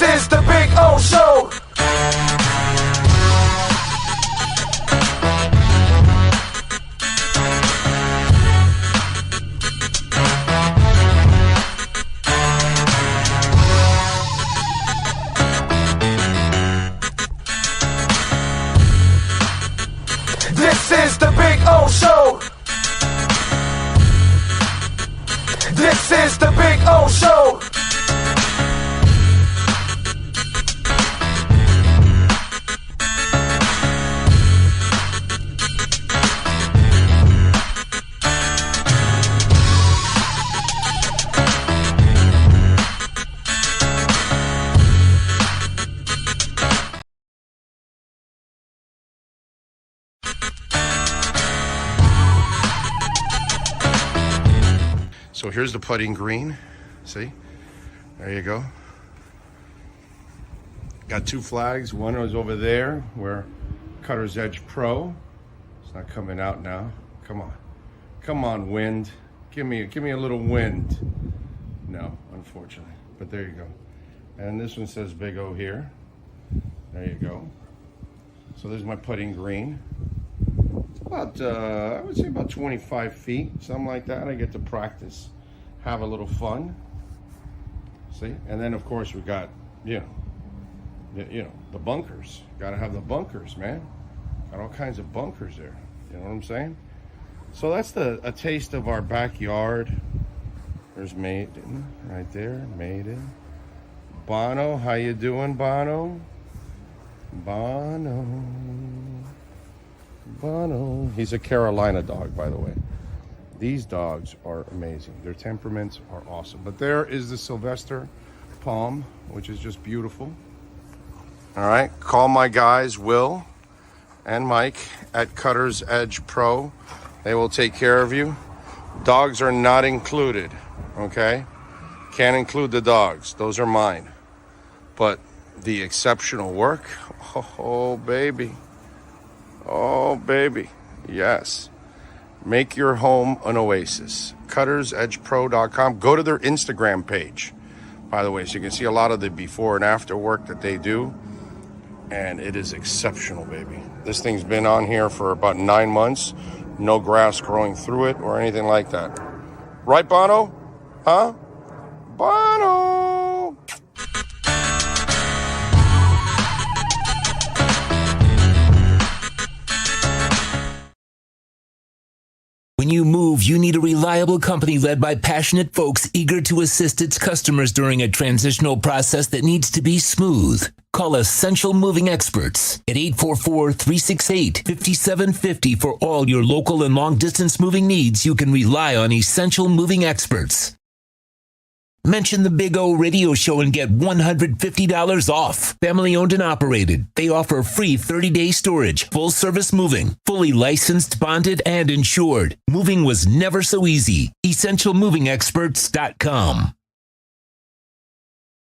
This is the Big O Show. This is the Big O Show. This is the Big O Show. So here's the putting green. See? There you go. Got two flags. One is over there where Cutter's Edge Pro. It's not coming out now. Come on. Come on, wind. Give me a little wind. No, unfortunately. But there you go. And this one says Big O here. There you go. So there's my putting green. About, I would say about 25 feet, something like that. I get to practice, have a little fun. See? And then, of course, we got, the bunkers. Got to have the bunkers, man. Got all kinds of bunkers there. You know what I'm saying? So that's a taste of our backyard. There's Maiden right there. Maiden. Bono, how you doing, Bono? Bono. He's a Carolina dog, by the way. These dogs are amazing. Their temperaments are awesome. But there is the Sylvester Palm, which is just beautiful. All right, call my guys, Will and Mike at Cutter's Edge Pro. They will take care of you. Dogs are not included, okay? Can't include the dogs. Those are mine. But the exceptional work, oh, baby. Oh, baby. Yes. Make your home an oasis. CuttersEdgePro.com. Go to their Instagram page, by the way, so you can see a lot of the before and after work that they do. And it is exceptional, baby. This thing's been on here for about 9 months. No grass growing through it or anything like that. Right, Bono? Huh? Bono! When you move, you need a reliable company led by passionate folks eager to assist its customers during a transitional process that needs to be smooth. Call Essential Moving Experts at 844-368-5750 for all your local and long-distance moving needs. You can rely on Essential Moving Experts. Mention the Big O Radio Show and get $150 off. Family owned and operated. They offer free 30-day storage, full service moving, fully licensed, bonded, and insured. Moving was never so easy. EssentialMovingExperts.com.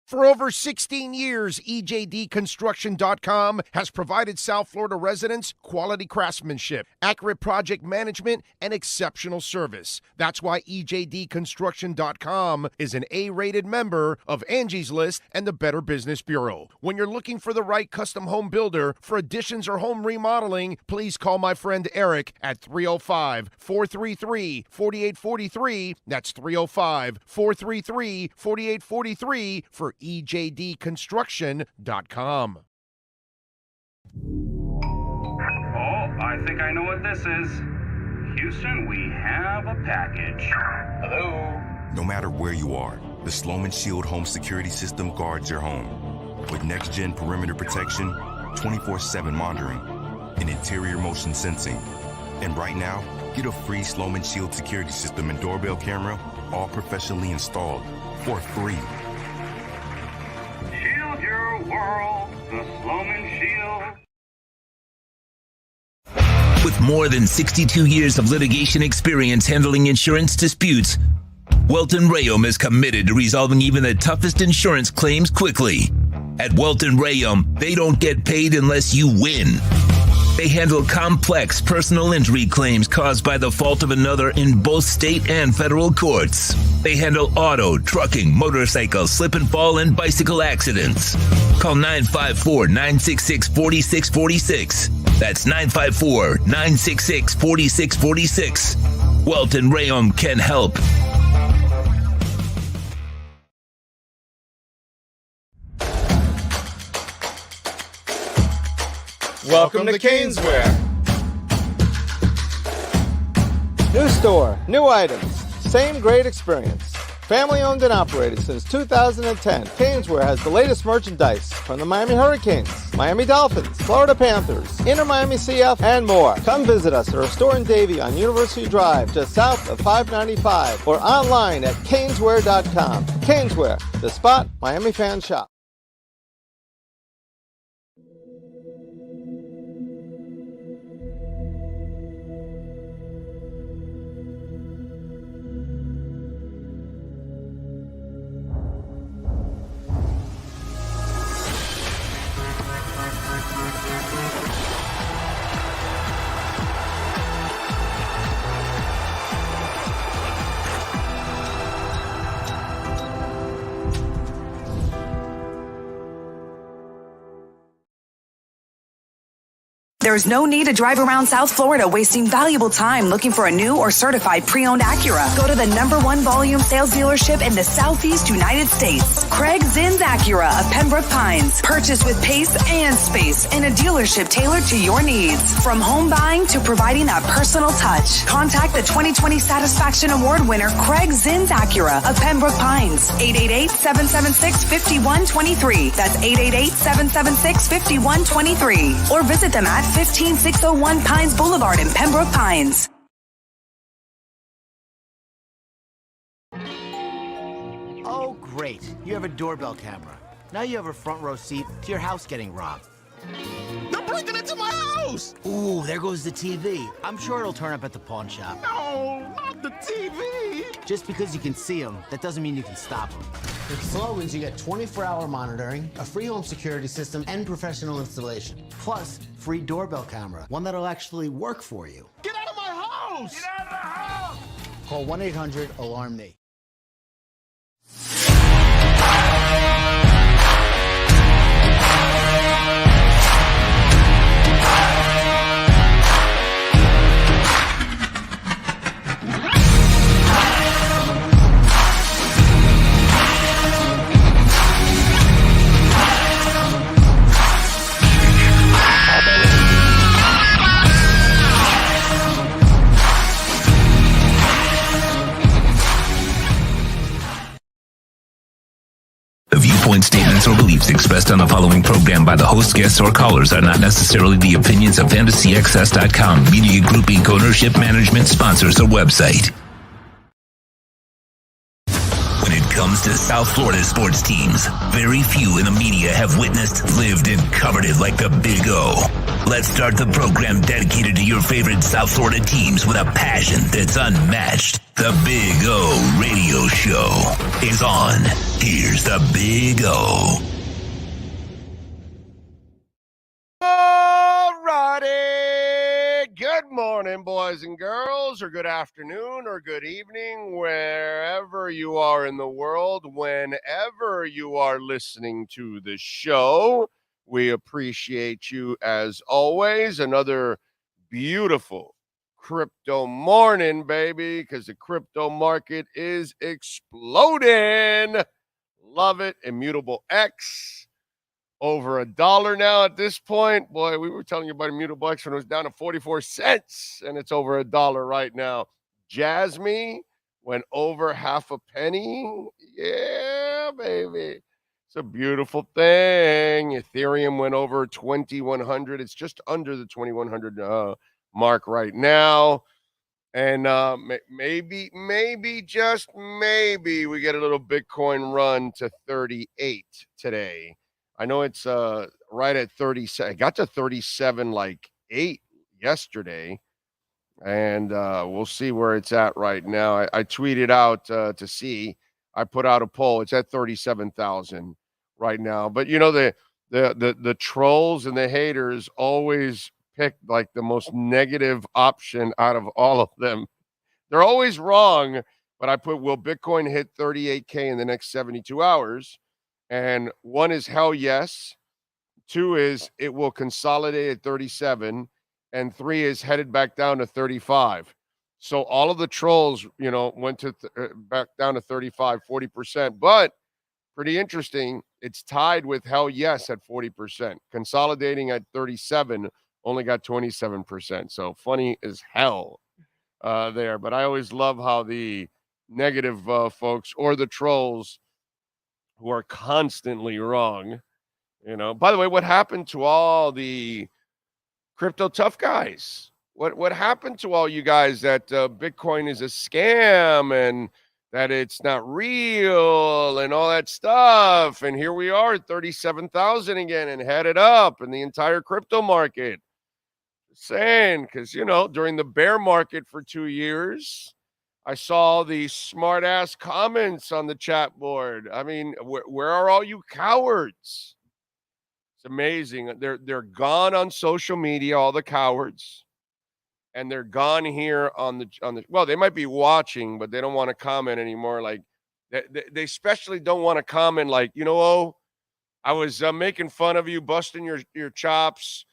For over 16 years, EJDConstruction.com has provided South Florida residents quality craftsmanship, accurate project management, and exceptional service. That's why EJDConstruction.com is an A-rated member of Angie's List and the Better Business Bureau. When you're looking for the right custom home builder for additions or home remodeling, please call my friend Eric at 305-433-4843. That's 305-433-4843 for EJDConstruction.com. Oh, I think I know what this is. Houston, we have a package. Hello? No matter where you are, the Sloman Shield Home Security System guards your home. With next-gen perimeter protection, 24/7 monitoring, and interior motion sensing. And right now, get a free Sloman Shield security system and doorbell camera, all professionally installed, for free. Shield your world, the Sloman Shield. With more than 62 years of litigation experience handling insurance disputes, Welton Rayum is committed to resolving even the toughest insurance claims quickly. At Welton Rayum, they don't get paid unless you win. They handle complex personal injury claims caused by the fault of another in both state and federal courts. They handle auto, trucking, motorcycle, slip and fall, and bicycle accidents. Call 954-966-4646. That's 954-966-4646. Welton Rayom can help. Welcome to Caneswear. New store, new items, same great experience. Family owned and operated since 2010, Caneswear has the latest merchandise from the Miami Hurricanes, Miami Dolphins, Florida Panthers, Inter Miami CF, and more. Come visit us at our store in Davie on University Drive, just south of 595, or online at caneswear.com. Caneswear, the spot Miami fans shop. There's no need to drive around South Florida wasting valuable time looking for a new or certified pre-owned Acura. Go to the #1 volume sales dealership in the Southeast United States. Craig Zinn's Acura of Pembroke Pines. Purchase with pace and space in a dealership tailored to your needs. From home buying to providing that personal touch. Contact the 2020 Satisfaction Award winner Craig Zinn's Acura of Pembroke Pines. 888-776-5123. That's 888-776-5123. Or visit them at 15601 Pines Boulevard in Pembroke Pines. Oh, great. You have a doorbell camera. Now you have a front row seat to your house getting robbed. They're breaking into my house! Ooh, there goes the TV. I'm sure it'll turn up at the pawn shop. No, not the TV! Just because you can see them, that doesn't mean you can stop them. With Slogans, you get 24-hour monitoring, a free home security system, and professional installation. Plus, free doorbell camera, one that'll actually work for you. Get out of my house! Get out of the house! Call 1-800-ALARM-ME. The viewpoints, statements, or beliefs expressed on the following program by the host, guests, or callers are not necessarily the opinions of FantasyXS.com, Media Group Inc. ownership, management, sponsors, or website. When it comes to South Florida sports teams, very few in the media have witnessed, lived, and covered it like the Big O. Let's start the program dedicated to your favorite South Florida teams with a passion that's unmatched. The Big O Radio Show is on. Here's the Big O. Alrighty. Good morning, boys and girls, or good afternoon, or good evening, wherever you are in the world, whenever you are listening to the show. We appreciate you as always. Another beautiful crypto morning, baby, because the crypto market is exploding. Love it. Immutable X over $1 now at this point. Boy, we were telling you about Immutable X when it was down to 44 cents, and it's over $1 right now. Jasmy went over half a penny. Yeah, baby. It's a beautiful thing. Ethereum went over 2,100. It's just under the 2,100 mark right now. And maybe, just maybe, we get a little Bitcoin run to 38 today. I know it's right at 37. It got to 37 like 8 yesterday. And we'll see where it's at right now. I tweeted out to see. I put out a poll. It's at 37,000 right now. But you know, the trolls and the haters always picked like the most negative option out of all of them. They're always wrong, but I put, will Bitcoin hit 38K in the next 72 hours? And one is hell yes. Two is it will consolidate at 37. And three is headed back down to 35. So all of the trolls, went to back down to 35, 40%. But pretty interesting, it's tied with hell yes at 40%. Consolidating at 37 only got 27%. So funny as hell there. But I always love how the negative folks or the trolls who are constantly wrong, By the way, what happened to all the crypto tough guys? What happened to all you guys that Bitcoin is a scam and that it's not real and all that stuff? And here we are at 37,000 again and headed up in the entire crypto market. Saying, because, during the bear market for 2 years, I saw the smart ass comments on the chat board. I mean, where are all you cowards? It's amazing. They're gone on social media, all the cowards. And they're gone here on the well, they might be watching, but they don't want to comment anymore. Like they especially don't want to comment like, I was making fun of you, busting your chops,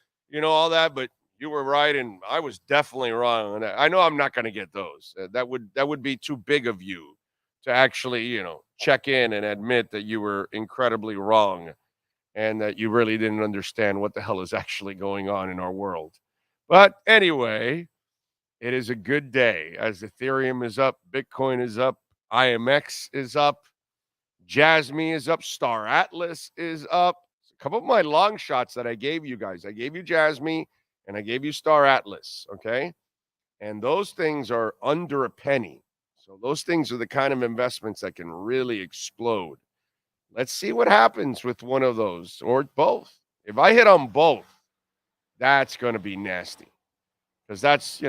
all that, but you were right and I was definitely wrong on that. I know I'm not going to get those. That would be too big of you to actually, check in and admit that you were incredibly wrong and that you really didn't understand what the hell is actually going on in our world. But anyway, it is a good day as Ethereum is up, Bitcoin is up, IMX is up, Jasmy is up, Star Atlas is up. A couple of my long shots that I gave you guys. I gave you Jasmy and I gave you Star Atlas, okay? And those things are under a penny. So those things are the kind of investments that can really explode. Let's see what happens with one of those or both. If I hit on both, that's going to be nasty. Because that's,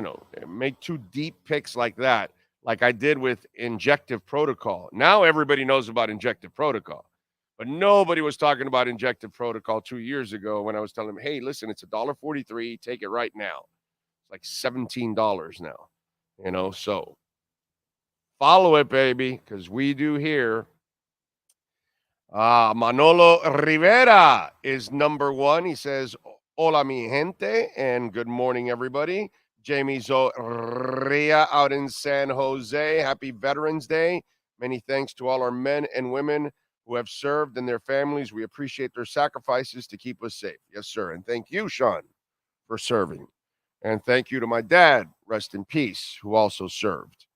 make two deep picks like that, like I did with Injective Protocol. Now everybody knows about Injective Protocol. But nobody was talking about Injective Protocol 2 years ago when I was telling them, hey, listen, it's $1.43. Take it right now. It's like $17 now, so follow it, baby, because we do here. Manolo Rivera is number one. He says, hola, mi gente, and good morning, everybody. Jamie Zoria out in San Jose. Happy Veterans Day. Many thanks to all our men and women who have served and their families. We appreciate their sacrifices to keep us safe. Yes, sir. And thank you, Sean, for serving. And thank you to my dad, rest in peace, who also served.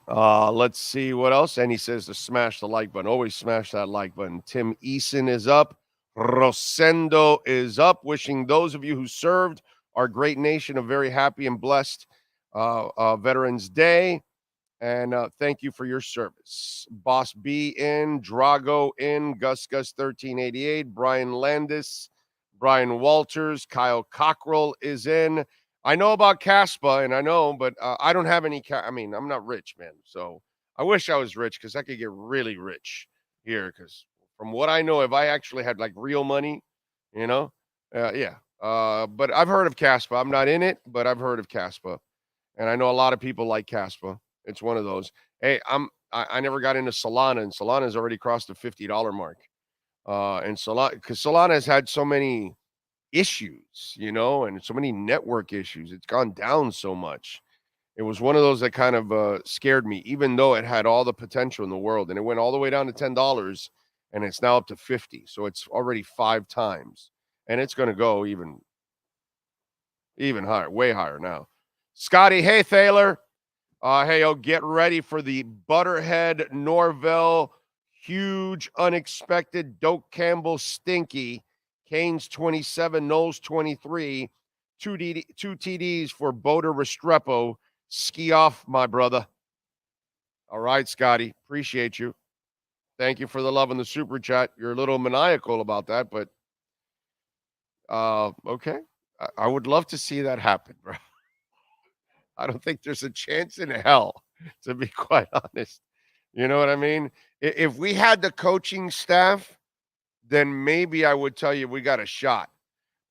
Let's see what else. And he says to smash the like button. Always smash that like button. Tim Eason is up. Rosendo is up. Wishing those of you who served our great nation a very happy and blessed Veterans Day. And thank you for your service. Boss B in, Drago in, Gus 1388, Brian Landis, Brian Walters, Kyle Cockrell is in. I know about Caspa, and I know, but I don't have any. I'm not rich, man. So I wish I was rich because I could get really rich here. Because from what I know, if I actually had like real money, yeah. But I've heard of Caspa. I'm not in it, but I've heard of Caspa, and I know a lot of people like Caspa. It's one of those. Hey, I never got into Solana, and Solana's already crossed the $50 mark. And because Solana has had so many issues, and so many network issues. It's gone down so much. It was one of those that kind of scared me, even though it had all the potential in the world. And it went all the way down to $10, and it's now up to 50. So it's already 5 times. And it's going to go even higher, way higher now. Scotty, hey, Thaler. Get ready for the Butterhead Norvell, huge, unexpected, Doak Campbell, Stinky, Canes 27, Knowles 23, two TDs for Boda Restrepo. Ski off, my brother. All right, Scotty, appreciate you. Thank you for the love in the super chat. You're a little maniacal about that, but okay. I would love to see that happen, bro. I don't think there's a chance in hell, to be quite honest. You know what I mean? If we had the coaching staff, then maybe I would tell you we got a shot.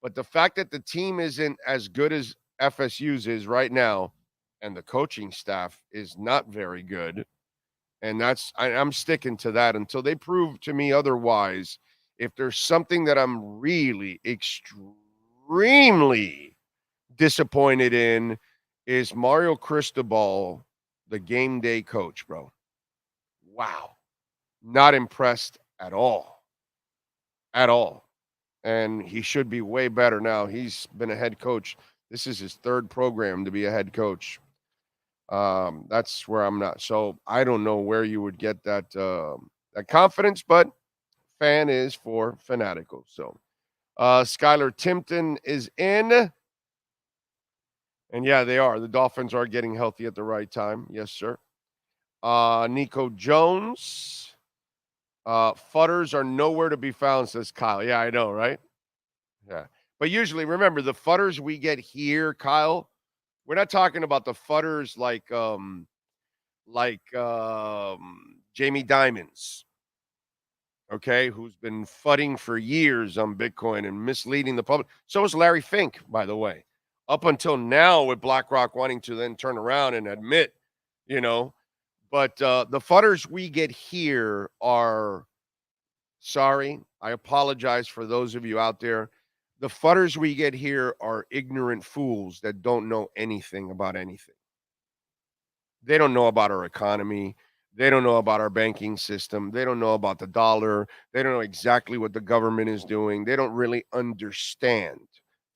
But the fact that the team isn't as good as FSU's is right now, and the coaching staff is not very good, and I'm sticking to that until they prove to me otherwise. If there's something that I'm really extremely disappointed in, is Mario Cristobal, the game day coach, bro. Wow. Not impressed at all. At all. And he should be way better now. He's been a head coach. This is his third program to be a head coach. That's where I'm not. So I don't know where you would get that confidence, but fan is for fanatical. So Skylar Timpton is in. And yeah, they are. The Dolphins are getting healthy at the right time. Yes, sir. Nico Jones. Fudders are nowhere to be found, says Kyle. Yeah, I know, right? Yeah. But usually, remember, the fudders we get here, Kyle, we're not talking about the fudders like Jamie Dimons, okay, who's been fudding for years on Bitcoin and misleading the public. So is Larry Fink, by the way. Up until now, with BlackRock wanting to then turn around and admit, but the fudders we get here are, sorry, I apologize for those of you out there. The fudders we get here are ignorant fools that don't know anything about anything. They don't know about our economy. They don't know about our banking system. They don't know about the dollar. They don't know exactly what the government is doing. They don't really understand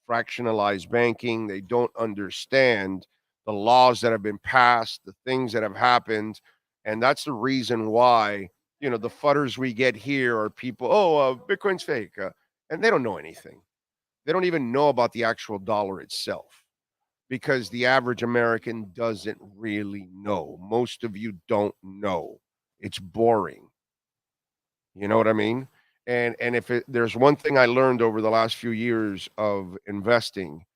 fractionalized banking. They don't understand the laws that have been passed, the things that have happened. And that's the reason why, the fudders we get here are people, Bitcoin's fake. And they don't know anything. They don't even know about the actual dollar itself, because the average American doesn't really know. Most of you don't know. It's boring. You know what I mean? And if there's one thing I learned over the last few years of investing,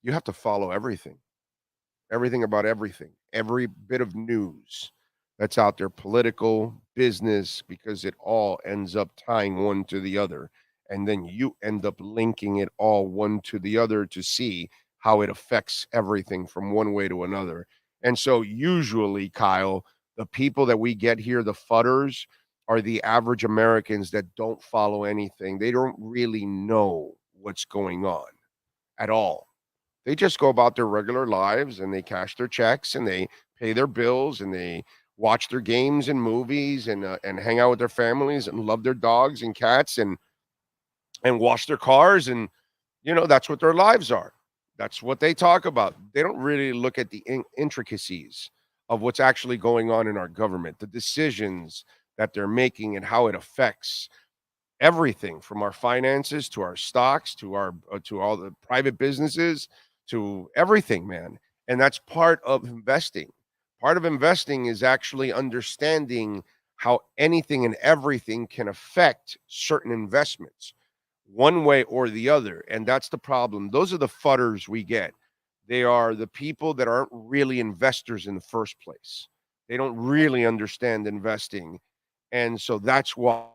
you have to follow everything about everything, every bit of news that's out there, political, business, because it all ends up tying one to the other. And then you end up linking it all one to the other to see how it affects everything from one way to another. And so usually, Kyle, the people that we get here, the fudders, are the average Americans that don't follow anything. They don't really know what's going on at all. They just go about their regular lives and they cash their checks and they pay their bills and they watch their games and movies and hang out with their families and love their dogs and cats and wash their cars. And, that's what their lives are. That's what they talk about. They don't really look at the intricacies of what's actually going on in our government, the decisions that they're making and how it affects everything from our finances to our stocks to all the private businesses to everything, man. And that's part of investing. Part of investing is actually understanding how anything and everything can affect certain investments one way or the other. And that's the problem. Those are the fudders we get. They are the people that aren't really investors in the first place. They don't really understand investing. And so that's why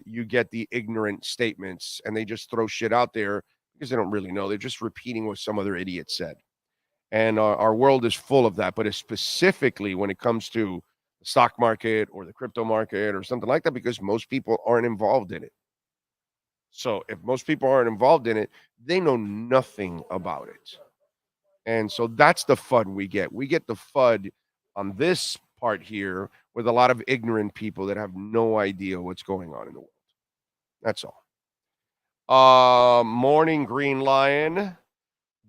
you get the ignorant statements and they just throw shit out there because they don't really know. They're just repeating what some other idiot said. And our world is full of that, but it's specifically when it comes to the stock market or the crypto market or something like that, because most people aren't involved in it. So if most people aren't involved in it, they know nothing about it. And so that's the FUD we get. We get the FUD on this part here with a lot of ignorant people that have no idea what's going on in the world. That's all. Morning Green Lion.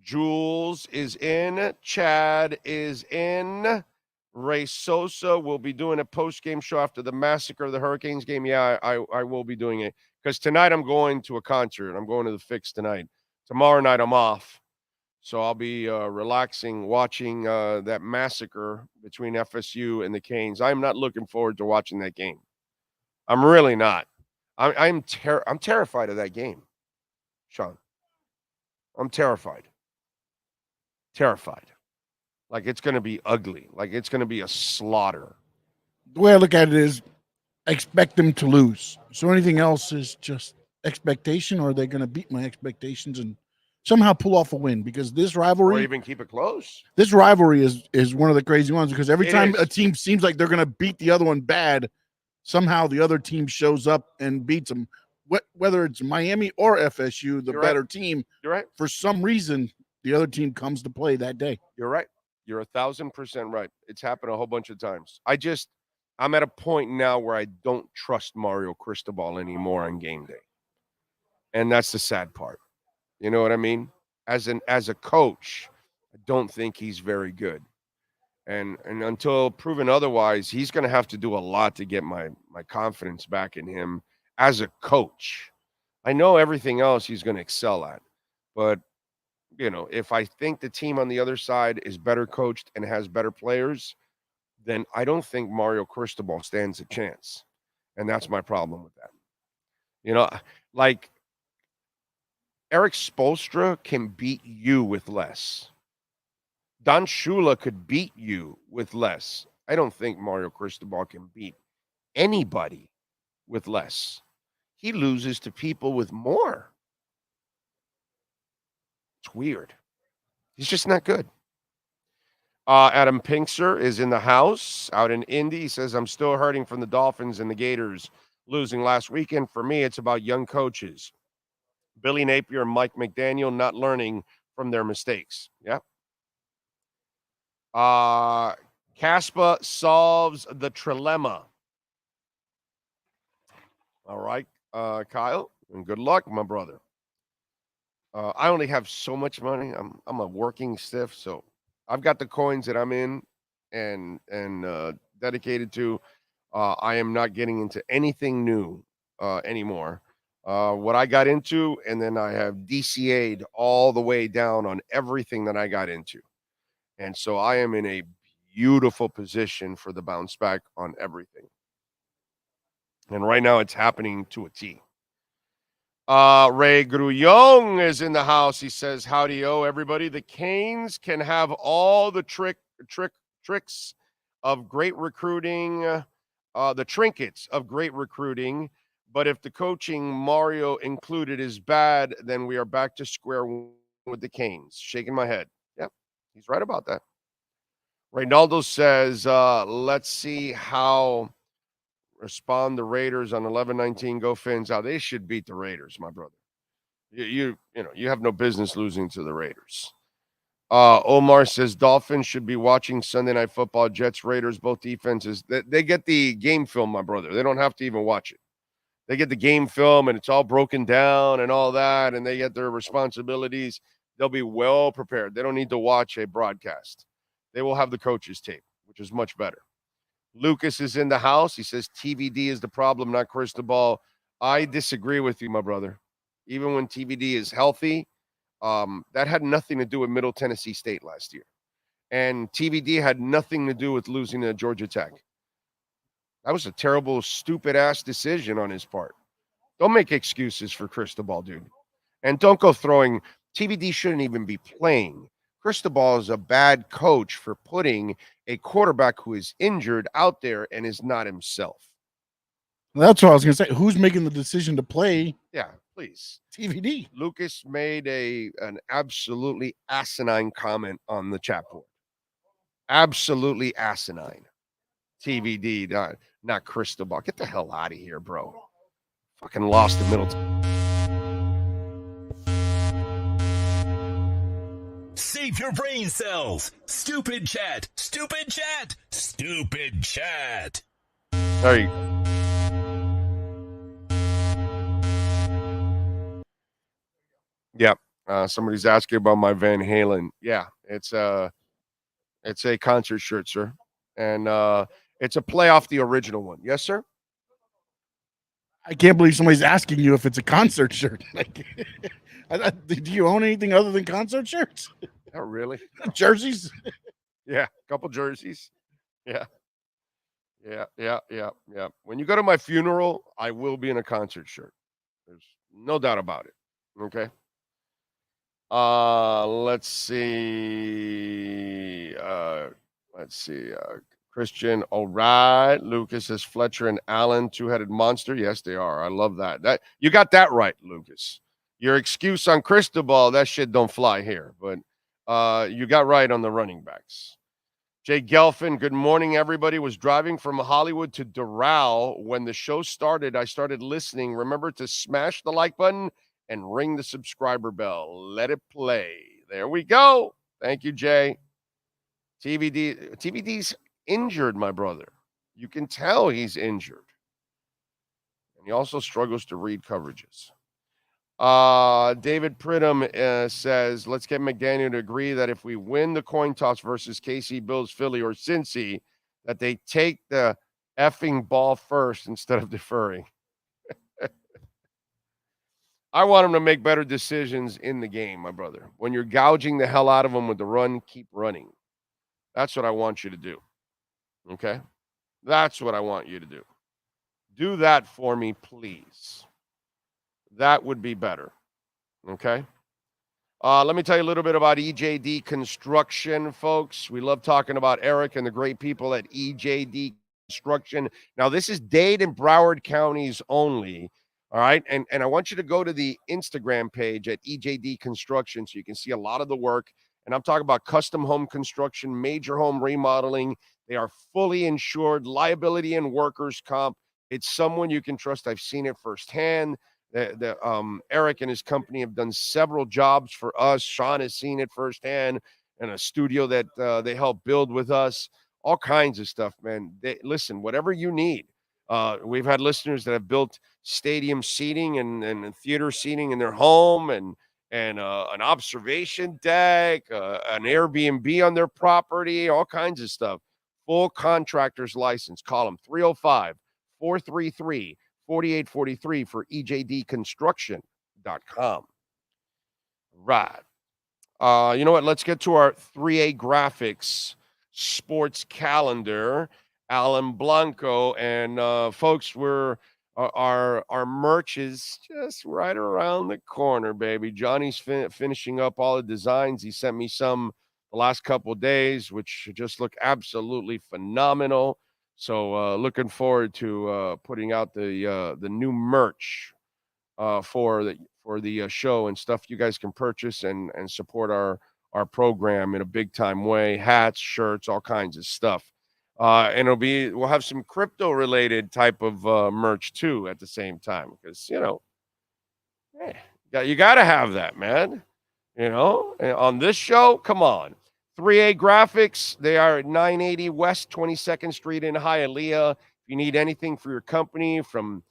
Jules is in. Chad is in. Ray Sosa will be doing a post-game show after the massacre of the Hurricanes game. Yeah, I will be doing it. Because tonight I'm going to a concert. I'm going to the Fix tonight. Tomorrow night I'm off. So I'll be relaxing, watching that massacre between FSU and the Canes. I'm not looking forward to watching that game. I'm really not. I'm terrified of that game, Sean. I'm terrified. Terrified. Like it's going to be ugly. Like it's going to be a slaughter. The way I look at it is I expect them to lose. So anything else is just expectation, or are they going to beat my expectations and somehow pull off a win? Because this rivalry, or even keep it close. this rivalry is one of the crazy ones, because every It time is. a team seems like they're going to beat the other one bad, somehow the other team shows up and beats them. Whether it's Miami or FSU, the You're better right. team, You're right. for some reason, the other team comes to play that day. You're right. You're 1,000% right. It's happened a whole bunch of times. I'm at a point now where I don't trust Mario Cristobal anymore on game day. And that's the sad part. You know what I mean? As a coach, I don't think he's very good. And until proven otherwise, he's going to have to do a lot to get my confidence back in him as a coach. I know everything else he's going to excel at, but if I think the team on the other side is better coached and has better players, then I don't think Mario Cristobal stands a chance. And that's my problem with that. Like Eric Spoelstra can beat you with less. Don Shula could beat you with less. I don't think Mario Cristobal can beat anybody with less. He loses to people with more. It's weird. He's just not good. Adam Pinkster is in the house out in Indy. He says, I'm still hurting from the Dolphins and the Gators losing last weekend. For me, it's about young coaches. Billy Napier and Mike McDaniel not learning from their mistakes. Yeah. Caspa solves the trilemma. All right, Kyle, and good luck, my brother. I only have so much money. I'm a working stiff, so I've got the coins that I'm in and dedicated to. I am not getting into anything new anymore. What I got into, and then I have DCA'd all the way down on everything that I got into. And so I am in a beautiful position for the bounce back on everything. And right now it's happening to a T. Ray Grullon is in the house. He says, howdy-o, everybody. The Canes can have all the tricks of great recruiting, the trinkets of great recruiting, but if the coaching, Mario included, is bad, then we are back to square one with the Canes. Shaking my head. Yep, he's right about that. Reynaldo says, let's see how respond the Raiders on 11-19. Go Fins. How they should beat the Raiders, my brother. You have no business losing to the Raiders. Omar says Dolphins should be watching Sunday Night Football. Jets, Raiders, both defenses. They get the game film, my brother. They don't have to even watch it. They get the game film and it's all broken down and all that, and they get their responsibilities. They'll be well prepared. They don't need to watch a broadcast. They will have the coach's tape, which is much better. Lucas is in the house. He says TVD is the problem, not Cristobal. I disagree with you, my brother. Even when TVD is healthy, that had nothing to do with Middle Tennessee State last year. And TVD had nothing to do with losing to Georgia Tech. That was a terrible, stupid-ass decision on his part. Don't make excuses for Cristobal, dude. And don't go throwing – TVD shouldn't even be playing. Cristobal is a bad coach for putting a quarterback who is injured out there and is not himself. That's what I was going to say. Who's making the decision to play? Yeah, please. TVD. Lucas made an absolutely asinine comment on the chat board. Absolutely asinine. TVD, not Cristobal. Get the hell out of here, bro. Fucking lost the middle. Save your brain cells. Stupid chat. Stupid chat. Stupid chat. There you go. Yeah. Somebody's asking about my Van Halen. Yeah, it's a concert shirt, sir. And it's a play off the original one. Yes, sir? I can't believe somebody's asking you if it's a concert shirt. Like, do you own anything other than concert shirts? Not really. Jerseys? Yeah, a couple jerseys. Yeah. When you go to my funeral, I will be in a concert shirt. There's no doubt about it. Okay. Let's see. Christian, all right. Lucas says Fletcher and Allen, two-headed monster. Yes, they are. I love that. That you got that right, Lucas. Your excuse on Cristobal, that shit don't fly here. But you got right on the running backs. Jay Gelfin, good morning, everybody. Was driving from Hollywood to Doral. When the show started, I started listening. Remember to smash the like button and ring the subscriber bell. Let it play. There we go. Thank you, Jay. TVD's injured, my brother. You can tell he's injured. And he also struggles to read coverages. David Pridham says, let's get McDaniel to agree that if we win the coin toss versus KC, Bills, Philly, or Cincy, that they take the effing ball first instead of deferring. I want them to make better decisions in the game, my brother. When you're gouging the hell out of them with the run, keep running. That's what I want you to do. Okay? That's what I want you to do. Do that for me, please. That would be better. Okay? Let me tell you a little bit about EJD Construction, folks. We love talking about Eric and the great people at EJD Construction. Now, this is Dade and Broward counties only. All right. And I want you to go to the Instagram page at EJD Construction so you can see a lot of the work. And I'm talking about custom home construction, major home remodeling. They are fully insured, liability and workers' comp. It's someone you can trust. I've seen it firsthand. Eric and his company have done several jobs for us. Sean has seen it firsthand in a studio that they help build with us. All kinds of stuff, man. Listen, whatever you need. We've had listeners that have built stadium seating and theater seating in their home and an observation deck, an Airbnb on their property, all kinds of stuff. Full contractor's license. Call them 305-433-4843 for ejdconstruction.com. Right. You know what? Let's get to our 3A Graphics sports calendar. Alan Blanco and folks, our merch is just right around the corner, baby. Johnny's finishing up all the designs. He sent me some the last couple of days, which just look absolutely phenomenal. So looking forward to putting out the new merch for the show and stuff you guys can purchase and support our program in a big time way. Hats, shirts, all kinds of stuff. And we'll have some crypto related type of merch too at the same time because you got to have that, man. On this show, come on. 3A Graphics, they are at 980 West 22nd Street in Hialeah. If you need anything for your company, from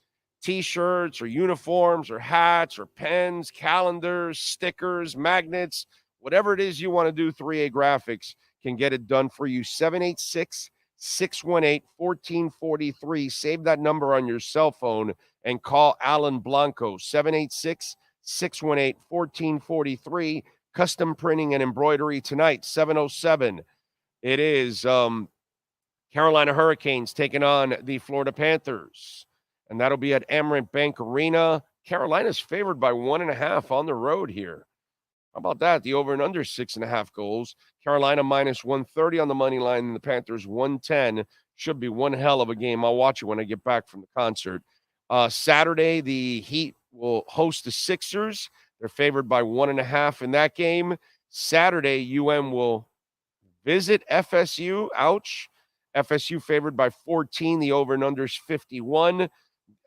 t-shirts or uniforms or hats or pens, calendars, stickers, magnets, whatever it is you want to do, 3A Graphics can get it done for you. 786-618-1443. Save that number on your cell phone and call Alan Blanco, 786-618-1443. Custom printing and embroidery tonight, 707. It is Carolina Hurricanes taking on the Florida Panthers, and that'll be at Amerant Bank Arena. Carolina's favored by 1.5 on the road here. How about that? The over and under 6.5 goals. Carolina minus 130 on the money line, and the Panthers 110. Should be one hell of a game. I'll watch it when I get back from the concert. Saturday, the Heat will host the Sixers. They're favored by 1.5 in that game. Saturday, will visit FSU. Ouch. FSU favored by 14. The over and under is 51.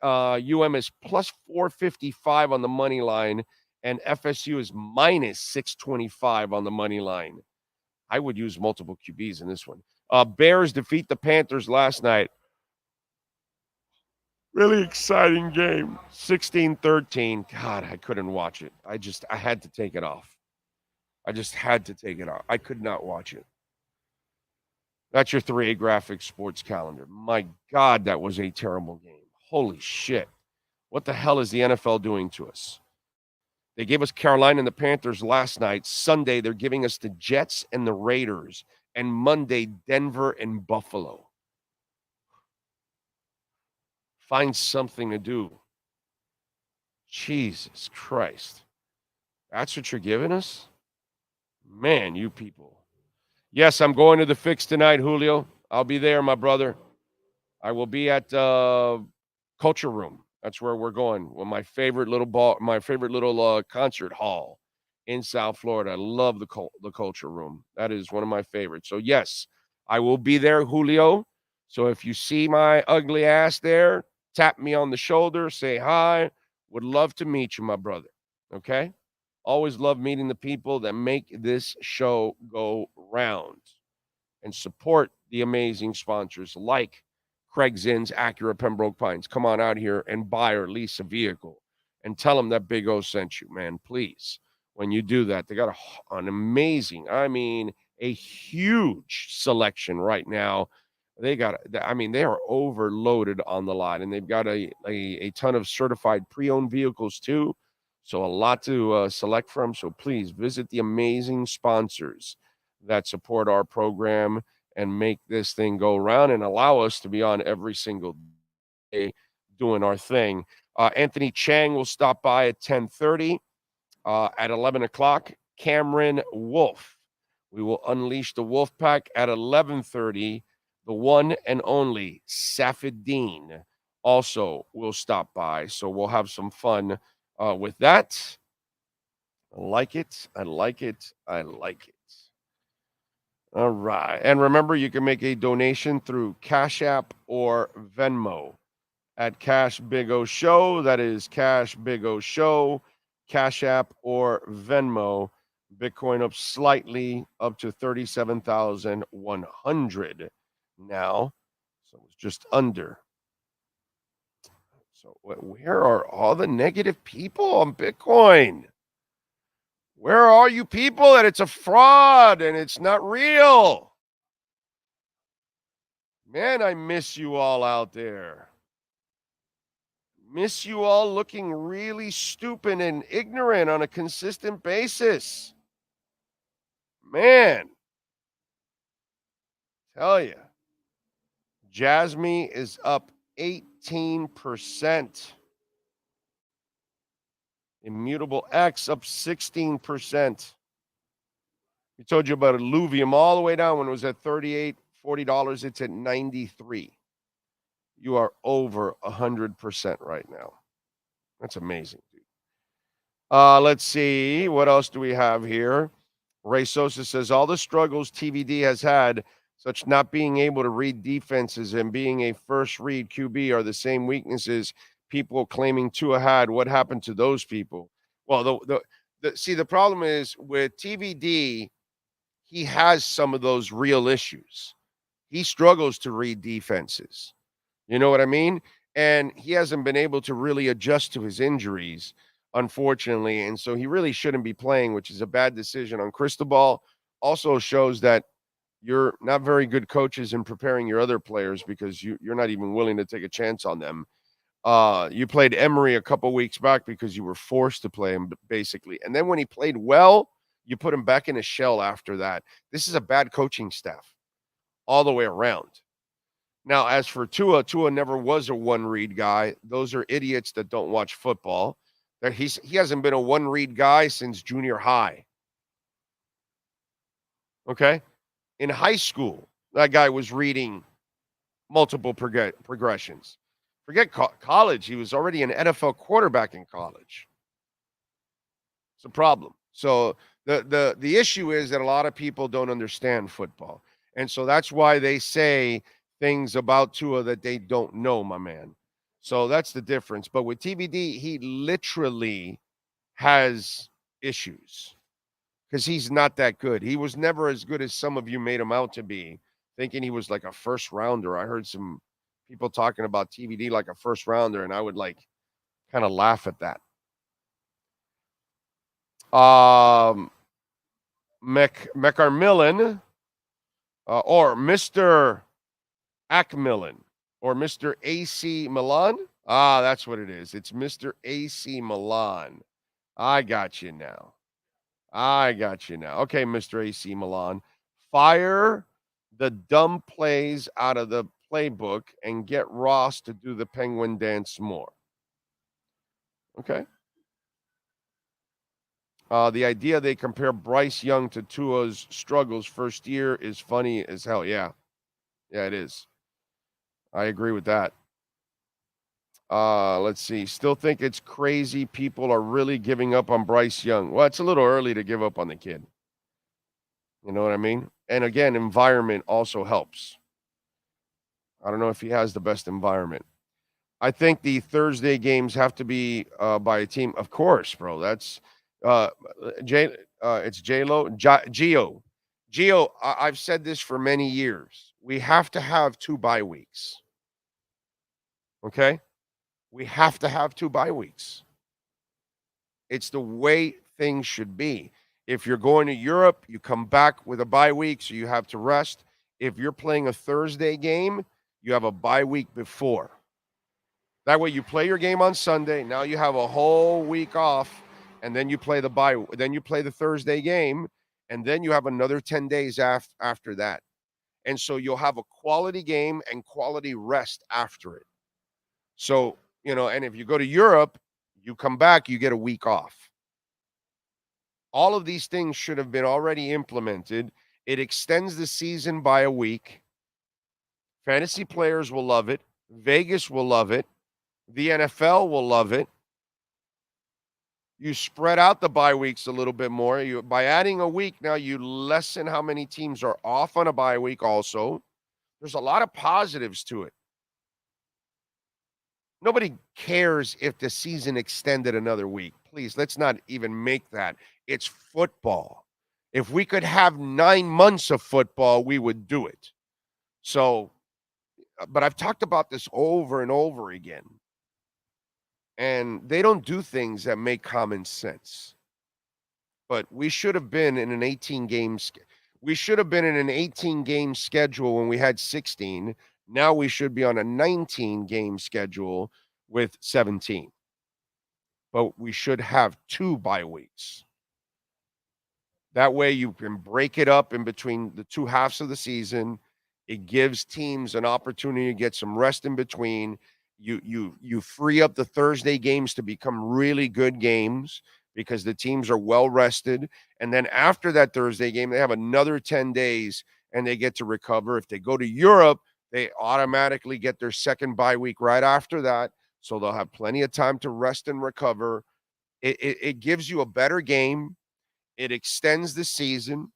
is plus 455 on the money line, and FSU is minus 625 on the money line. I would use multiple QBs in this one. Bears defeat the Panthers last night. Really exciting game. 16-13. God, I couldn't watch it. I had to take it off. I could not watch it. That's your 3A Graphics sports calendar. My God, that was a terrible game. Holy shit. What the hell is the NFL doing to us? They gave us Carolina and the Panthers last night. Sunday, they're giving us the Jets and the Raiders. And Monday, Denver and Buffalo. Find something to do. Jesus Christ. That's what you're giving us? Man, you people. Yes, I'm going to the Fix tonight, Julio. I'll be there, my brother. I will be at Culture Room. That's where we're going. Well, my favorite little concert hall in South Florida. I love the Culture Room. That is one of my favorites. So yes, I will be there, Julio. So if you see my ugly ass there, tap me on the shoulder, say hi. Would love to meet you, my brother. Okay? Always love meeting the people that make this show go round and support the amazing sponsors like Craig Zinn's Acura Pembroke Pines. Come on out here and buy or lease a vehicle and tell them that Big O sent you, man. Please, when you do that, they got an amazing, a huge selection right now. They are overloaded on the lot, and they've got a ton of certified pre-owned vehicles too. So a lot to select from. So please visit the amazing sponsors that support our program and make this thing go around and allow us to be on every single day doing our thing. Anthony Chang will stop by at 10:30. At 11 o'clock, Cameron Wolf. We will unleash the Wolf Pack at 11:30. The one and only Safedine also will stop by. So we'll have some fun with that. I like it. I like it. I like it. All right. And remember, you can make a donation through Cash App or Venmo at Cash Big O Show. That is Cash Big O Show, Cash App or Venmo. Bitcoin up slightly, up to 37,100 now. So it's just under. So where are all the negative people on Bitcoin? Where are you people that it's a fraud and it's not real? Man, I miss you all out there. Miss you all looking really stupid and ignorant on a consistent basis. Man, tell you, Jasmine is up 18%. Immutable X up 16%. We told you about Illuvium all the way down when it was at $38, $40. It's at $93. You are over 100% right now. That's amazing, dude. Let's see. What else do we have here? Ray Sosa says, all the struggles TVD has had, such not being able to read defenses and being a first read QB, are the same weaknesses people claiming Tua had. What happened to those people? Well, the problem is with TVD, he has some of those real issues. He struggles to read defenses. You know what I mean? And he hasn't been able to really adjust to his injuries, unfortunately. And so he really shouldn't be playing, which is a bad decision on Cristobal. Also shows that you're not very good coaches in preparing your other players because you're not even willing to take a chance on them. You played Emery a couple weeks back because you were forced to play him, basically. And then when he played well, you put him back in a shell after that. This is a bad coaching staff all the way around. Now, as for Tua never was a one-read guy. Those are idiots that don't watch football. He hasn't been a one-read guy since junior high. Okay? In high school, that guy was reading multiple progressions. Forget college. He was already an NFL quarterback in college. It's a problem. So the issue is that a lot of people don't understand football. And so that's why they say things about Tua that they don't know, my man. So that's the difference. But with TVD, he literally has issues because he's not that good. He was never as good as some of you made him out to be, thinking he was like a first rounder. I heard some people talking about TVD like a first rounder, and I would like kind of laugh at that. McArmillan or Mr. Acmillan or Mr. AC Milan. That's what it is. It's Mr. AC Milan. I got you now. Okay, Mr. AC Milan. Fire the dumb plays out of the playbook and get Ross to do the penguin dance more. Okay. The idea they compare Bryce Young to Tua's struggles first year is funny as hell. Yeah. Yeah, it is. I agree with that. Let's see. Still think it's crazy people are really giving up on Bryce Young. Well, it's a little early to give up on the kid. You know what I mean? And again, environment also helps. I don't know if he has the best environment. I think the Thursday games have to be by a team. Of course, bro. That's it's J-Lo, Gio. Gio, I've said this for many years. We have to have 2 bye weeks. Okay? We have to have 2 bye weeks. It's the way things should be. If you're going to Europe, you come back with a bye week, so you have to rest. If you're playing a Thursday game, you have a bye week before. That way you play your game on Sunday. Now you have a whole week off, and then you play the Thursday game, and then you have another 10 days after that. And so you'll have a quality game and quality rest after it. So, and if you go to Europe, you come back, you get a week off. All of these things should have been already implemented. It extends the season by a week. Fantasy players will love it. Vegas will love it. The NFL will love it. You spread out the bye weeks a little bit more. By adding a week, now you lessen how many teams are off on a bye week also. There's a lot of positives to it. Nobody cares if the season extended another week. Please, let's not even make that. It's football. If we could have 9 months of football, we would do it. So, but I've talked about this over and over again. And they don't do things that make common sense. But we should have been in an 18-game schedule when we had 16. Now we should be on a 19-game schedule with 17. But we should have 2 bye weeks. That way you can break it up in between the 2 halves of the season. It gives teams an opportunity to get some rest in between. You free up the Thursday games to become really good games because the teams are well rested. And then after that Thursday game, they have another 10 days and they get to recover. If they go to Europe, they automatically get their second bye week right after that. So they'll have plenty of time to rest and recover. It gives you a better game. It extends the season.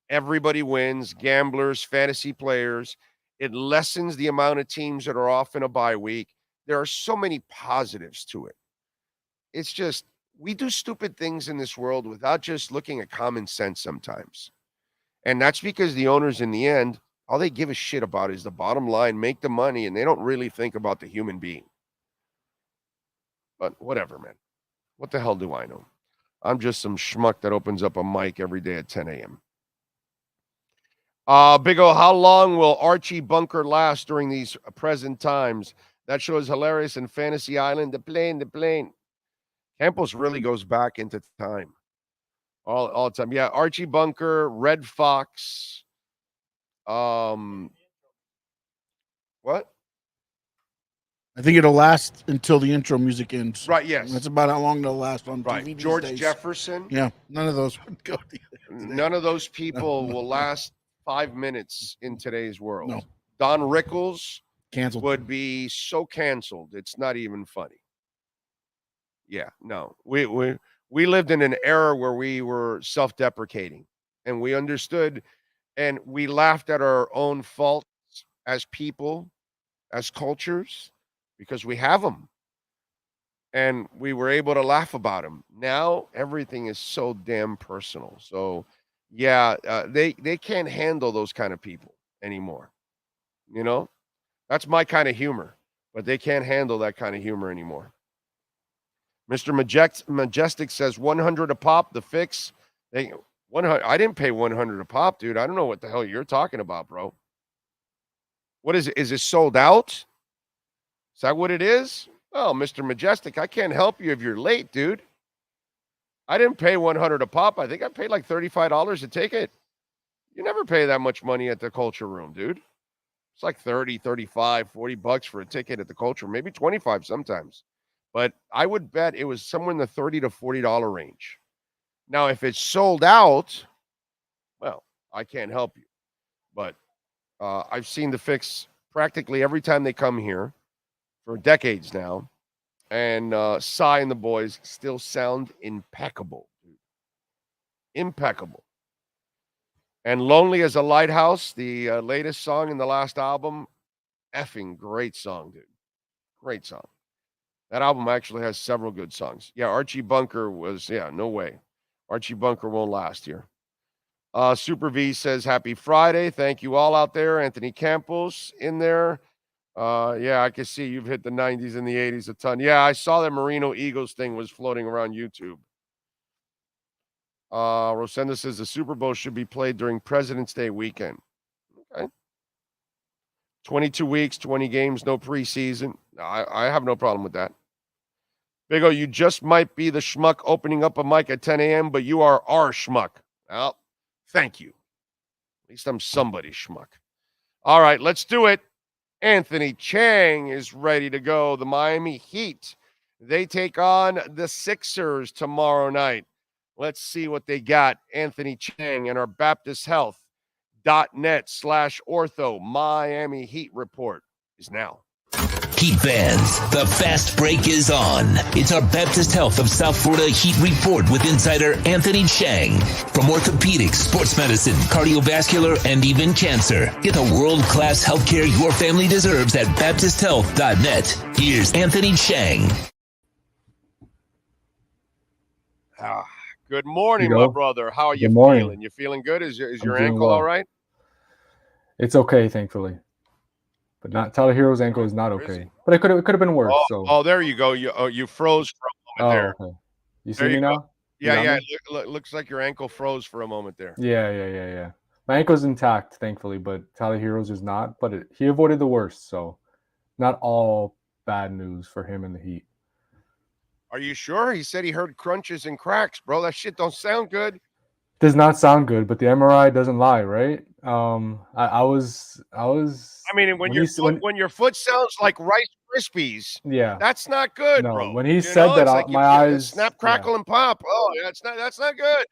Everybody wins, gamblers, fantasy players. It lessens the amount of teams that are off in a bye week. There are so many positives to it. It's just, we do stupid things in this world without just looking at common sense sometimes. And that's because the owners, in the end, all they give a shit about is the bottom line, make the money, and they don't really think about the human being. But whatever, man. What the hell do I know? I'm just some schmuck that opens up a mic every day at 10 a.m. Big O, how long will Archie Bunker last during these present times? That show is hilarious in Fantasy Island. The plane. Campos really goes back into time. All the time. Yeah, Archie Bunker, Red Fox. What? I think it'll last until the intro music ends. Right, yes. That's about how long they'll last on right. TV these George days. Jefferson. Yeah, none of those would go. None of those people will last 5 minutes in today's world. No. Don Rickles Canceled. would be so canceled. It's not even funny. Yeah, no. We lived in an era where we were self-deprecating and we understood and we laughed at our own faults as people, as cultures, because we have them. And we were able to laugh about them. Now everything is so damn personal. So yeah, they can't handle those kind of people anymore. You know, that's my kind of humor, but they can't handle that kind of humor anymore. Mr. Majestic says 100 a pop. The fix. 100. I didn't pay 100 a pop, dude. I don't know what the hell you're talking about, bro. What is it? Is it sold out? Is that what it is? Oh, Mr. Majestic, I can't help you if you're late, dude. I didn't pay 100 a pop. I think I paid like $35 a ticket. You never pay that much money at the Culture Room, dude. It's like 30, 35, 40 bucks for a ticket at the Culture, maybe 25 sometimes. But I would bet it was somewhere in the $30 to $40 range. Now, if it's sold out, well, I can't help you. But I've seen the fix practically every time they come here for decades now. And Psy and the boys still sound impeccable. Dude. Impeccable. And Lonely as a Lighthouse, the latest song in the last album, effing great song, dude. Great song. That album actually has several good songs. Yeah, Archie Bunker was, no way. Archie Bunker won't last here. Super V says, happy Friday. Thank you all out there. Anthony Campos in there. I can see you've hit the 90s and the 80s a ton. Yeah, I saw that Marino Eagles thing was floating around YouTube. Rosenda says the Super Bowl should be played during President's Day weekend. Okay. 22 weeks, 20 games, no preseason. I have no problem with that. Big O, you just might be the schmuck opening up a mic at 10 a.m., but you are our schmuck. Well, thank you. At least I'm somebody's schmuck. All right, let's do it. Anthony Chang is ready to go. The Miami Heat, they take on the Sixers tomorrow night. Let's see what they got. Anthony Chang and our BaptistHealth.net/ortho Miami Heat report is now. Heat fans, the fast break is on. It's our Baptist Health of South Florida Heat Report with insider Anthony Chang. From orthopedics, sports medicine, cardiovascular, and even cancer. Get the world-class healthcare your family deserves at BaptistHealth.net. Here's Anthony Chang. Good morning, my brother. How are you feeling? You feeling good? Is your ankle all right? It's okay, thankfully. But not Tyler Hero's ankle is not okay. But it could have been worse. Oh, there you go. You froze for a moment there. Okay. You see me now? Yeah. It looks like your ankle froze for a moment there. Yeah. My ankle's intact, thankfully, but Tyler Hero's is not. But he avoided the worst, so not all bad news for him in the Heat. Are you sure? He said he heard crunches and cracks, bro. That shit don't sound good. Does not sound good, but the MRI doesn't lie, right? I was. I mean, when your foot sounds like Rice Krispies, that's not good, bro. When he said that, like my eyes snap, crackle, and pop. Oh, yeah, that's not good.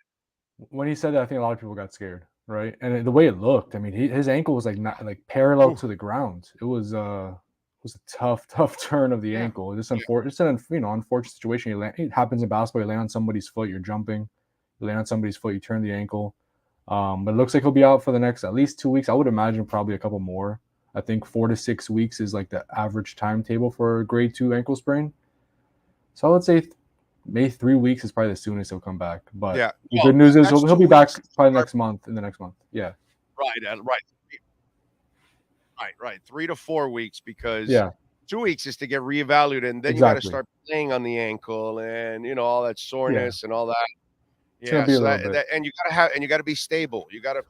When he said that, I think a lot of people got scared, right? And the way it looked, I mean, his ankle was like parallel to the ground. It was a tough turn of the ankle. It's an unfortunate situation. It happens in basketball. You land on somebody's foot, you're jumping. You land on somebody's foot, you turn the ankle. But it looks like he'll be out for the next at least 2 weeks. I would imagine probably a couple more. I think 4 to 6 weeks is like the average timetable for a grade 2 ankle sprain. So I would say maybe 3 weeks is probably the soonest he'll come back. But the good news is he'll be back probably next month. Yeah. Right. 3 to 4 weeks because 2 weeks is to get reevaluated, and then you got to start playing on the ankle and all that soreness and all that. Yeah, so and you got to be stable. You got to,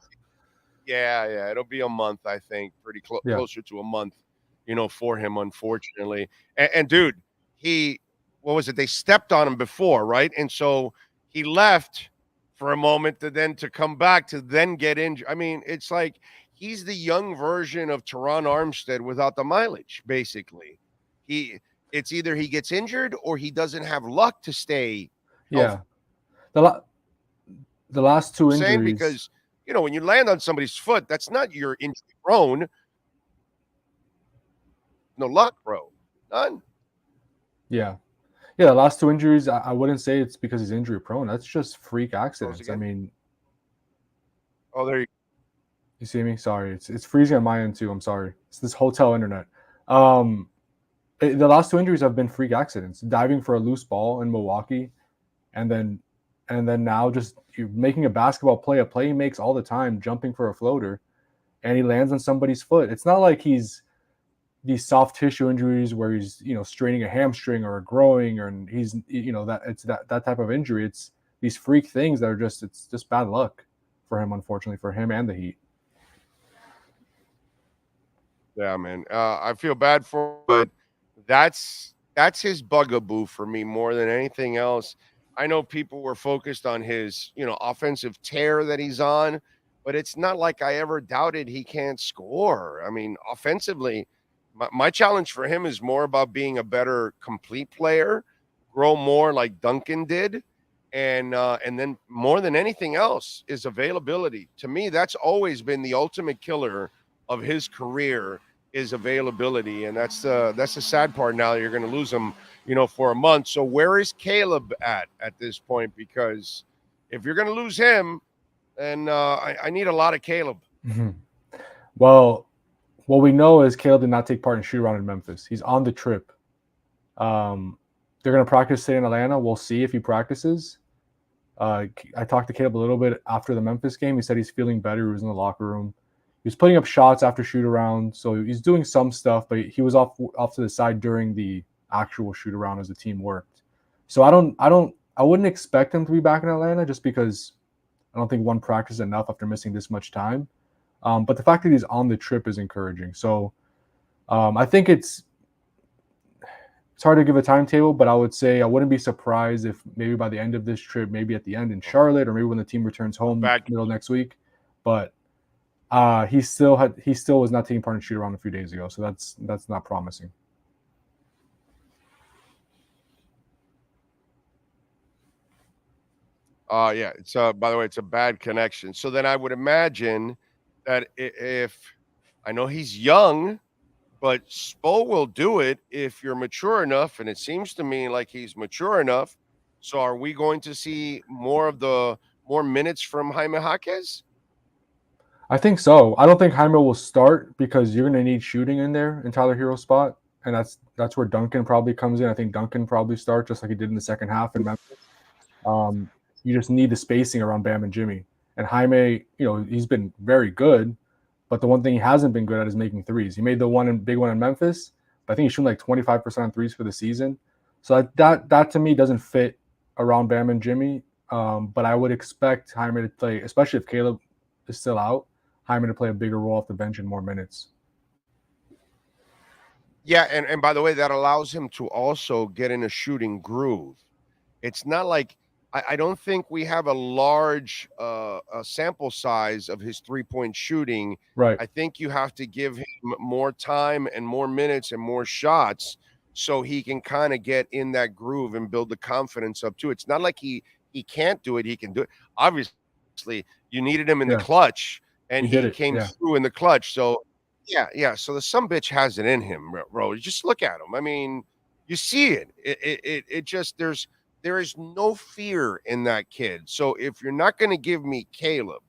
it'll be a month, I think, pretty closer to a month, for him, unfortunately. And dude, what was it? They stepped on him before, right? And so he left for a moment to come back to then get injured. I mean, it's like he's the young version of Teron Armstead without the mileage, basically. It's either he gets injured or he doesn't have luck to stay healthy. The last two injuries. Because, when you land on somebody's foot, that's not your injury prone. No luck, bro. None. Yeah. The last 2 injuries, I wouldn't say it's because he's injury prone. That's just freak accidents. I mean. Oh, there you go. You see me? Sorry. It's freezing on my end too. I'm sorry. It's this hotel internet. The last 2 injuries have been freak accidents. Diving for a loose ball in Milwaukee, and then now just you're making a basketball play, a play he makes all the time, jumping for a floater, and he lands on somebody's foot. It's not like he's these soft tissue injuries where he's straining a hamstring or a groin, or he's that type of injury. It's these freak things that are it's just bad luck for him, unfortunately, for him and the Heat. Yeah, man. I feel bad for him, but that's his bugaboo for me more than anything else. I know people were focused on his, offensive tear that he's on, but it's not like I ever doubted he can't score. I mean, offensively, my challenge for him is more about being a better complete player, grow more like Duncan did, and then more than anything else is availability. To me, that's always been the ultimate killer of his career is availability, and that's the sad part. Now you're going to lose him, for a month. So where is Caleb at this point? Because if you're going to lose him, then I need a lot of Caleb. Mm-hmm. Well, what we know is Caleb did not take part in shoot around in Memphis. He's on the trip. They're going to practice today in Atlanta. We'll see if he practices. I talked to Caleb a little bit after the Memphis game. He said he's feeling better. He was in the locker room. He was putting up shots after shoot around, so he's doing some stuff, but he was off to the side during the actual shoot around as the team worked. So I wouldn't expect him to be back in Atlanta just because I don't think one practice is enough after missing this much time. But the fact that he's on the trip is encouraging. So I think it's hard to give a timetable, but I would say I wouldn't be surprised if maybe by the end of this trip, maybe at the end in Charlotte, or maybe when the team returns home middle next week. But he still was not taking part in shoot around a few days ago, so that's not promising. Yeah, it's by the way, it's a bad connection. So then I would imagine that if I know he's young, but Spo will do it if you're mature enough, and it seems to me like he's mature enough. So are we going to see more minutes from Jaime Jaquez? I think so. I don't think Jaime will start because you're going to need shooting in there in Tyler Hero's spot, and that's where Duncan probably comes in. I think Duncan probably starts just like he did in the second half in Memphis. You just need the spacing around Bam and Jimmy. And Jaime, he's been very good, but the one thing he hasn't been good at is making threes. He made the big one in Memphis, but I think he's shooting like 25% on threes for the season. So that to me doesn't fit around Bam and Jimmy. But I would expect Jaime to play, especially if Caleb is still out, Jaime to play a bigger role off the bench in more minutes. Yeah, and by the way, that allows him to also get in a shooting groove. It's not like I don't think we have a large sample size of his three-point shooting. Right. I think you have to give him more time and more minutes and more shots so he can kind of get in that groove and build the confidence up too. It's not like he can't do it. He can do it. Obviously, you needed him in the clutch, and he came through in the clutch. So, yeah. So the sumbitch has it in him, bro. You just look at him. I mean, you see it. It just there is no fear in that kid. So if you're not going to give me Caleb,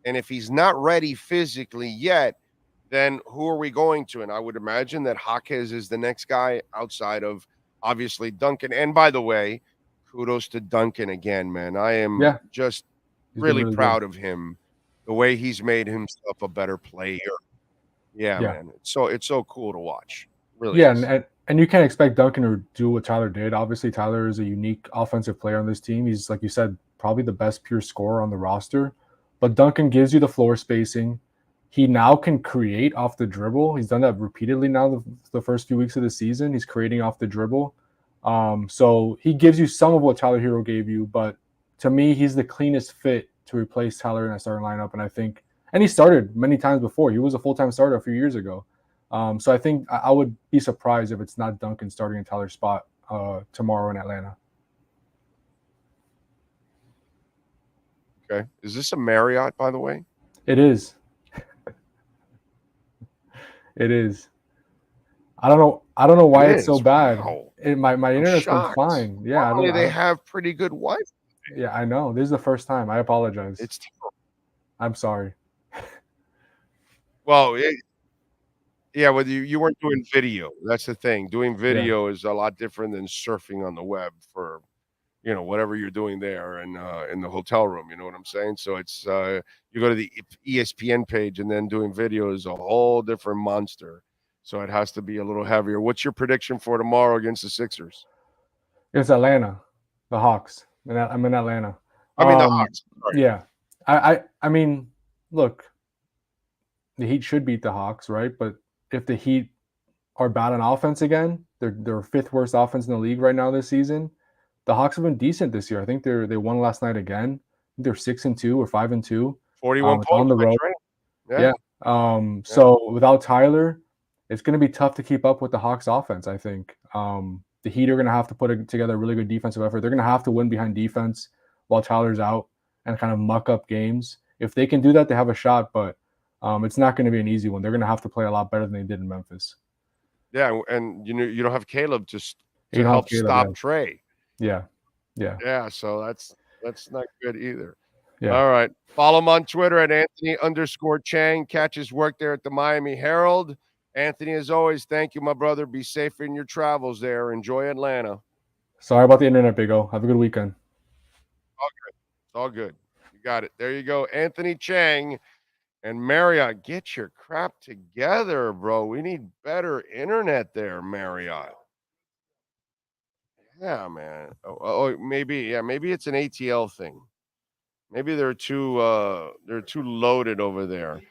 and if he's not ready physically yet, then who are we going to? And I would imagine that Jaquez is the next guy outside of, obviously, Duncan. And by the way, kudos to Duncan again, man. I am just really proud of him, the way he's made himself a better player. Yeah. Man. It's so cool to watch. Really. Yeah, and you can't expect Duncan to do what Tyler did. Obviously, Tyler is a unique offensive player on this team. He's, like you said, probably the best pure scorer on the roster. But Duncan gives you the floor spacing. He now can create off the dribble. He's done that repeatedly now the first few weeks of the season. He's creating off the dribble. So he gives you some of what Tyler Hero gave you. But to me, he's the cleanest fit to replace Tyler in a starting lineup. And he started many times before. He was a full-time starter a few years ago. So I think I would be surprised if it's not Duncan starting in Tyler's spot tomorrow in Atlanta. Okay. Is this a Marriott, by the way? It is. It is. I don't know why it's so bad. Wow. My internet's been fine. Yeah. Normally they have pretty good Wi-Fi. Yeah, I know. This is the first time. I apologize. It's terrible. I'm sorry. Well, well, you weren't doing video. That's the thing. Doing video is a lot different than surfing on the web for, whatever you're doing there and in the hotel room. You know what I'm saying? So it's you go to the ESPN page, and then doing video is a whole different monster. So it has to be a little heavier. What's your prediction for tomorrow against the Sixers? It's Atlanta, the Hawks. I'm in Atlanta. I mean the Hawks. Sorry. Yeah. I mean, look, the Heat should beat the Hawks, right? But if the Heat are bad on offense again, they're fifth worst offense in the league right now this season. The Hawks have been decent this year. I think they won last night again. They're 6-2 or 5-2. 41 points on the road. Right? Yeah. So without Tyler, it's going to be tough to keep up with the Hawks offense, I think. The Heat are going to have to put together a really good defensive effort. They're going to have to win behind defense while Tyler's out and kind of muck up games. If they can do that, they have a shot. But It's not going to be an easy one. They're going to have to play a lot better than they did in Memphis. Yeah, and you don't have Caleb to You don't have help Caleb, stop yeah. Trey. Yeah. Yeah, so that's not good either. Yeah. All right. Follow him on Twitter at Anthony_Chang. Catch his work there at the Miami Herald. Anthony, as always, thank you, my brother. Be safe in your travels there. Enjoy Atlanta. Sorry about the internet, Big O. Have a good weekend. It's all good. You got it. There you go. Anthony Chang and Marriott, get your crap together, bro. We need better internet there, Marriott. Yeah, man. Maybe it's an ATL thing. Maybe they're too loaded over there.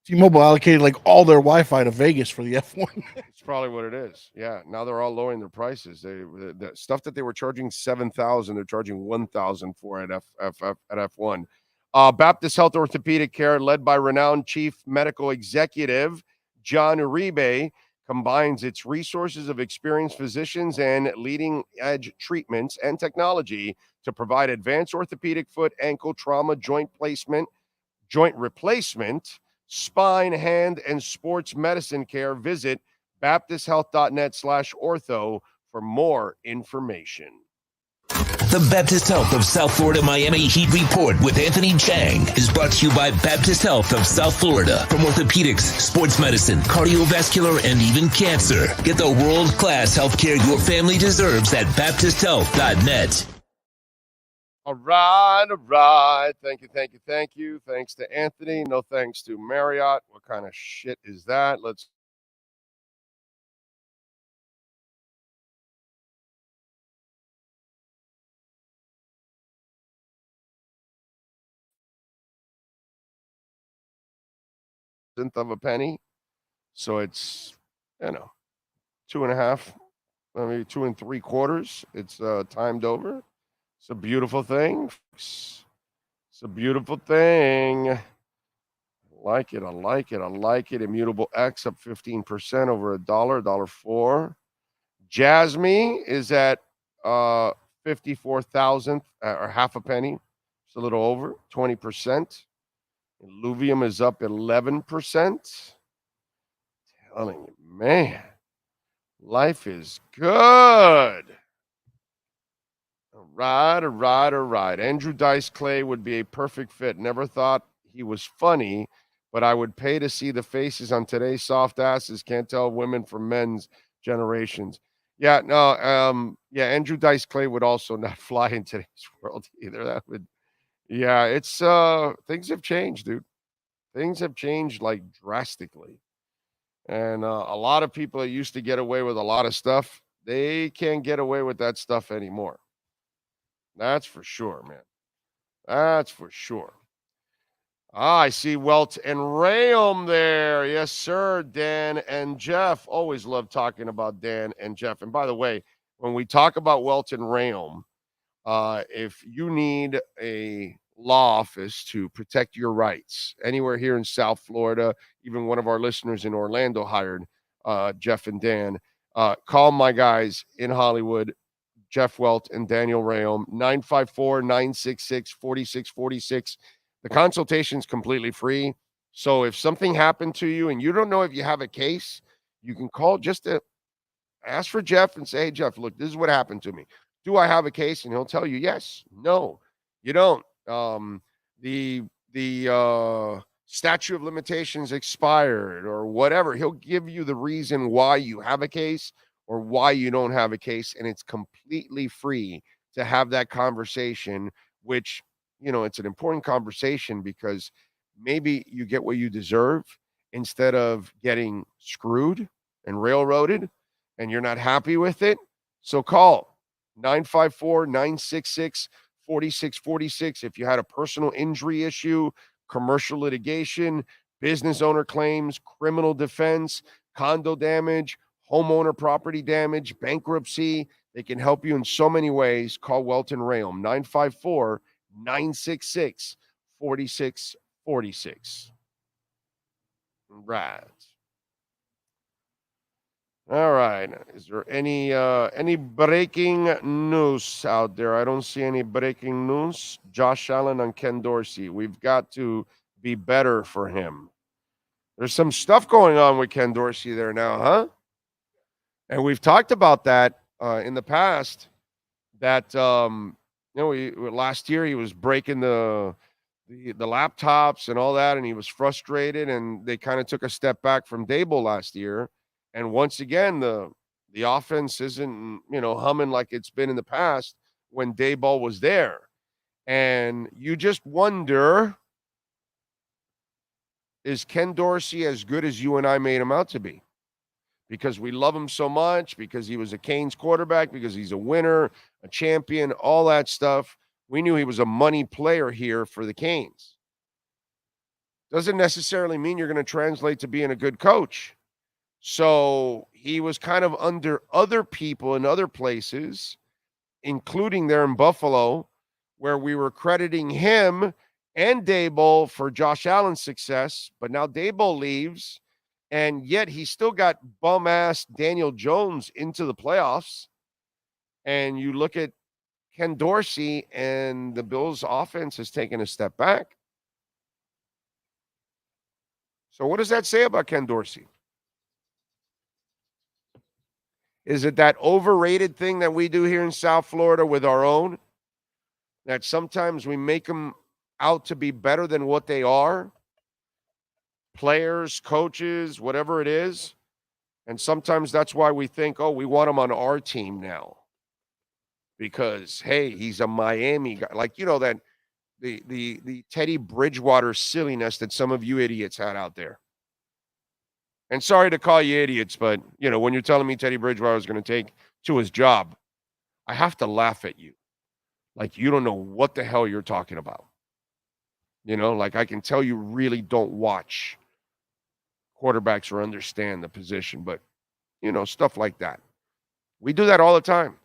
T-Mobile allocated like all their Wi-Fi to Vegas for the F1. It's probably what it is. Yeah. Now they're all lowering their prices. The stuff that they were charging $7,000, they're charging $1,000 for at F1. Baptist Health Orthopedic Care, led by renowned Chief Medical Executive John Uribe, combines its resources of experienced physicians and leading-edge treatments and technology to provide advanced orthopedic foot, ankle, trauma, joint replacement, spine, hand, and sports medicine care. Visit baptisthealth.net/ortho for more information. The Baptist Health of South Florida Miami Heat Report with Anthony Chang is brought to you by Baptist Health of South Florida. From orthopedics, sports medicine, cardiovascular, and even cancer. Get the world-class healthcare your family deserves at baptisthealth.net. All right. Thank you. Thanks to Anthony. No thanks to Marriott. What kind of shit is that? Let's of a penny. So it's, 2.5, maybe 2 3/4. It's timed over. It's a beautiful thing. It's a beautiful thing. I like it. Immutable X up 15% over $1.04. Jasmine is at 54,000 or half a penny. It's a little over 20%. Illuvium is up 11%. Telling you, man, life is good. All right. Andrew Dice Clay would be a perfect fit. Never thought he was funny, but I would pay to see the faces on today's soft asses. Can't tell women from men's generations. Yeah, no, Andrew Dice Clay would also not fly in today's world either. It's things have changed, dude. Things have changed like drastically. And a lot of people that used to get away with a lot of stuff, they can't get away with that stuff anymore. That's for sure, man. That's for sure. I see Welt and Rayom there. Yes, sir. Dan and Jeff. Always love talking about Dan and Jeff. And by the way, when we talk about Welt and Rayom, if you need a law office to protect your rights anywhere here in South Florida, even one of our listeners in Orlando hired Jeff and Dan, call my guys in Hollywood, Jeff Welt and Daniel Rayom, 954-966-4646. The consultation is completely free. So if something happened to you and you don't know if you have a case, you can call just to ask for Jeff and say, hey, Jeff, look, this is what happened to me. Do I have a case? And he'll tell you, yes, no, you don't. The statute of limitations expired or whatever. He'll give you the reason why you have a case or why you don't have a case. And it's completely free to have that conversation, which, it's an important conversation because maybe you get what you deserve instead of getting screwed and railroaded and you're not happy with it. So call 954-966-4646. If you had a personal injury issue, commercial litigation, business owner claims, criminal defense, condo damage, homeowner property damage, bankruptcy, they can help you in so many ways. Call Welton Rayom, 954-966-4646. Right. All right. Is there any breaking news out there? I don't see any breaking news. Josh Allen on Ken Dorsey. We've got to be better for him. There's some stuff going on with Ken Dorsey there now, huh? And we've talked about that in the past. That last year he was breaking the laptops and all that, and he was frustrated, and they kind of took a step back from Dable last year. And once again, the offense isn't, humming like it's been in the past when Daboll was there. And you just wonder, is Ken Dorsey as good as you and I made him out to be? Because we love him so much, because he was a Canes quarterback, because he's a winner, a champion, all that stuff. We knew he was a money player here for the Canes. Doesn't necessarily mean you're going to translate to being a good coach. So he was kind of under other people in other places, including there in Buffalo, where we were crediting him and Daboll for Josh Allen's success. But now Daboll leaves, and yet he still got bum-ass Daniel Jones into the playoffs. And you look at Ken Dorsey, and the Bills' offense has taken a step back. So what does that say about Ken Dorsey? Is it that overrated thing that we do here in South Florida with our own? That sometimes we make them out to be better than what they are? Players, coaches, whatever it is. And sometimes that's why we think, we want him on our team now. Because, hey, he's a Miami guy. Like, that the Teddy Bridgewater silliness that some of you idiots had out there. And sorry to call you idiots, but, when you're telling me Teddy Bridgewater is going to take to his job, I have to laugh at you. Like, you don't know what the hell you're talking about. Like I can tell you really don't watch quarterbacks or understand the position, but, stuff like that. We do that all the time.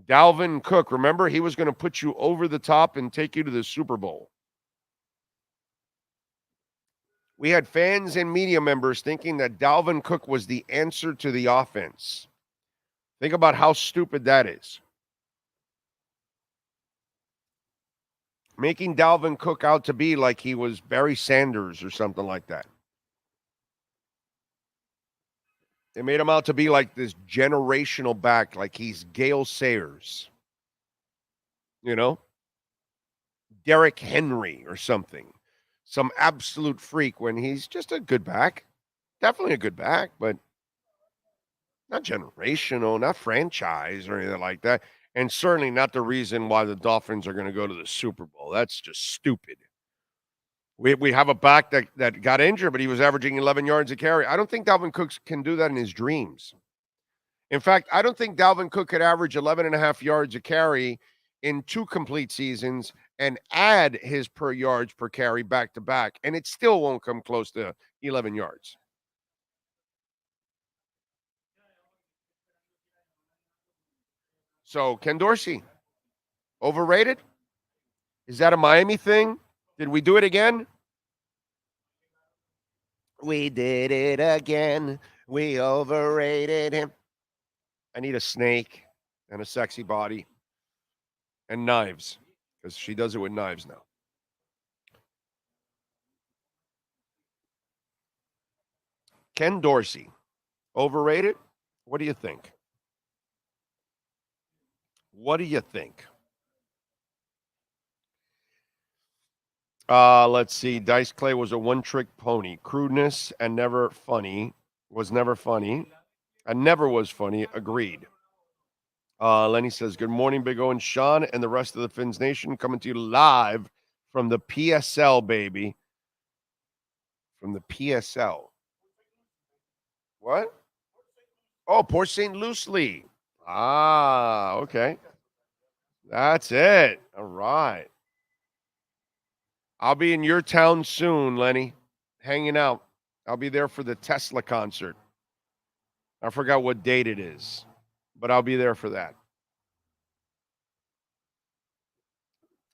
Dalvin Cook, remember, he was going to put you over the top and take you to the Super Bowl. We had fans and media members thinking that Dalvin Cook was the answer to the offense. Think about how stupid that is. Making Dalvin Cook out to be like he was Barry Sanders or something like that. They made him out to be like this generational back, like he's Gale Sayers. Derrick Henry or something. Some absolute freak when he's just a good back. Definitely a good back, but not generational, not franchise or anything like that. And certainly not the reason why the Dolphins are going to go to the Super Bowl. That's just stupid. We have a back that got injured, but he was averaging 11 yards a carry. I don't think Dalvin Cook can do that in his dreams. In fact, I don't think Dalvin Cook could average 11 and a half yards a carry in 2 complete seasons and add his per yards per carry back to back, and it still won't come close to 11 yards. So, Ken Dorsey, overrated? Is that a Miami thing? Did we do it again? We did it again. We overrated him. I need a snake and a sexy body and knives, because she does it with knives now. Ken Dorsey, overrated? What do you think? What do you think? Let's see. Dice Clay was a one-trick pony. Crudeness and never funny. Was never funny. And never was funny. Agreed. Lenny says, good morning, Big O and Sean and the rest of the Fins Nation, coming to you live from the PSL, baby. From the PSL. What? Oh, Port St. Lucie. Ah, okay. That's it. All right. I'll be in your town soon, Lenny, hanging out. I'll be there for the Tesla concert. I forgot what date it is, but I'll be there for that.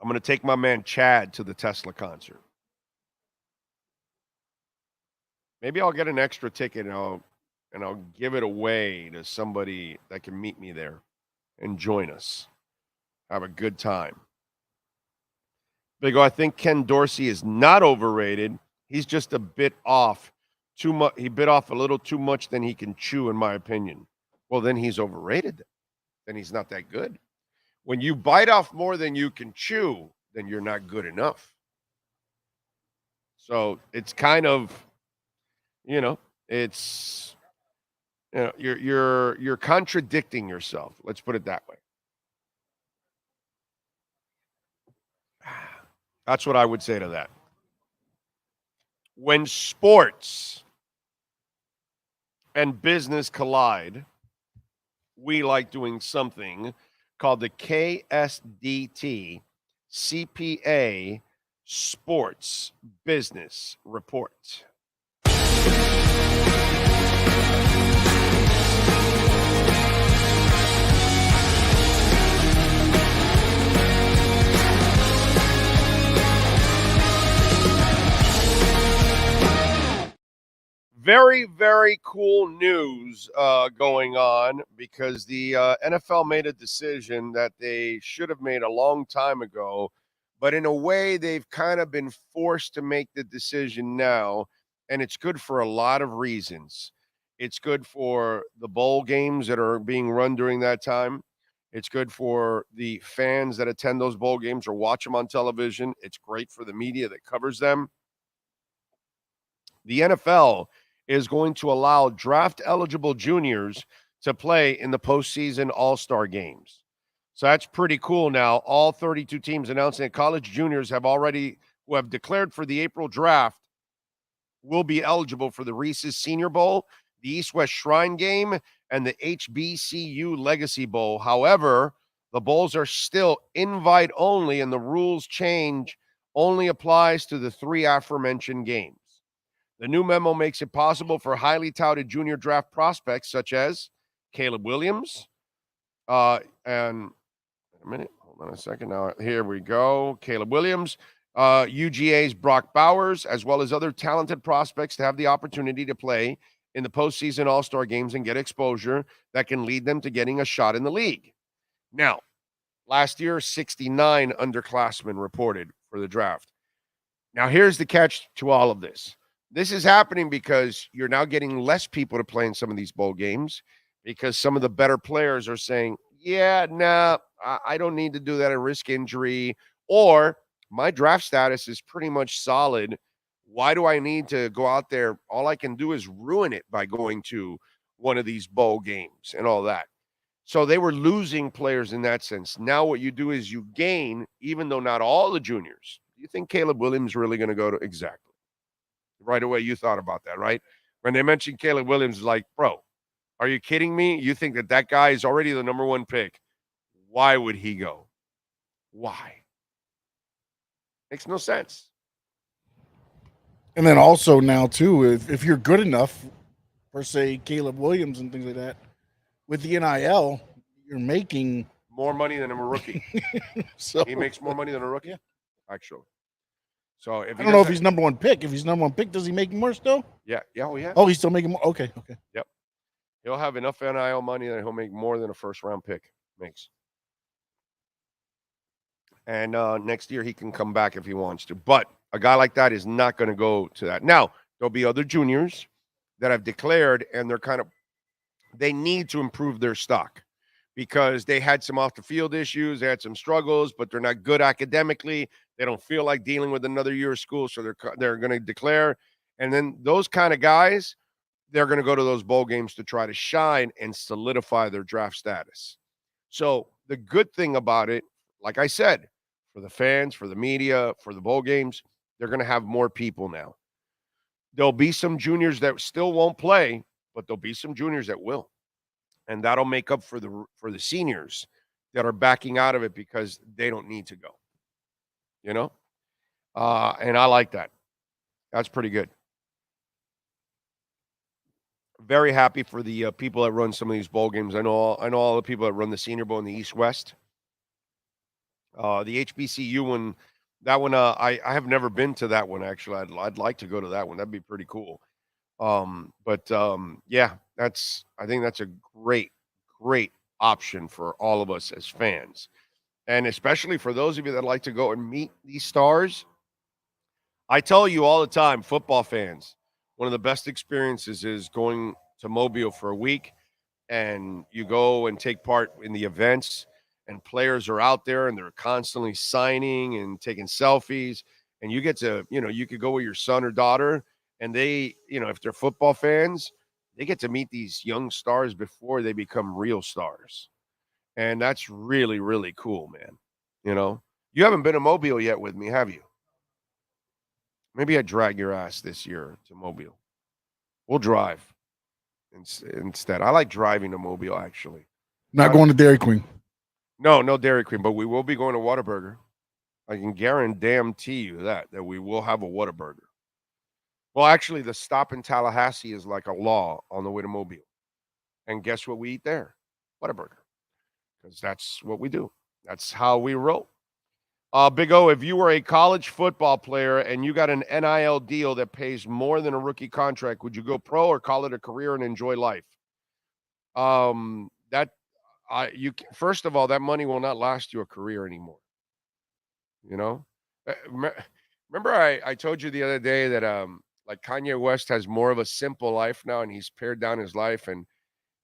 I'm going to take my man Chad to the Tesla concert. Maybe I'll get an extra ticket and and I'll give it away to somebody that can meet me there and join us. Have a good time. Big O, I think Ken Dorsey is not overrated. He's just a bit off. Too much. He bit off a little too much than he can chew, in my opinion. Well, then he's overrated. Then he's not that good. When you bite off more than you can chew, then you're not good enough. So it's kind of, it's, you're contradicting yourself. Let's put it that way. That's what I would say to that. When sports and business collide, we like doing something called the KSDT CPA Sports Business Report. Very, very cool news going on because the NFL made a decision that they should have made a long time ago, but in a way they've kind of been forced to make the decision now, and it's good for a lot of reasons. It's good for the bowl games that are being run during that time. It's good for the fans that attend those bowl games or watch them on television. It's great for the media that covers them. The NFL is going to allow draft-eligible juniors to play in the postseason all-star games. So that's pretty cool now. All 32 teams announcing that college juniors who have declared for the April draft will be eligible for the Reese's Senior Bowl, the East-West Shrine Game, and the HBCU Legacy Bowl. However, the bowls are still invite only, and the rules change only applies to the three aforementioned games. The new memo makes it possible for highly touted junior draft prospects such as Caleb Williams, and a minute, hold on a second. Now, here we go. Caleb Williams, UGA's Brock Bowers, as well as other talented prospects to have the opportunity to play in the postseason all-star games and get exposure that can lead them to getting a shot in the league. Now, last year, 69 underclassmen reported for the draft. Now, here's the catch to all of this. This is happening because you're now getting less people to play in some of these bowl games because some of the better players are saying, I don't need to do that and risk injury, or my draft status is pretty much solid. Why do I need to go out there? All I can do is ruin it by going to one of these bowl games and all that. So they were losing players in that sense. Now what you do is you gain, even though not all the juniors. Do you think Caleb Williams is really going to go to? Exactly. Right away, you thought about that, right? When they mentioned Caleb Williams, like, bro, are you kidding me? You think that guy is already the number one pick. Why would he go? Why? Makes no sense. And then also now, too, if you're good enough for, say, Caleb Williams and things like that, with the NIL, you're making more money than a rookie. So he makes more money than a rookie, actually. So if I don't know if he's number one pick. If he's number one pick, does he make more still? Yeah. Oh, he's still making more. Okay. Yep. He'll have enough NIL money that he'll make more than a first-round pick makes. And next year he can come back if he wants to. But a guy like that is not going to go to that. Now, there'll be other juniors that have declared, and they need to improve their stock because they had some off-the-field issues. They had some struggles, but they're not good academically. They don't feel like dealing with another year of school, so they're going to declare. And then those kind of guys, they're going to go to those bowl games to try to shine and solidify their draft status. So the good thing about it, like I said, for the fans, for the media, for the bowl games, they're going to have more people now. There'll be some juniors that still won't play, but there'll be some juniors that will. And that'll make up for the seniors that are backing out of it because they don't need to go. And I like that. That's pretty good. Very happy for the people that run some of these bowl games. I know all the people that run the Senior Bowl in the East-West. The HBCU one, that one, I have never been to that one, actually. I'd like to go to that one. That'd be pretty cool. Yeah, I think that's a great option for all of us as fans. And especially for those of you that like to go and meet these stars. I tell you all the time, football fans, one of the best experiences is going to Mobile for a week and you go and take part in the events and players are out there and they're constantly signing and taking selfies and you get to, you could go with your son or daughter and they, if they're football fans, they get to meet these young stars before they become real stars. And that's really, really cool, man. You haven't been to Mobile yet with me, have you? Maybe I drag your ass this year to Mobile. We'll drive instead. I like driving to Mobile, actually. Not going to Dairy Queen. No Dairy Queen, but we will be going to Whataburger. I can guarantee you that we will have a Whataburger. Well, actually, the stop in Tallahassee is like a law on the way to Mobile. And guess what we eat there? Whataburger. Because that's what we do. That's how we roll. Big O, if you were a college football player and you got an NIL deal that pays more than a rookie contract, would you go pro or call it a career and enjoy life? First of all, that money will not last you a career anymore. Remember I told you the other day that like Kanye West has more of a simple life now and he's pared down his life and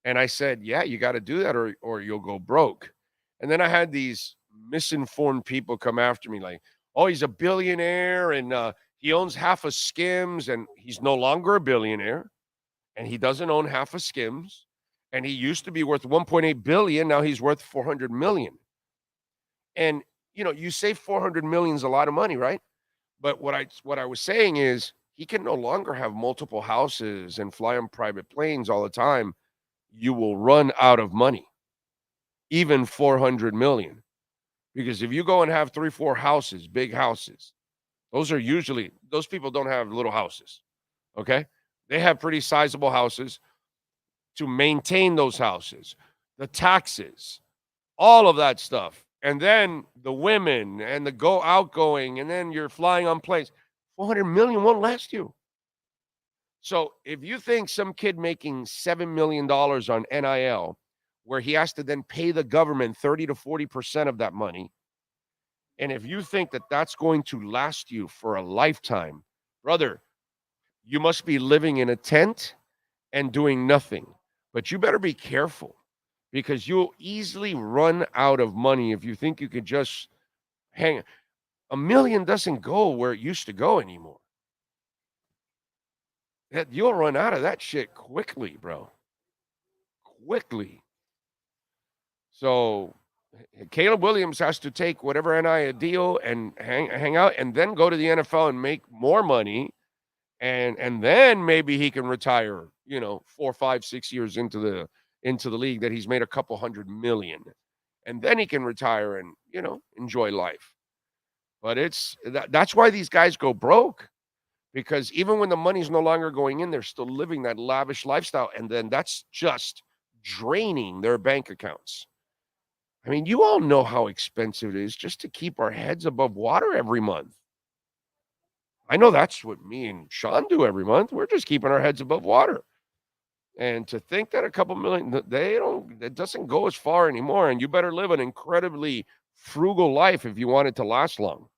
I said, yeah, you got to do that or you'll go broke. And then I had these misinformed people come after me like, oh, he's a billionaire and he owns half of Skims and he's no longer a billionaire and he doesn't own half of Skims and he used to be worth 1.8 billion. Now he's worth 400 million. And, you say 400 million is a lot of money, right? But what I was saying is he can no longer have multiple houses and fly on private planes all the time. You will run out of money, even 400 million. Because if you go and have 3-4 houses, big houses, those people don't have little houses. Okay. They have pretty sizable houses to maintain those houses, the taxes, all of that stuff. And then the women and the outgoing, and then you're flying on planes. 400 million won't last you. So if you think some kid making $7 million on NIL, where he has to then pay the government 30 to 40% of that money, and if you think that that's going to last you for a lifetime, brother, you must be living in a tent and doing nothing. But you better be careful because you'll easily run out of money if you think you could just hang. $1 million doesn't go where it used to go anymore. You'll run out of that shit quickly, bro. Quickly. So Caleb Williams has to take whatever NIL deal and hang out and then go to the NFL and make more money. And then maybe he can retire, 4, 5, 6 years into the league that he's made a couple $100 million. And then he can retire and, enjoy life. But that's why these guys go broke. Because even when the money's no longer going in, they're still living that lavish lifestyle. And then that's just draining their bank accounts. I mean, you all know how expensive it is just to keep our heads above water every month. I know that's what me and Sean do every month. We're just keeping our heads above water. And to think that a couple million, it doesn't go as far anymore. And you better live an incredibly frugal life if you want it to last long.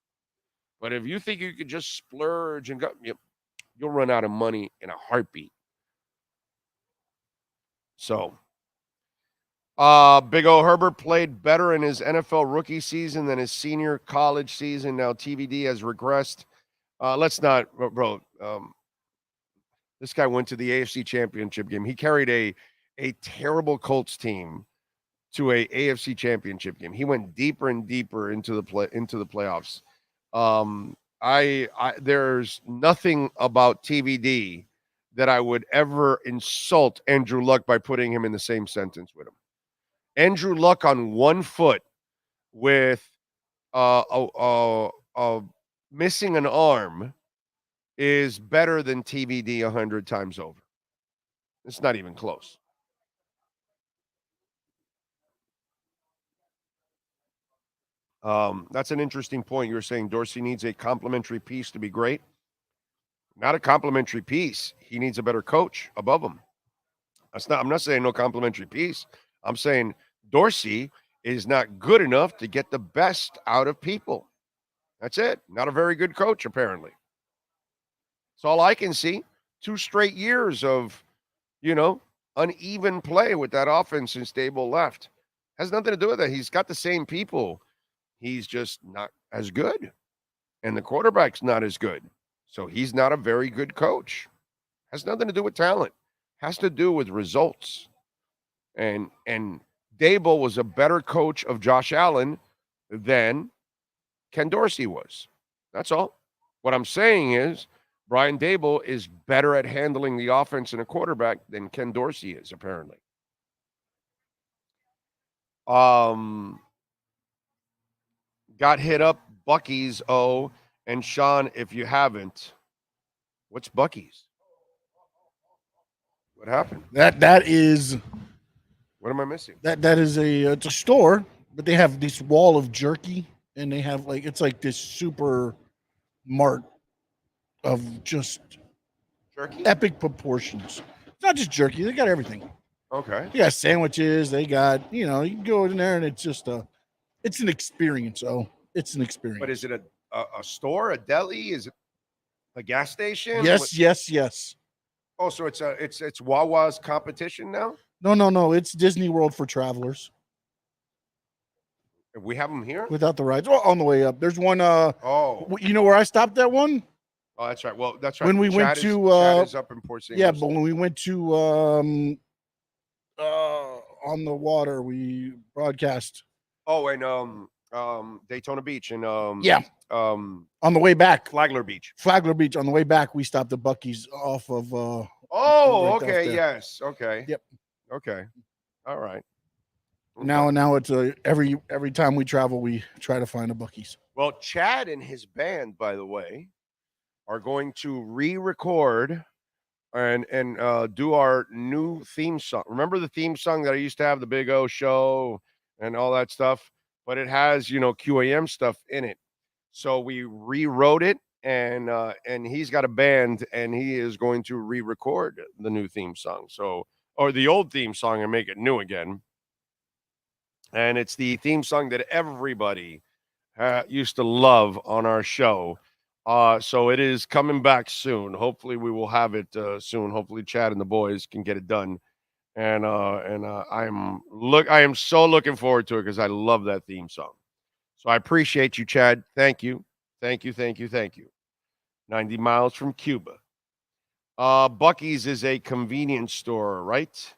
But if you think you could just splurge and go, you'll run out of money in a heartbeat. So, Big O Herbert played better in his NFL rookie season than his senior college season. Now TVD has regressed. Let's not, bro. This guy went to the AFC Championship game. He carried a terrible Colts team to a AFC Championship game. He went deeper and deeper into the playoffs. There's nothing about TVD that I would ever insult Andrew Luck by putting him in the same sentence with him. Andrew Luck on one foot with missing an arm is better than TVD 100 times over. It's not even close. That's an interesting point. You're saying Dorsey needs a complementary piece to be great. Not a complimentary piece. He needs a better coach above him. I'm not saying no complimentary piece. I'm saying Dorsey is not good enough to get the best out of people. That's it. Not a very good coach, apparently. That's all I can see. 2 straight years of, uneven play with that offense since Daboll left. Has nothing to do with it. He's got the same people. He's just not as good. And the quarterback's not as good. So he's not a very good coach. Has nothing to do with talent. Has to do with results. And Daboll was a better coach of Josh Allen than Ken Dorsey was. That's all. What I'm saying is Brian Daboll is better at handling the offense and a quarterback than Ken Dorsey is, apparently. Got hit up, Buc-ee's, and Sean, if you haven't, what's Buc-ee's? What happened? That is. What am I missing? That is it's a store, but they have this wall of jerky, and they have it's like this super mart of just jerky, epic proportions. It's not just jerky; they got everything. Okay. They got sandwiches. They got you can go in there, and it's just it's an experience. Oh, it's an experience. But is it a store, a deli? Is it a gas station? Yes. Oh, so it's Wawa's competition now? No. It's Disney World for travelers. We have them here without the rides. Well, on the way up, there's one. You know where I stopped at one? Oh, that's right. Well, that's right. When we went to Chad is up in Port St. Yeah, Lucie. but when we went to on the water, we broadcast. Oh, and Daytona Beach and on the way back, Flagler Beach. On the way back, we stopped at Buc-ee's off of. Oh, right okay. there. Yes. Okay. Yep. Okay. All right. Now it's every time we travel, we try to find a Buc-ee's. Well, Chad and his band, by the way, are going to re-record and do our new theme song. Remember the theme song that I used to have, the Big O Show and all that stuff? But it has, QAM stuff in it. So we rewrote it, and he's got a band, and he is going to re-record the new theme song. Or the old theme song and make it new again. And it's the theme song that everybody used to love on our show. So it is coming back soon. Hopefully we will have it soon. Hopefully Chad and the boys can get it done. And I am so looking forward to it because I love that theme song. So I appreciate you, Chad. Thank you. 90 miles from Cuba. Buc-ee's is a convenience store, right?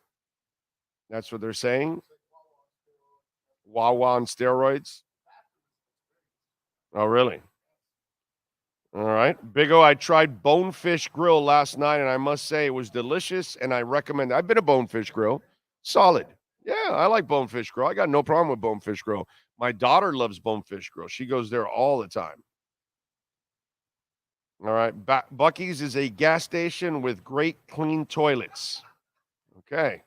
That's what they're saying. Wawa on steroids. Oh, really? All right. Big O, I tried Bonefish Grill last night, and I must say it was delicious, and I recommend it. I've been to Bonefish Grill. Solid. Yeah, I like Bonefish Grill. I got no problem with Bonefish Grill. My daughter loves Bonefish Grill. She goes there all the time. All right. Buc-ee's is a gas station with great clean toilets. Okay.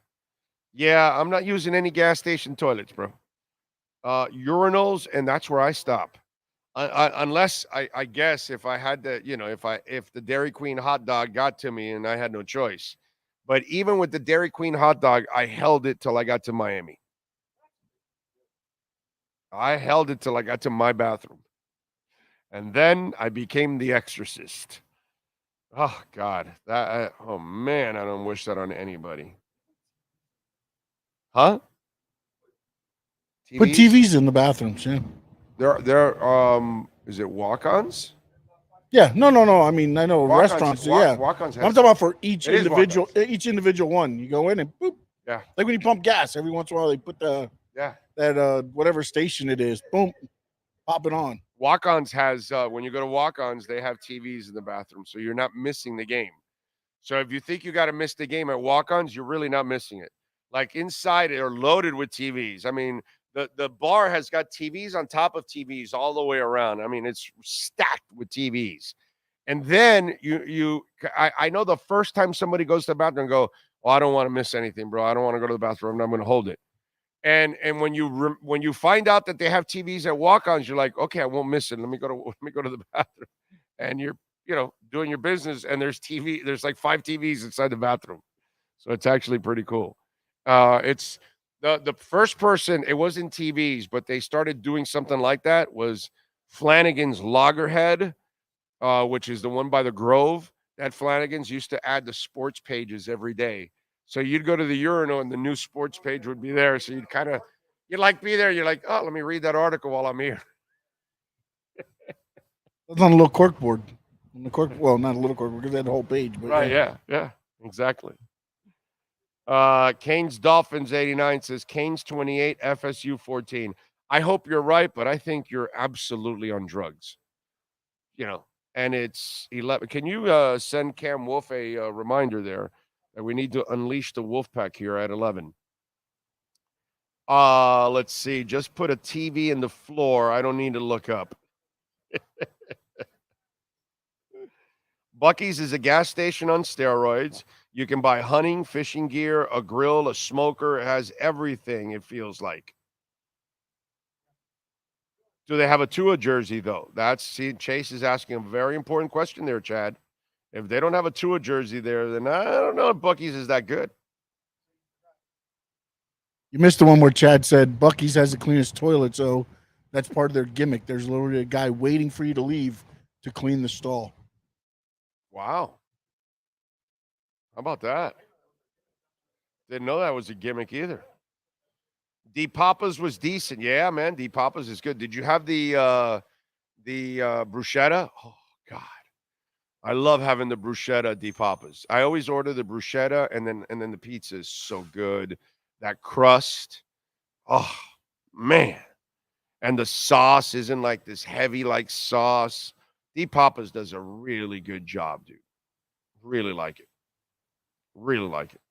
Yeah, I'm not using any gas station toilets, bro. Urinals, and that's where I stop. Unless I guess if I had to, if the Dairy Queen hot dog got to me and I had no choice. But even with the Dairy Queen hot dog, I held it till I got to Miami. I held it till I got to my bathroom. And then I became the exorcist. Oh, God. Oh, man, I don't wish that on anybody. Huh? Put TVs in the bathrooms, yeah. Is it walk-ons? Yeah, no. I mean, I know Walk-ons, restaurants. walk-ons I'm talking about for each It is individual one. You go in and boop. Yeah. Like when you pump gas, every once in a while they put that whatever station it is, boom, pop it on. Walk-ons has when you go to walk-ons, they have TVs in the bathroom, so you're not missing the game. So if you think you got to miss the game at walk-ons, you're really not missing it. Like inside, they're loaded with TVs. I mean, the bar has got TVs on top of TVs all the way around. I mean, it's stacked with TVs. And then I know the first time somebody goes to the bathroom and go, "Oh, I don't want to miss anything, bro. I don't want to go to the bathroom. I'm going to hold it." And when you find out that they have TVs at walk-ons, you're like, "Okay, I won't miss it. Let me go to the bathroom." And you're doing your business, and there's like 5 TVs inside the bathroom. So it's actually pretty cool. It's the first person, it wasn't TVs, but they started doing something like that, was Flanagan's Loggerhead, which is the one by the Grove. That Flanagan's used to add the sports pages every day. So you'd go to the urinal and the new sports page would be there. So you'd be there. You're like, oh, let me read that article while I'm here. It's on a little cork board. Well, not a little cork board, because they had the whole page. But Right, yeah, exactly. Canes Dolphins 89 says Canes 28, FSU 14. I hope you're right, but I think you're absolutely on drugs. And it's 11. Can you send Cam Wolf a reminder there that we need to unleash the Wolfpack here at 11? Let's see. Just put a TV in the floor. I don't need to look up. Buc-ee's is a gas station on steroids. You can buy hunting, fishing gear, a grill, a smoker. It has everything, it feels like. Do they have a Tua jersey, though? Chase is asking a very important question there, Chad. If they don't have a Tua jersey there, then I don't know if Buc-ee's is that good. You missed the one where Chad said Buc-ee's has the cleanest toilet, so that's part of their gimmick. There's literally a guy waiting for you to leave to clean the stall. Wow. How about that? Didn't know that was a gimmick either. D Papa's was decent. Yeah, man. D Papa's is good. Did you have the bruschetta? Oh, God. I love having the bruschetta D Papa's. I always order the bruschetta, and then the pizza is so good. That crust. Oh, man. And the sauce isn't like this heavy like sauce. D Papa's does a really good job, dude. Really like it. Really like it.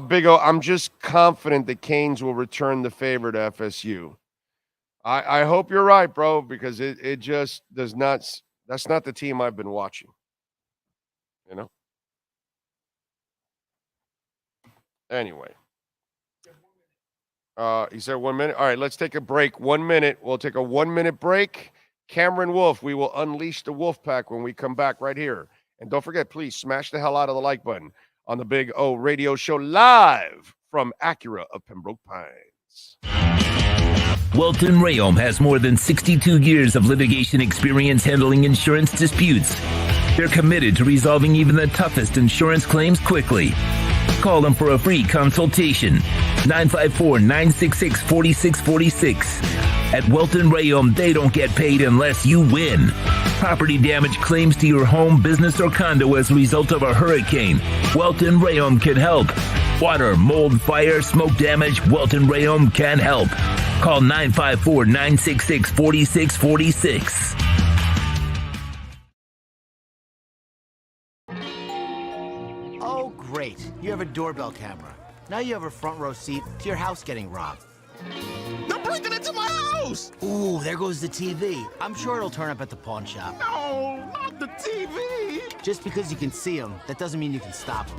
Big O, I'm just confident the Canes will return the favor to FSU. I hope you're right, bro, because it just does not. That's not the team I've been watching. Anyway. He said 1 minute. All right, let's take a break. 1 minute. We'll take a 1-minute break. Cameron Wolf, we will unleash the wolf pack when we come back right here. And don't forget, please smash the hell out of the like button on the Big O Radio Show live from Acura of Pembroke Pines. Welton Rayom has more than 62 years of litigation experience handling insurance disputes. They're committed to resolving even the toughest insurance claims quickly. Call them for a free consultation. 954-966-4646. At Welton Rayom, they don't get paid unless you win. Property damage claims to your home, business, or condo as a result of a hurricane. Welton Rayom can help. Water, mold, fire, smoke damage, Welton Rayom can help. Call 954-966-4646. Oh, great. You have a doorbell camera. Now you have a front row seat to your house getting robbed. They're breaking into my house! Ooh, there goes the TV. I'm sure it'll turn up at the pawn shop. No, not the TV! Just because you can see them, that doesn't mean you can stop them.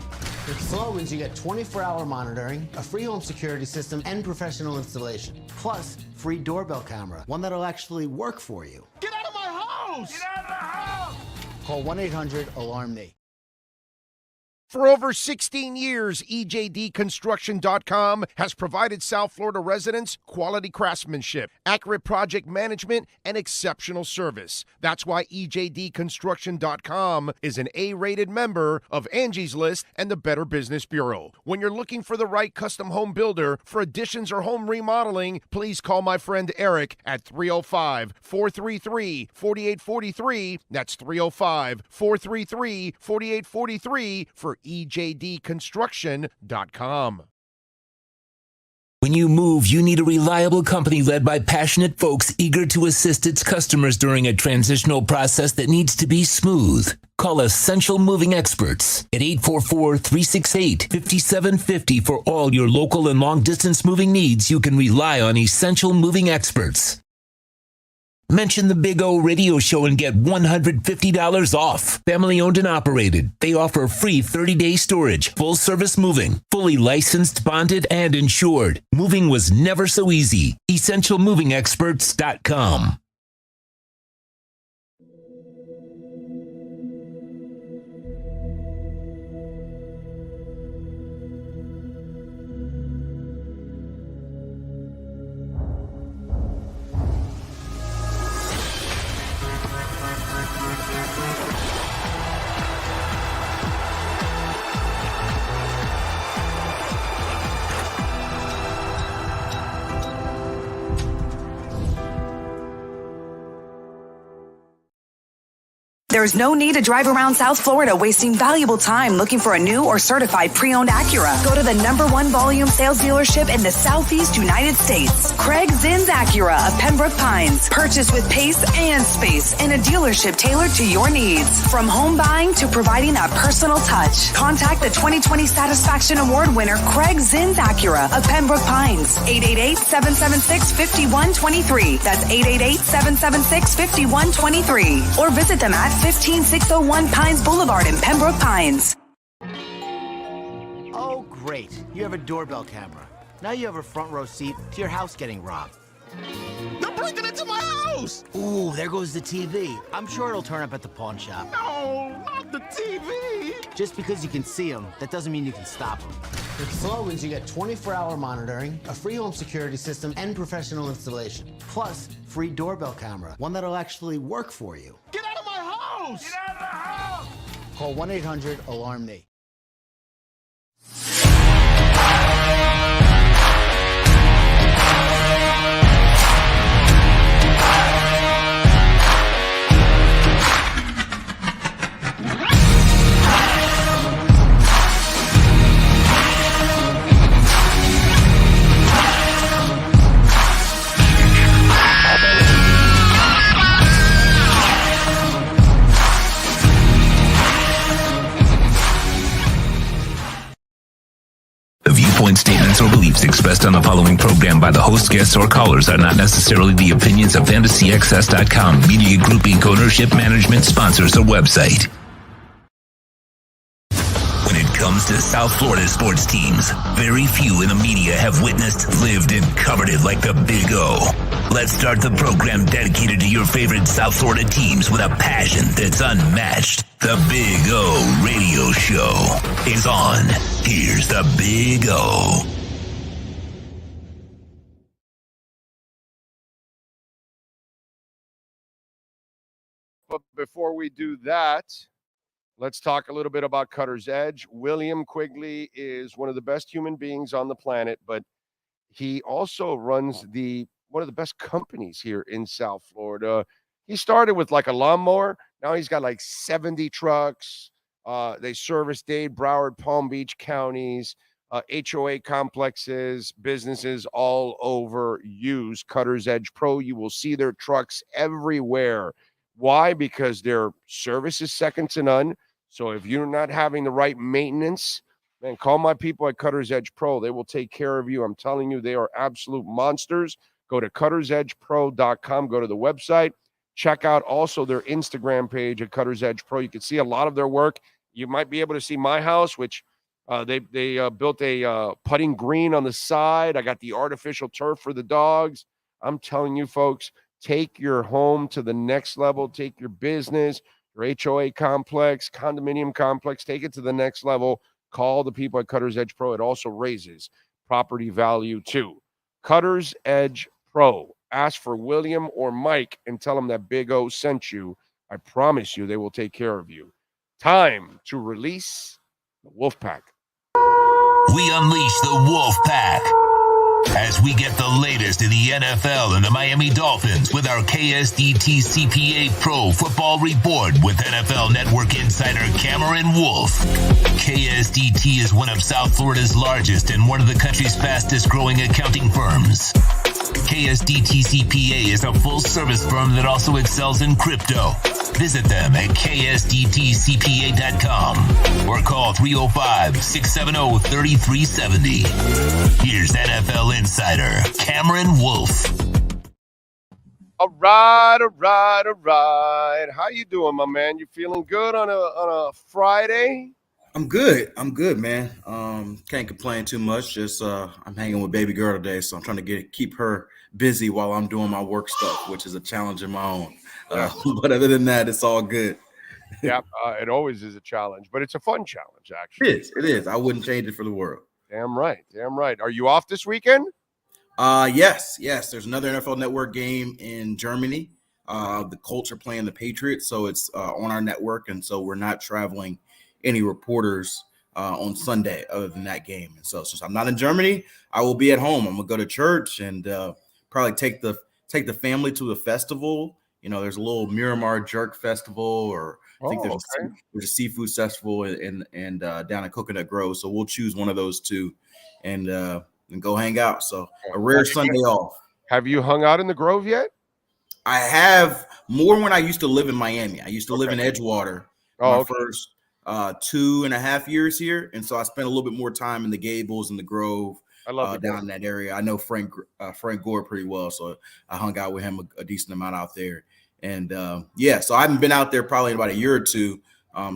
With Slogans, you get 24-hour monitoring, a free home security system, and professional installation. Plus, free doorbell camera, one that'll actually work for you. Get out of my house! Get out of the house! Call 1-800-ALARM-ME. For over 16 years, EJDconstruction.com has provided South Florida residents quality craftsmanship, accurate project management, and exceptional service. That's why EJDconstruction.com is an A-rated member of Angie's List and the Better Business Bureau. When you're looking for the right custom home builder for additions or home remodeling, please call my friend Eric at 305-433-4843. That's 305-433-4843 for EJDconstruction.com. When you move, you need a reliable company led by passionate folks eager to assist its customers during a transitional process that needs to be smooth. Call Essential Moving Experts at 844-368-5750 for all your local and long-distance moving needs. You can rely on Essential Moving Experts. Mention the Big O Radio Show and get $150 off. Family owned and operated. They offer free 30-day storage, full service moving, fully licensed, bonded, and insured. Moving was never so easy. EssentialMovingExperts.com. There's no need to drive around South Florida wasting valuable time looking for a new or certified pre-owned Acura. Go to the #1 volume sales dealership in the Southeast United States. Craig Zins Acura of Pembroke Pines. Purchase with pace and space in a dealership tailored to your needs. From home buying to providing that personal touch. Contact the 2020 Satisfaction Award winner Craig Zins Acura of Pembroke Pines. 888-776-5123. That's 888-776-5123. Or visit them at 15601 Pines Boulevard in Pembroke Pines. Oh, great. You have a doorbell camera. Now you have a front row seat to your house getting robbed. They're breaking into my house! Ooh, there goes the TV. I'm sure it'll turn up at the pawn shop. No, not the TV! Just because you can see them, that doesn't mean you can stop them. With Slogans, you get 24-hour monitoring, a free home security system, and professional installation. Plus, free doorbell camera, one that'll actually work for you. Get out of my house! Get out of the house! Call 1-800-ALARM-ME. The viewpoint statements or beliefs expressed on the following program by the host, guests, or callers are not necessarily the opinions of FantasyXS.com, Media Group Inc. ownership, management, sponsors, or website. When it comes to South Florida sports teams, very few in the media have witnessed, lived, and covered it like the Big O. Let's start the program dedicated to your favorite South Florida teams with a passion that's unmatched. The Big O Radio Show is on. Here's the Big O. But before we do that, let's talk a little bit about Cutter's Edge. William Quigley is one of the best human beings on the planet, but he also runs one of the best companies here in South Florida. He started with like a lawnmower. Now he's got like 70 trucks. They service Dade, Broward, Palm Beach counties, HOA complexes, businesses all over use Cutter's Edge Pro. You will see their trucks everywhere. Why? Because their service is second to none. So if you're not having the right maintenance, man, call my people at Cutter's Edge Pro. They will take care of you. I'm telling you, they are absolute monsters. Go to cuttersedgepro.com. Go to the website. Check out also their Instagram page at Cutter's Edge Pro. You can see a lot of their work. You might be able to see my house, which they built a putting green on the side. I got the artificial turf for the dogs. I'm telling you, folks, take your home to the next level. Take your business, your HOA complex, condominium complex, take it to the next level. Call the people at Cutter's Edge Pro. It also raises property value too. Cutter's Edge Pro. Ask for William or Mike and tell them that Big O sent you. I promise you they will take care of you. Time to release the Wolf Pack. We unleash the Wolf Pack as we get the latest in the NFL and the Miami Dolphins with our KSDT CPA Pro Football Report with NFL Network insider Cameron Wolf. KSDT is one of South Florida's largest and one of the country's fastest growing accounting firms. KSDT CPA is a full-service firm that also excels in crypto. Visit them at ksdtcpa.com or call 305-670-3370. Here's NFL insider Cameron Wolf. All right. How you doing, my man? You feeling good on a Friday? I'm good, man. Can't complain too much. Just I'm hanging with baby girl today, so I'm trying to keep her busy while I'm doing my work stuff, which is a challenge of my own. But other than that, it's all good. Yeah, it always is a challenge, but it's a fun challenge, actually. It is. I wouldn't change it for the world. Damn right. Are you off this weekend? Yes. There's another NFL Network game in Germany. The Colts are playing the Patriots, so it's on our network, and so we're not traveling any reporters on Sunday other than that game. And so since I'm not in Germany, I will be at home. I'm gonna go to church and probably take the family to a festival There's a little Miramar Jerk Festival, or I think there's okay. there's a seafood festival and down at Coconut Grove. So we'll choose one of those two and go hang out. So a rare Sunday off. Have you hung out in the Grove yet? I have more when I used to live in Miami. I used to live in Edgewater my first 2.5 years here. And so I spent a little bit more time in the Gables and the Grove. I love down in that area. I know Frank Gore pretty well, so I hung out with him a decent amount out there. And so I haven't been out there probably in about a year or two.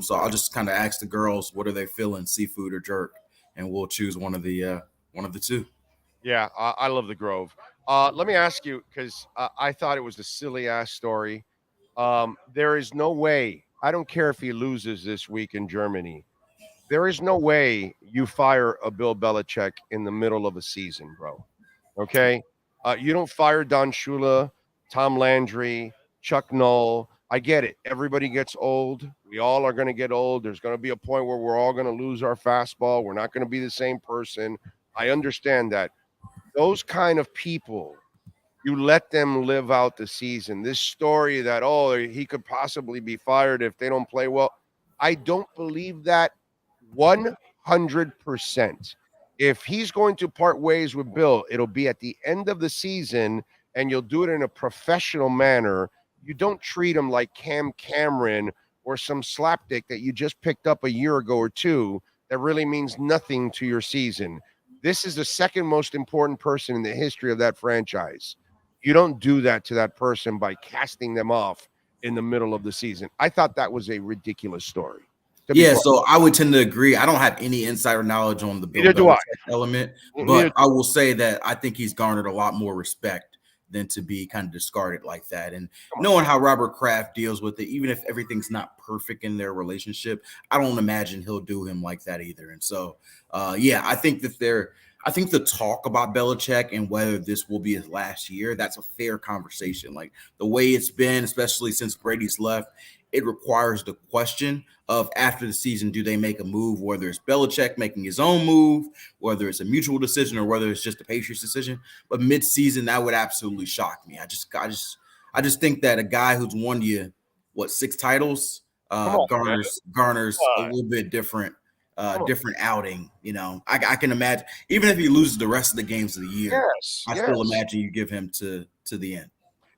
So I'll just kind of ask the girls, what are they feeling, seafood or jerk, and we'll choose one of the two. Yeah, I love the Grove. Let me ask you, because I thought it was a silly ass story. There is no way. I don't care if he loses this week in Germany. There is no way you fire a Bill Belichick in the middle of a season, bro. Okay? You don't fire Don Shula, Tom Landry, Chuck Noll. I get it. Everybody gets old. We all are going to get old. There's going to be a point where we're all going to lose our fastball. We're not going to be the same person. I understand that. Those kind of people, you let them live out the season. This story that, he could possibly be fired if they don't play well, I don't believe that 100%. If he's going to part ways with Bill, it'll be at the end of the season, and you'll do it in a professional manner. You don't treat him like Cam Cameron or some slapdick that you just picked up a year ago or two that really means nothing to your season. This is the second most important person in the history of that franchise. You don't do that to that person by casting them off in the middle of the season. I thought that was a ridiculous story. Yeah, so I would tend to agree. I don't have any insider knowledge on the Bill Belichick element, but I will say that I think he's garnered a lot more respect than to be kind of discarded like that. And knowing how Robert Kraft deals with it, even if everything's not perfect in their relationship, I don't imagine he'll do him like that either. And so, I think that I think the talk about Belichick and whether this will be his last year, that's a fair conversation. Like the way it's been, especially since Brady's left, it requires the question of after the season, do they make a move, whether it's Belichick making his own move, whether it's a mutual decision or whether it's just a Patriots decision. But mid-season, that would absolutely shock me. I just think that a guy who's won you, 6 titles, garners a little bit different outing. I can imagine, even if he loses the rest of the games of the year, still imagine you give him to the end.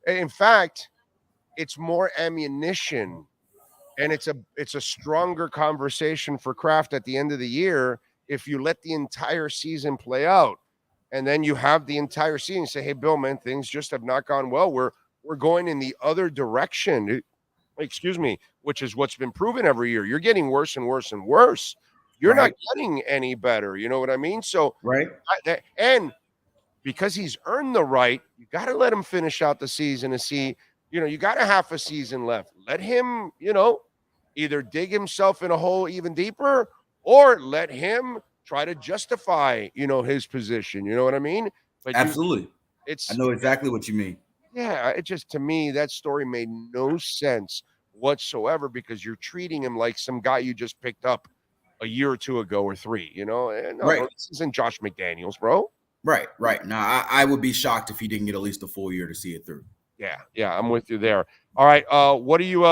In fact, it's more ammunition, and it's a stronger conversation for Kraft at the end of the year if you let the entire season play out, and then you have the entire season say, "Hey, Bill, man, things just have not gone well. We're going in the other direction." Excuse me, which is what's been proven every year. You're getting worse and worse and worse. You're not getting any better. You know what I mean? So, and because he's earned the right, you got to let him finish out the season and see. You got a half a season left. Let him, either dig himself in a hole even deeper or let him try to justify, his position. You know what I mean? But absolutely. I know exactly what you mean. Yeah. It just, to me, that story made no sense whatsoever because you're treating him like some guy you just picked up a year or two ago or 3, And this isn't Josh McDaniels, bro. Right. Now, I would be shocked if he didn't get at least a full year to see it through. Yeah, I'm with you there. All right, what do you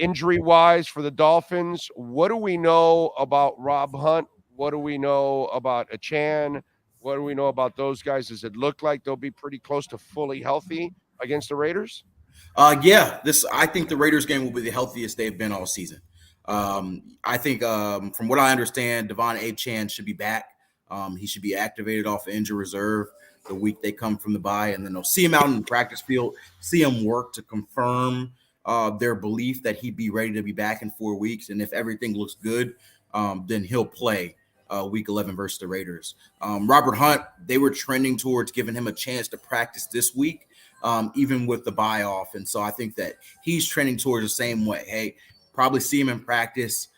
injury-wise for the Dolphins? What do we know about Rob Hunt? What do we know about Achane? What do we know about those guys? Does it look like they'll be pretty close to fully healthy against the Raiders? I think the Raiders game will be the healthiest they've been all season. I think from what I understand, Devon Achane should be back. He should be activated off the injury reserve the week they come from the bye, and then they'll see him out in the practice field, see him work to confirm their belief that he'd be ready to be back in 4 weeks. And if everything looks good, then he'll play week 11 versus the Raiders. Robert Hunt, they were trending towards giving him a chance to practice this week, even with the bye off. And so I think that he's trending towards the same way. Hey, probably see him in practice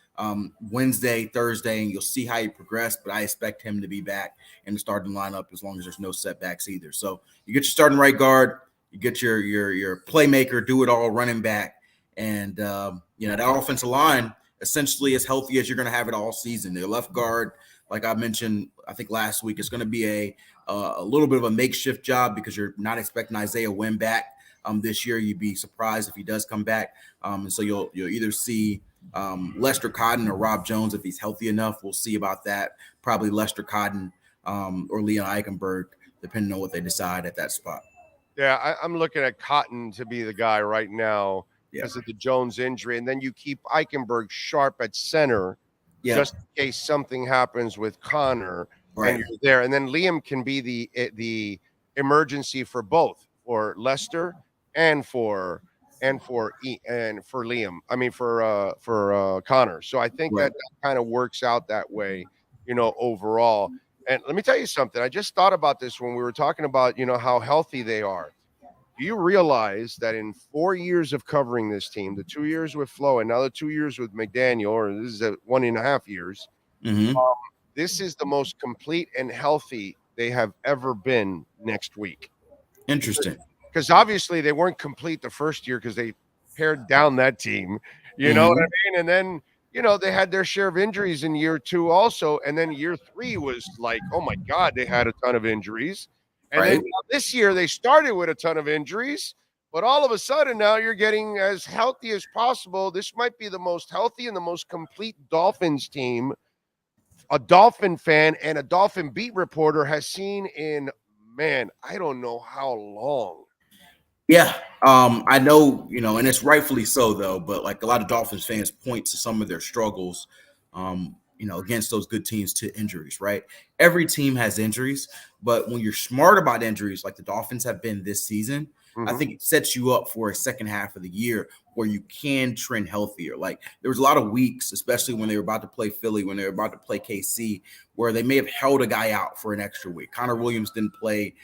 Wednesday, Thursday, and you'll see how he progressed. But I expect him to be back in the starting lineup as long as there's no setbacks either. So you get your starting right guard, you get your playmaker, do it all running back, and that offensive line essentially as healthy as you're going to have it all season. Their left guard, like I mentioned, I think last week, is going to be a little bit of a makeshift job because you're not expecting Isaiah Wynn back this year. You'd be surprised if he does come back. And so you'll either see Lester Cotton or Rob Jones if he's healthy enough. We'll see about that. Probably Lester Cotton or Leon Eichenberg, depending on what they decide at that spot. Yeah, I'm looking at Cotton to be the guy right now because of the Jones injury. And then you keep Eichenberg sharp at center just in case something happens with Connor and you're there. And then Liam can be the emergency for both, for Lester and for Liam. I mean for Connor. So I think that kind of works out that way, overall. And let me tell you something. I just thought about this when we were talking about, how healthy they are. Do you realize that in 4 years of covering this team, the 2 years with Flo and now the 2 years with McDaniel, or this is 1.5 years, this is the most complete and healthy they have ever been next week. Interesting. Because obviously they weren't complete the first year because they pared down that team. You know what I mean? And then, they had their share of injuries in year 2 also. And then year 3 was like, oh my God, they had a ton of injuries. And then this year they started with a ton of injuries, but all of a sudden now you're getting as healthy as possible. This might be the most healthy and the most complete Dolphins team a Dolphin fan and a Dolphin beat reporter has seen in, man, I don't know how long. Yeah, I know, and it's rightfully so, though. But like a lot of Dolphins fans point to some of their struggles, against those good teams to injuries, right? Every team has injuries, but when you're smart about injuries, like the Dolphins have been this season, I think it sets you up for a second half of the year where you can trend healthier. Like there was a lot of weeks, especially when they were about to play Philly, when they were about to play KC, where they may have held a guy out for an extra week. Connor Williams didn't play,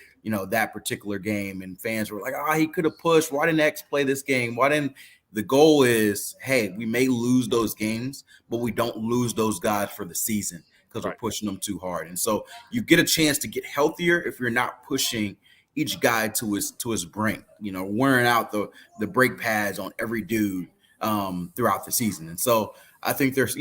that particular game, and fans were like, he could have pushed. Why didn't X play this game? Why didn't? The goal is, hey, we may lose those games, but we don't lose those guys for the season because we're pushing them too hard. And so you get a chance to get healthier if you're not pushing each guy to his brink, wearing out the brake pads on every dude throughout the season. And so I think there's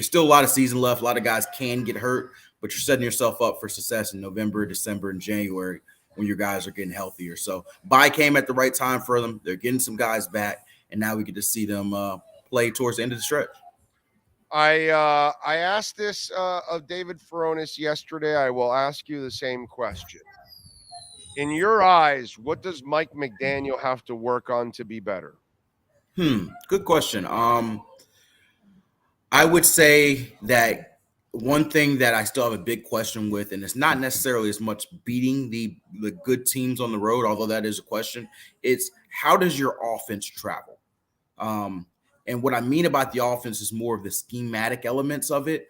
still a lot of season left. A lot of guys can get hurt, but you're setting yourself up for success in November, December, and January when your guys are getting healthier. So bye came at the right time for them. They're getting some guys back, and now we get to see them play towards the end of the stretch. I asked this of David Furones yesterday. I will ask you the same question. In your eyes, what does Mike McDaniel have to work on to be better? Good question. I would say that one thing that I still have a big question with, and it's not necessarily as much beating the good teams on the road, although that is a question, it's how does your offense travel? And what I mean about the offense is more of the schematic elements of it.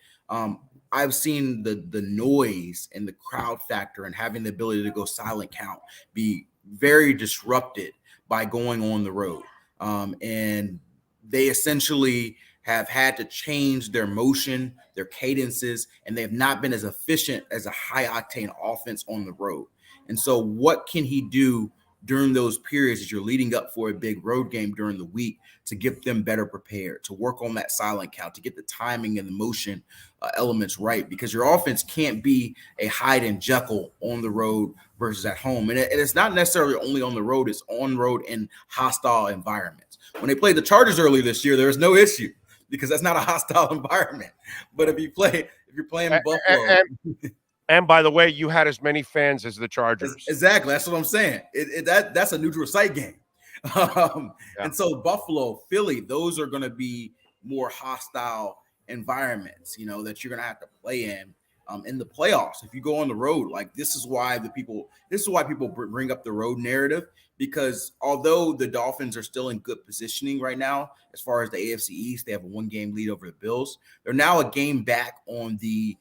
I've seen the noise and the crowd factor and having the ability to go silent count be very disrupted by going on the road. And they essentially have had to change their motion, their cadences, and they have not been as efficient as a high-octane offense on the road. And so what can he do during those periods as you're leading up for a big road game during the week to get them better prepared, to work on that silent count, to get the timing and the motion elements right? Because your offense can't be a Hyde and Jekyll on the road versus at home. And it's not necessarily only on the road, it's on road in hostile environments. When they played the Chargers earlier this year, there was no issue because that's not a hostile environment. But if you're playing Buffalo. And by the way, you had as many fans as the Chargers. Exactly. That's what I'm saying. That's a neutral site game. And so Buffalo, Philly, those are going to be more hostile environments, that you're going to have to play in the playoffs. If you go on the road, like this is why people bring up the road narrative, because although the Dolphins are still in good positioning right now, as far as the AFC East, they have a 1-game lead over the Bills. They're now a game back on the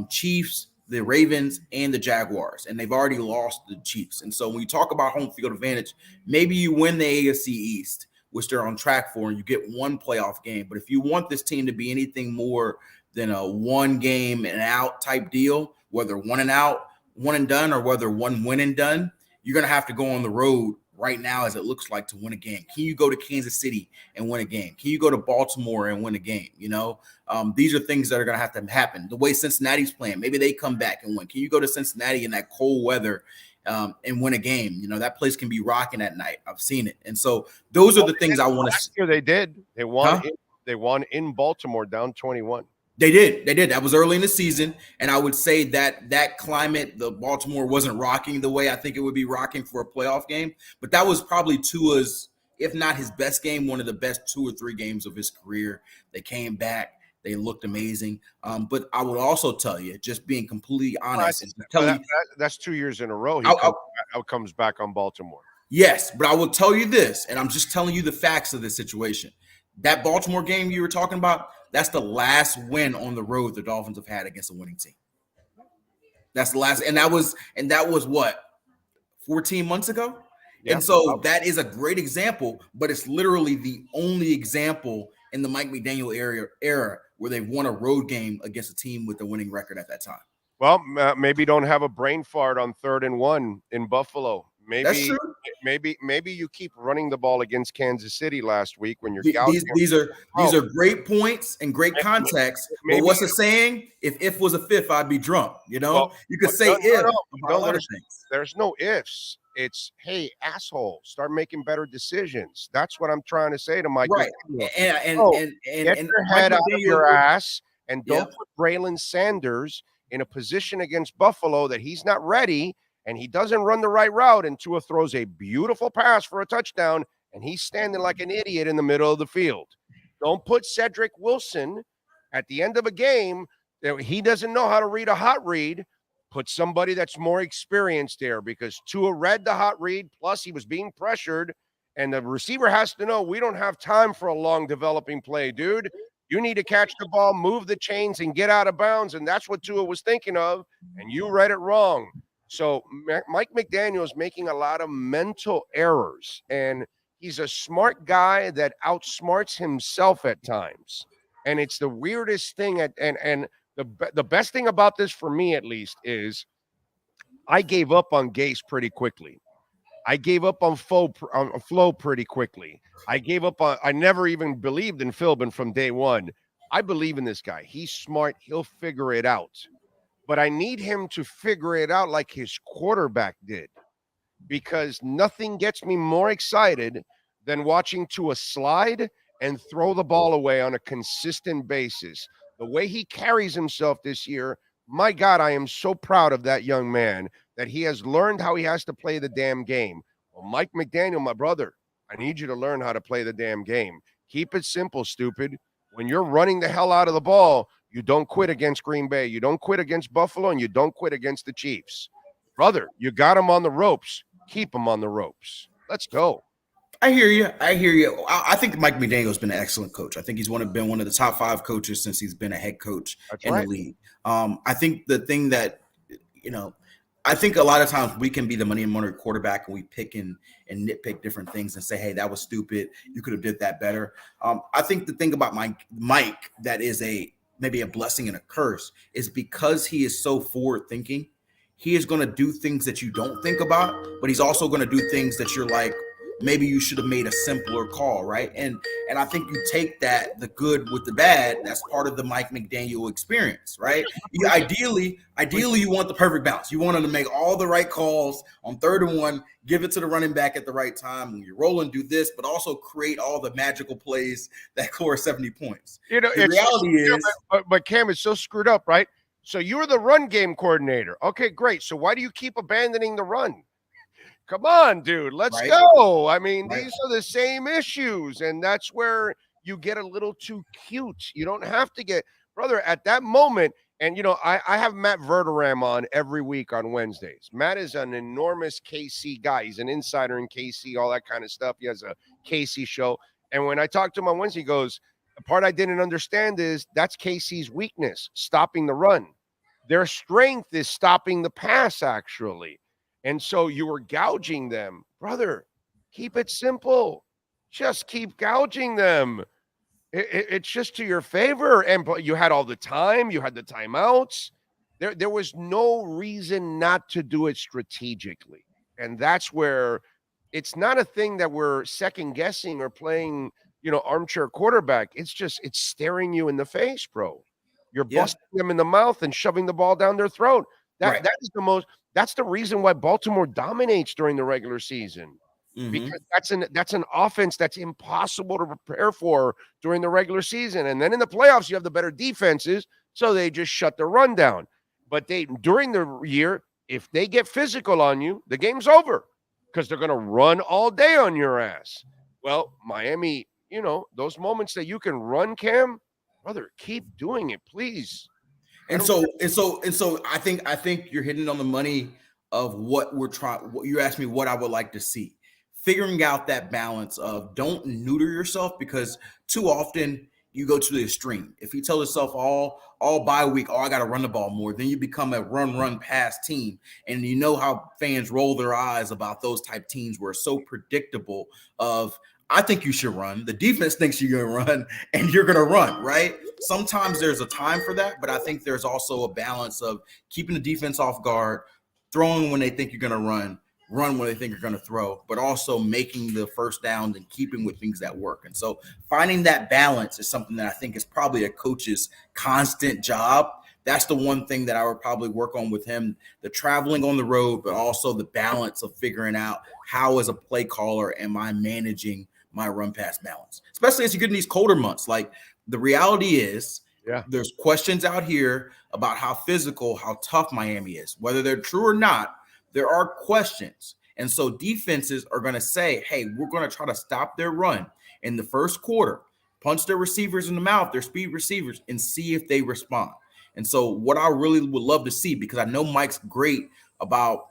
Chiefs, the Ravens, and the Jaguars, and they've already lost the Chiefs. And so when you talk about home field advantage, maybe you win the AFC East, which they're on track for, and you get one playoff game. But if you want this team to be anything more than a 1-game and out type deal, whether 1 and out, 1 and done, or whether 1 win and done, you're going to have to go on the road right now as it looks like to win a game. Can you go to Kansas City and win a game? Can you go to Baltimore and win a game? These are things that are going to have to happen. The way Cincinnati's playing, maybe they come back and win. Can you go to Cincinnati in that cold weather and win a game. You know, that place can be rocking at night. I've seen it. And so those are the things I want to see. Last year they did. They won. They won in Baltimore down 21. They did. That was early in the season. And I would say that climate, the Baltimore wasn't rocking the way I think it would be rocking for a playoff game. But that was probably Tua's, if not his best game, one of the best 2 or 3 games of his career. They came back. They looked amazing. But I would also tell you, just being completely honest, that's 2 years in a row. He comes back on Baltimore. Yes, but I will tell you this, and I'm just telling you the facts of this situation. That Baltimore game you were talking about, that's the last win on the road the Dolphins have had against a winning team. That's the last, and that was what, 14 months ago? Yeah. And so that is a great example, but it's literally the only example in the Mike McDaniel era where they've won a road game against a team with a winning record at that time. Well, maybe don't have a brain fart on 3rd and 1 in Buffalo. Maybe that's true. Maybe you keep running the ball against Kansas City last week when you're these are great points and great context. But what's the saying? If was a fifth, I'd be drunk. You know, well, you could say there's no ifs. It's, hey, asshole, start making better decisions. That's what I'm trying to say to Mike. Right. And get your head out of your ass and don't put Braylon Sanders in a position against Buffalo that he's not ready. And he doesn't run the right route, and Tua throws a beautiful pass for a touchdown, and he's standing like an idiot in the middle of the field. Don't put Cedric Wilson at the end of a game that he doesn't know how to read a hot read. Put somebody that's more experienced there, because Tua read the hot read, plus he was being pressured, and the receiver has to know we don't have time for a long developing play, dude. You need to catch the ball, move the chains, and get out of bounds, and that's what Tua was thinking of, and you read it wrong. So Mike McDaniel is making a lot of mental errors, and he's a smart guy that outsmarts himself at times. And it's the weirdest thing. And the best thing about this, for me at least, is I gave up on Gase pretty quickly. I gave up on Flo pretty quickly. I never even believed in Philbin from day one. I believe in this guy. He's smart. He'll figure it out. But I need him to figure it out like his quarterback did, because nothing gets me more excited than watching Tua slide and throw the ball away on a consistent basis. The way he carries himself this year, my God, I am so proud of that young man, that he has learned how he has to play the damn game. Well, Mike McDaniel, my brother, I need you to learn how to play the damn game. Keep it simple, stupid. When you're running the hell out of the ball, you don't quit against Green Bay. You don't quit against Buffalo, and you don't quit against the Chiefs. Brother, you got him on the ropes. Keep him on the ropes. Let's go. I hear you. I think Mike McDaniel has been an excellent coach. I think he's been one of the top 5 coaches since he's been a head coach in the league. I think the thing that, I think a lot of times we can be the money quarterback, and we pick and nitpick different things and say, hey, that was stupid. You could have did that better. I think the thing about Mike that is maybe a blessing and a curse is because he is so forward thinking. He is going to do things that you don't think about, but he's also going to do things that you're like, maybe you should have made a simpler call, right? And I think you take the good with the bad. That's part of the Mike McDaniel experience, right? Ideally, you want the perfect balance. You want him to make all the right calls on 3rd and 1, give it to the running back at the right time. When you're rolling, do this, but also create all the magical plays that score 70 points. The reality is, but Cam, is so screwed up, right? So you're the run game coordinator. Okay, great. So why do you keep abandoning the run? Come on, dude, let's go. I mean, these are the same issues, and that's where you get a little too cute. You don't have to get, brother, at that moment. And, I have Matt Verderam on every week on Wednesdays. Matt is an enormous KC guy. He's an insider in KC, all that kind of stuff. He has a KC show. And when I talked to him on Wednesday, he goes, the part I didn't understand is that's KC's weakness, stopping the run. Their strength is stopping the pass, actually. And so you were gouging them. Brother, keep it simple. Just keep gouging them. It's just to your favor. And you had all the time. You had the timeouts. There was no reason not to do it strategically. And that's where it's not a thing that we're second guessing or playing, armchair quarterback. It's staring you in the face, bro. You're busting them in the mouth and shoving the ball down their throat. That is that's the reason why Baltimore dominates during the regular season. Because that's an offense that's impossible to prepare for during the regular season. And then in the playoffs, you have the better defenses, so they just shut the run down. But during the year, if they get physical on you, the game's over because they're going to run all day on your ass. Well, Miami, those moments that you can run, Cam, brother, keep doing it, please. And so I think you're hitting on the money of what we're trying. What you asked me, what I would like to see. Figuring out that balance of don't neuter yourself, because too often you go to the extreme. If you tell yourself all bye week, I got to run the ball more, then you become a run pass team. And you know how fans roll their eyes about those type teams where it's so predictable of, I think you should run. The defense thinks you're going to run and you're going to run, right? Sometimes there's a time for that, but I think there's also a balance of keeping the defense off guard, throwing when they think you're going to run when they think you're going to throw, but also making the first downs and keeping with things that work. And so finding that balance is something that I think is probably a coach's constant job. That's the one thing that I would probably work on with him, the traveling on the road, but also the balance of figuring out how as a play caller am I managing my run pass balance, especially as you get in these colder months. Like the reality is there's questions out here about how physical, how tough Miami is, whether they're true or not. There are questions. And so defenses are going to say, hey, we're going to try to stop their run in the first quarter, punch their receivers in the mouth, their speed receivers, and see if they respond. And so what I really would love to see, because I know Mike's great about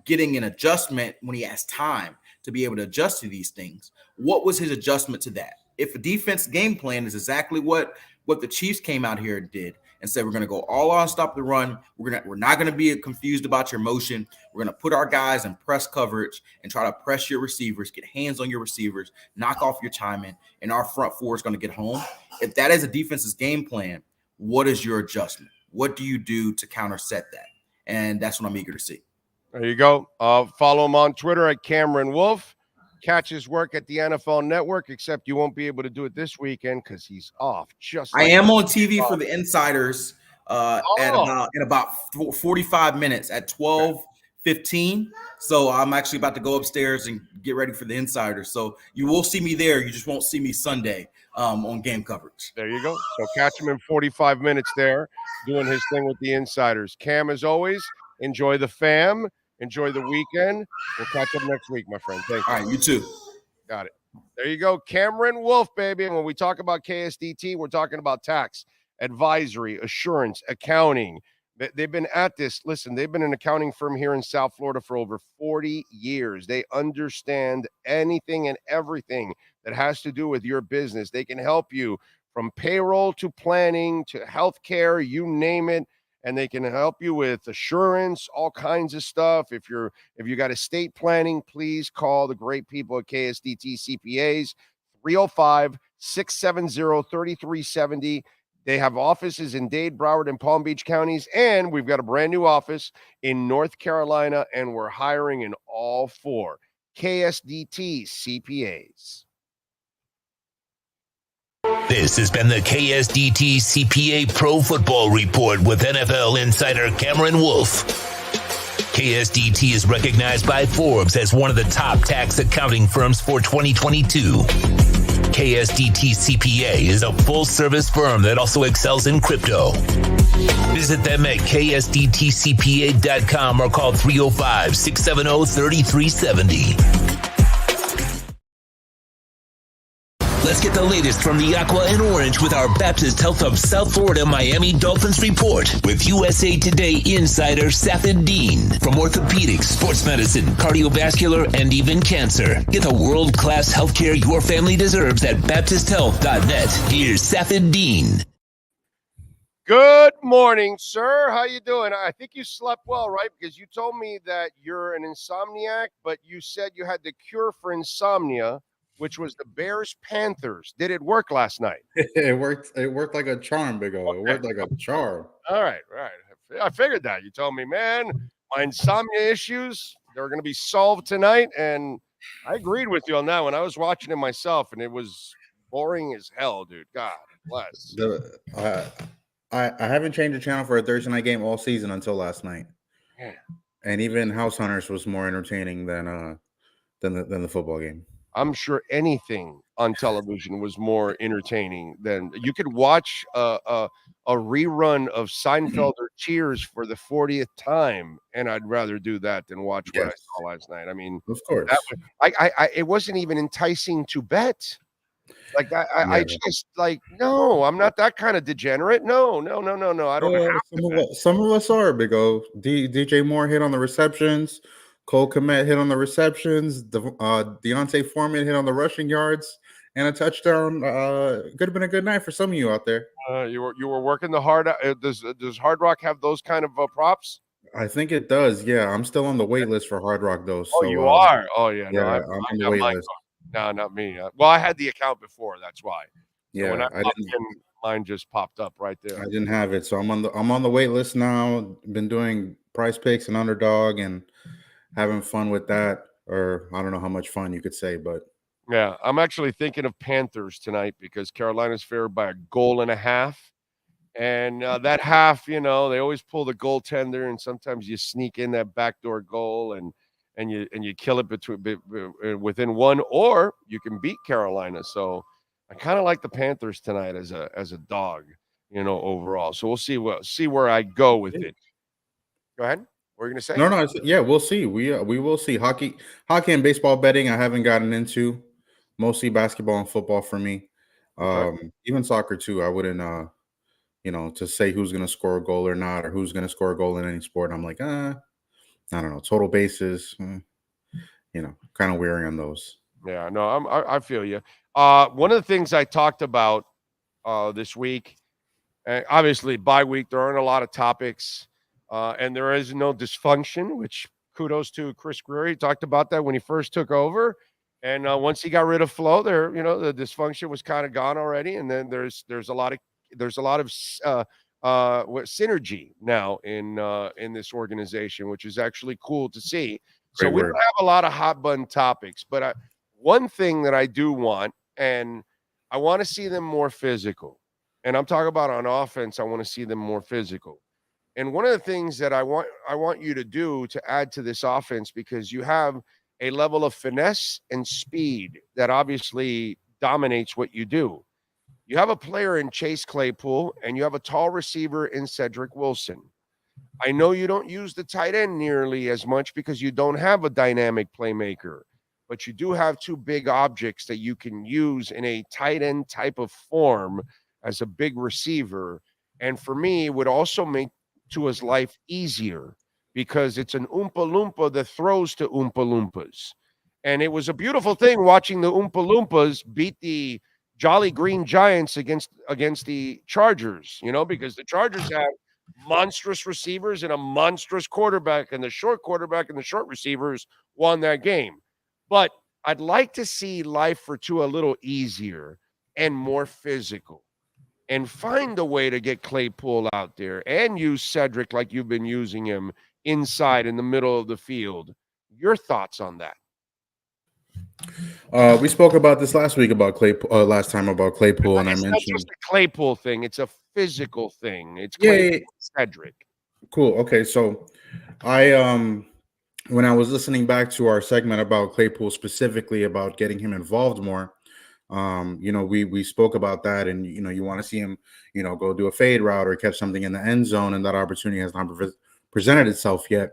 getting an adjustment when he has time to be able to adjust to these things. What was his adjustment to that? If a defense game plan is exactly what the Chiefs came out here and did, and said, we're going to go all out and stop the run. We're not going to be confused about your motion. We're going to put our guys in press coverage and try to press your receivers, get hands on your receivers, knock off your timing, and our front four is going to get home. If that is a defense's game plan, what is your adjustment? What do you do to counterset that? And that's what I'm eager to see. There you go. Follow him on Twitter at Cameron Wolf. Catch his work at the NFL Network, except you won't be able to do it this weekend because he's off. I am on TV for the Insiders in about 45 minutes at 12:15. So I'm actually about to go upstairs and get ready for the Insiders. So you will see me there. You just won't see me Sunday on game coverage. There you go. So catch him in 45 minutes there doing his thing with the Insiders. Cam, as always, enjoy the fam. Enjoy the weekend. We'll catch up next week, my friend. Thank you. All right, you too. Got it. There you go. Cameron Wolf, baby. And when we talk about KSDT, we're talking about tax, advisory, assurance, accounting. They've been at this. Listen, they've been an accounting firm here in South Florida for over 40 years. They understand anything and everything that has to do with your business. They can help you from payroll to planning to healthcare, you name it. And they can help you with assurance, all kinds of stuff. If you got estate planning, please call the great people at KSDT CPAs, 305-670-3370. They have offices in Dade, Broward, and Palm Beach counties, and we've got a brand new office in North Carolina, and we're hiring in all four. KSDT CPAs. This has been the KSDT CPA Pro Football Report with NFL insider Cameron Wolf. KSDT is recognized by Forbes as one of the top tax accounting firms for 2022. KSDT CPA is a full-service firm that also excels in crypto. Visit them at ksdtcpa.com or call 305-670-3370. Let's get the latest from the Aqua and Orange with our Baptist Health of South Florida Miami Dolphins report with USA Today insider Safid Dean. From orthopedics, sports medicine, cardiovascular, and even cancer. Get the world-class healthcare your family deserves at BaptistHealth.net. Here's Safid Dean. Good morning, sir. How you doing? I think you slept well, right? Because you told me that you're an insomniac, but you said you had the cure for insomnia, which was the Bears-Panthers. Did it work last night? It worked. It worked like a charm, Big O. It worked like a charm. All right. I figured that. You told me, man, my insomnia issues, they're going to be solved tonight, and I agreed with you on that one. I was watching it myself, and it was boring as hell, dude. God bless. I haven't changed the channel for a Thursday night game all season until last night. Yeah. And even House Hunters was more entertaining than the football game. I'm sure anything on television was more entertaining than you could watch a rerun of Seinfeld or Cheers for the 40th time, and I'd rather do that than watch what I saw last night. I mean, Of course. that was, it wasn't even enticing to bet. Like I just like no, I'm not that kind of degenerate. No. I don't have to bet. Some of us are, Big O. DJ Moore hit on the receptions. Cole Kmet hit on the receptions. Deontay Foreman hit on the rushing yards and a touchdown. Could have been a good night for some of you out there. You were working the hard. Does Hard Rock have those kind of props? I think it does. Yeah, I'm still on the wait list for Hard Rock though. Oh, So, you are. Oh yeah. Yeah, No, I'm on the wait list. No, not me. Well, I had the account before. That's why. So Yeah, when I I popped didn't. in, mine just popped up right there. I didn't have it, so I'm on the wait list now. Been doing Price Picks and Underdog and having fun with that. Or I don't know how much fun you could say, but Yeah, I'm actually thinking of Panthers tonight because Carolina's favored by 1.5 goals. And that half, they always pull the goaltender, and sometimes you sneak in that backdoor goal and you kill it within one, or you can beat Carolina. So I kind of like the Panthers tonight as a dog, overall. So we'll see where I go with it. Go ahead. What are you gonna say? no, yeah, we'll see. We will see. Hockey and baseball betting I haven't gotten into. Mostly basketball and football for me. Even soccer too. I wouldn't to say who's gonna score a goal or not, or who's gonna score a goal in any sport. I'm like, I don't know. Total bases, kind of weary on those. Yeah, no, I feel you. One of the things I talked about this week, obviously bye week, there aren't a lot of topics, and there is no dysfunction, which kudos to Chris Greer. He talked about that when he first took over, and once he got rid of Flo, the dysfunction was kind of gone already, and then there's a lot of synergy now in this organization, which is actually cool to see. So we don't have a lot of hot button topics, but one thing that I do want, and I want to see them more physical. And I'm talking about on offense, I want to see them more physical. And one of the things that I want you to do to add to this offense, because you have a level of finesse and speed that obviously dominates what you do. You have a player in Chase Claypool, and you have a tall receiver in Cedric Wilson. I know you don't use the tight end nearly as much because you don't have a dynamic playmaker, but you do have two big objects that you can use in a tight end type of form as a big receiver. And for me, it would also make Tua's life easier because it's an Oompa Loompa that throws to Oompa Loompas. And it was a beautiful thing watching the Oompa Loompas beat the Jolly Green Giants against the Chargers, because the Chargers have monstrous receivers and a monstrous quarterback, and the short quarterback and the short receivers won that game. But I'd like to see life for Tua a little easier and more physical, and find a way to get Claypool out there and use Cedric like you've been using him inside in the middle of the field. Your thoughts on that? We spoke about this last week about Claypool. Last time about Claypool, and I mentioned it's not just a Claypool thing; it's a physical thing. It's Cedric. Cool. Okay, so I when I was listening back to our segment about Claypool, specifically about getting him involved more, we spoke about that, and you want to see him, go do a fade route or catch something in the end zone, and that opportunity has not presented itself yet.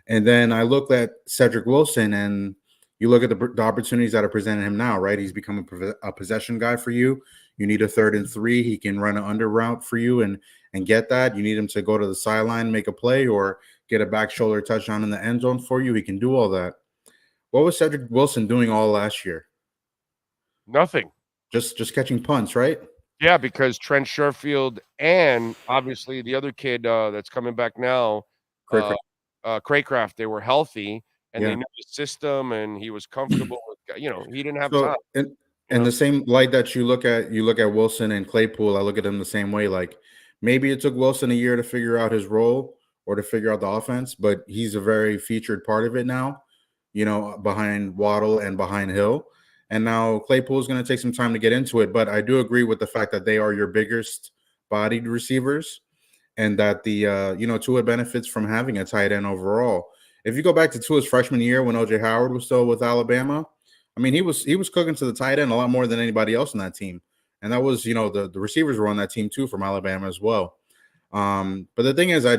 And then I looked at Cedric Wilson, and you look at the opportunities that are presented him now, right? He's become a possession guy for you. You need a 3rd and 3. He can run an under route for you and get that. You need him to go to the sideline, make a play, or get a back shoulder touchdown in the end zone for you. He can do all that. What was Cedric Wilson doing all last year? Nothing. Just catching punts, right? Yeah, because Trent Sherfield and obviously the other kid that's coming back now, Craycraft, they were healthy. And they knew the system, and he was comfortable with, he didn't have time. In the same light that you look at Wilson and Claypool, I look at them the same way. Like, maybe it took Wilson a year to figure out his role or to figure out the offense, but he's a very featured part of it now, behind Waddle and behind Hill. And now Claypool is going to take some time to get into it. But I do agree with the fact that they are your biggest bodied receivers. and that the Tua benefits from having a tight end overall. If you go back to Tua's freshman year when OJ Howard was still with Alabama, I mean, he was cooking to the tight end a lot more than anybody else on that team. And that was, the receivers were on that team too from Alabama as well. But the thing is, I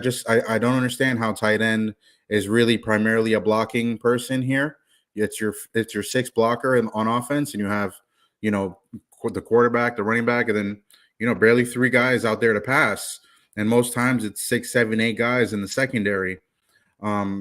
don't understand how tight end is really primarily a blocking person here. It's your sixth blocker on offense, and you have, the quarterback, the running back, and then, barely three guys out there to pass. And most times it's 6, 7, 8 guys in the secondary.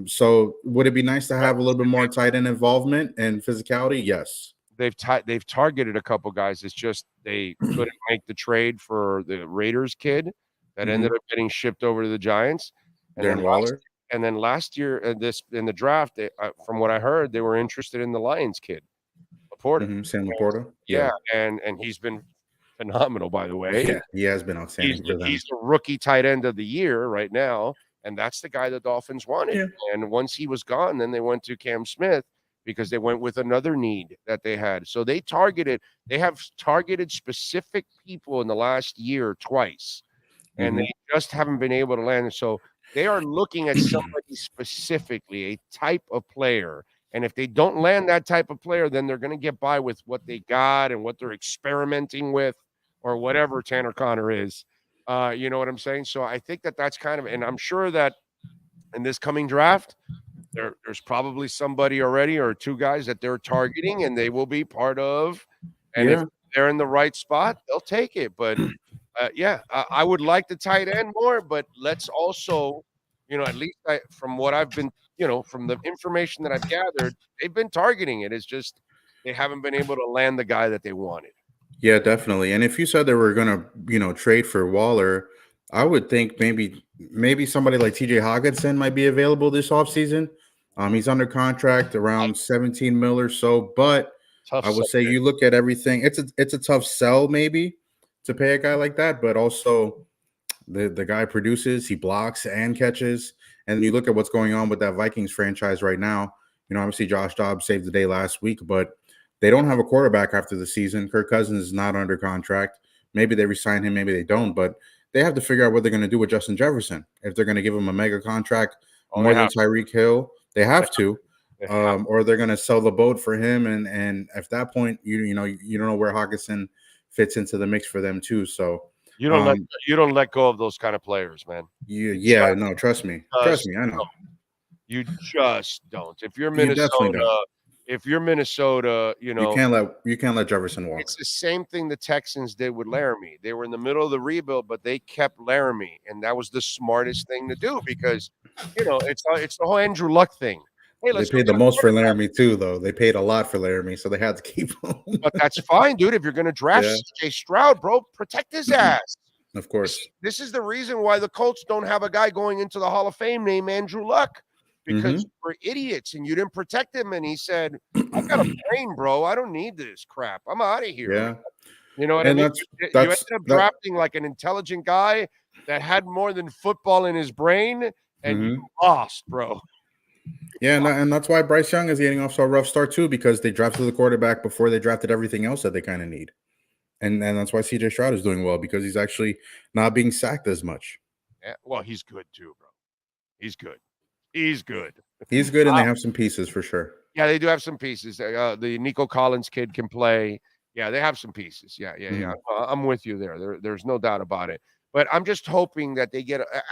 So would it be nice to have a little bit more tight end involvement and physicality? Yes. They've targeted a couple guys. It's just they couldn't make the trade for the Raiders kid that ended up getting shipped over to the Giants. And Darren Waller. And then last year, in the draft, from what I heard, they were interested in the Lions kid, Laporta. Sam Laporta. Yeah, and he's been phenomenal, by the way. Yeah, he has been outstanding for them. He's the rookie tight end of the year right now, and that's the guy the Dolphins wanted. Yeah. And once he was gone, then they went to Cam Smith because they went with another need that they had. So they have targeted specific people in the last year twice, and they just haven't been able to land it. So they are looking at somebody specifically, a type of player. And if they don't land that type of player, then they're going to get by with what they got and what they're experimenting with or whatever Tanner Connor is. You know what I'm saying? So I think that's kind of, and I'm sure that in this coming draft, there's probably somebody already or two guys that they're targeting and they will be part of. And if they're in the right spot, they'll take it. But I would like the tight end more, but let's also, at least from what I've been, from the information that I've gathered, they've been targeting it. It's just they haven't been able to land the guy that they wanted. Yeah, definitely. And if you said they were going to, trade for Waller, I would think maybe somebody like TJ Hawkinson might be available this offseason. He's under contract around 17 mil or so, but I would say you look at everything. It's a tough sell maybe to pay a guy like that, but also the guy produces, he blocks and catches. And you look at what's going on with that Vikings franchise right now. Obviously Josh Dobbs saved the day last week, but they don't have a quarterback after the season. Kirk Cousins is not under contract. Maybe they resign him, maybe they don't, but they have to figure out what they're going to do with Justin Jefferson. If they're going to give him a mega contract more than Tyreek Hill, they have to. Or they're going to sell the boat for him. And at that point, you don't know where Hawkinson fits into the mix for them too. So you don't let go of those kind of players, man. No, trust me. Trust me, I know. You just don't. If you're Minnesota, you can't let Jefferson walk. It's the same thing the Texans did with Laramie. They were in the middle of the rebuild, but they kept Laramie, and that was the smartest thing to do because it's the whole Andrew Luck thing. Hey, they paid the most for Laramie too, though. They paid a lot for Laramie, so they had to keep him. But that's fine, dude. If you're going to draft CJ Stroud, bro, protect his ass. Of course. This is the reason why the Colts don't have a guy going into the Hall of Fame named Andrew Luck. Because we're idiots and you didn't protect him. And he said, I've got a brain, bro. I don't need this crap. I'm out of here. Yeah. You know what I mean? You ended up drafting like an intelligent guy that had more than football in his brain and you lost, bro. Yeah, and that's why Bryce Young is getting off so rough start too, because they drafted the quarterback before they drafted everything else that they kind of need. And that's why CJ Stroud is doing well, because he's actually not being sacked as much. Yeah, well, he's good too, bro. He's good. He's good. He's good, and they have some pieces for sure. Yeah, they do have some pieces. The Nico Collins kid can play. Yeah, they have some pieces. Yeah. I'm with you there. There's no doubt about it. But I'm just hoping that they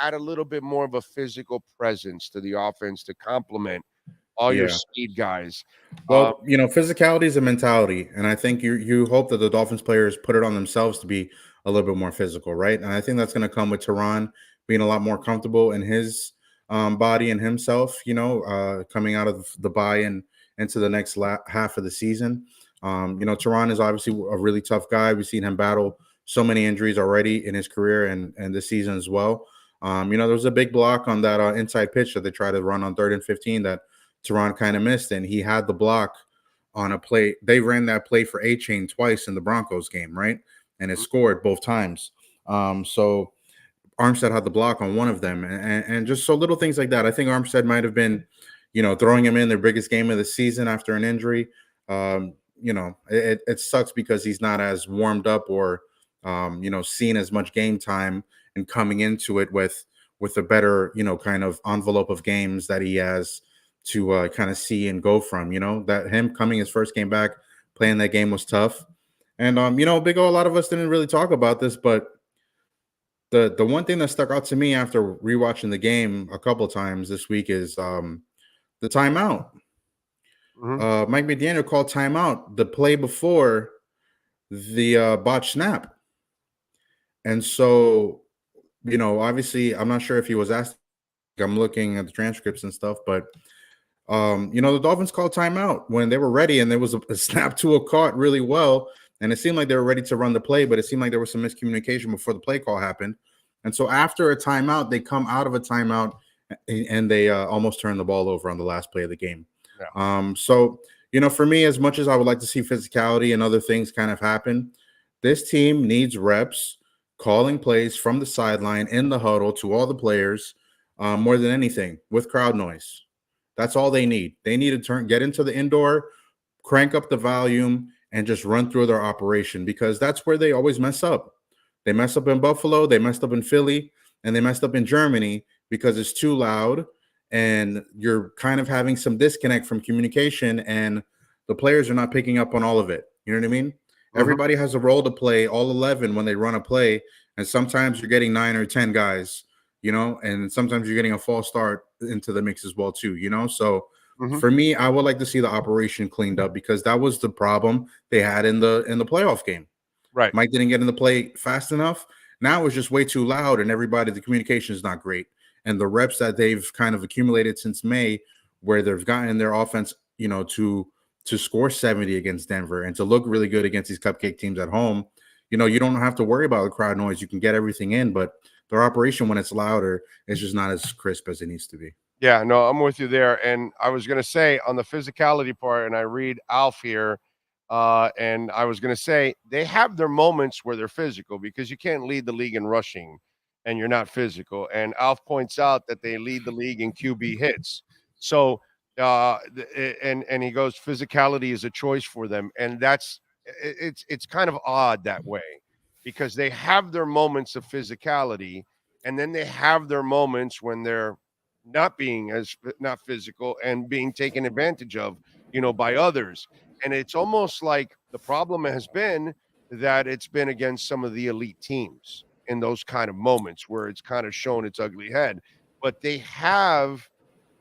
add a little bit more of a physical presence to the offense to complement all your speed guys. Well, physicality is a mentality, and I think you hope that the Dolphins players put it on themselves to be a little bit more physical, right? And I think that's going to come with Teron being a lot more comfortable in his body and himself, coming out of the bye and into the next half of the season. Teron is obviously a really tough guy. We've seen him battle so many injuries already in his career and this season as well. There was a big block on that inside pitch that they tried to run on 3rd and 15 that Teron kind of missed, and he had the block on a play. They ran that play for A-Chain twice in the Broncos game, right? And it scored both times. So Armstead had the block on one of them, and just so little things like that. I think Armstead might have been, throwing him in their biggest game of the season after an injury. It sucks because he's not as warmed up or, seen as much game time and coming into it with a better, kind of envelope of games that he has to kind of see and go from. That him coming his first game back, playing that game was tough. And Big O, a lot of us didn't really talk about this, but the one thing that stuck out to me after rewatching the game a couple times this week is the timeout. Mike McDaniel called timeout the play before the botch snap. And so, obviously, I'm not sure if he was asked. I'm looking at the transcripts and stuff, but the Dolphins called timeout when they were ready, and there was a snap to a caught really well, and it seemed like they were ready to run the play, but it seemed like there was some miscommunication before the play call happened. And so after a timeout, they come out of a timeout and they almost turn the ball over on the last play of the game. Yeah. So for me, as much as I would like to see physicality and other things kind of happen, this team needs reps calling plays from the sideline in the huddle to all the players, more than anything, with crowd noise. That's all they need. They need to get into the indoor, crank up the volume, and just run through their operation, because that's where they always mess up. They messed up in Buffalo, they messed up in Philly, and they messed up in Germany because it's too loud and you're kind of having some disconnect from communication, and the players are not picking up on all of it. You know what I mean? Everybody has a role to play, all 11 when they run a play, and sometimes you're getting 9 or 10 guys, and sometimes you're getting a false start into the mix as well too, So for me, I would like to see the operation cleaned up, because that was the problem they had in the playoff game. Right. Mike didn't get in the play fast enough. Now it's just way too loud, and the communication is not great. And the reps that they've kind of accumulated since May, where they've gotten their offense, to score 70 against Denver and to look really good against these cupcake teams at home, you don't have to worry about the crowd noise. You can get everything in, but their operation, when it's louder, is just not as crisp as it needs to be. Yeah, no, I'm with you there. And I was going to say on the physicality part, and I read Alf here, and I was going to say they have their moments where they're physical, because you can't lead the league in rushing and you're not physical. And Alf points out that they lead the league in QB hits. So, and he goes, physicality is a choice for them. And it's kind of odd that way, because they have their moments of physicality, and then they have their moments when they're not physical and being taken advantage of, by others. And it's almost like the problem has been that it's been against some of the elite teams in those kind of moments where it's kind of shown its ugly head. But they have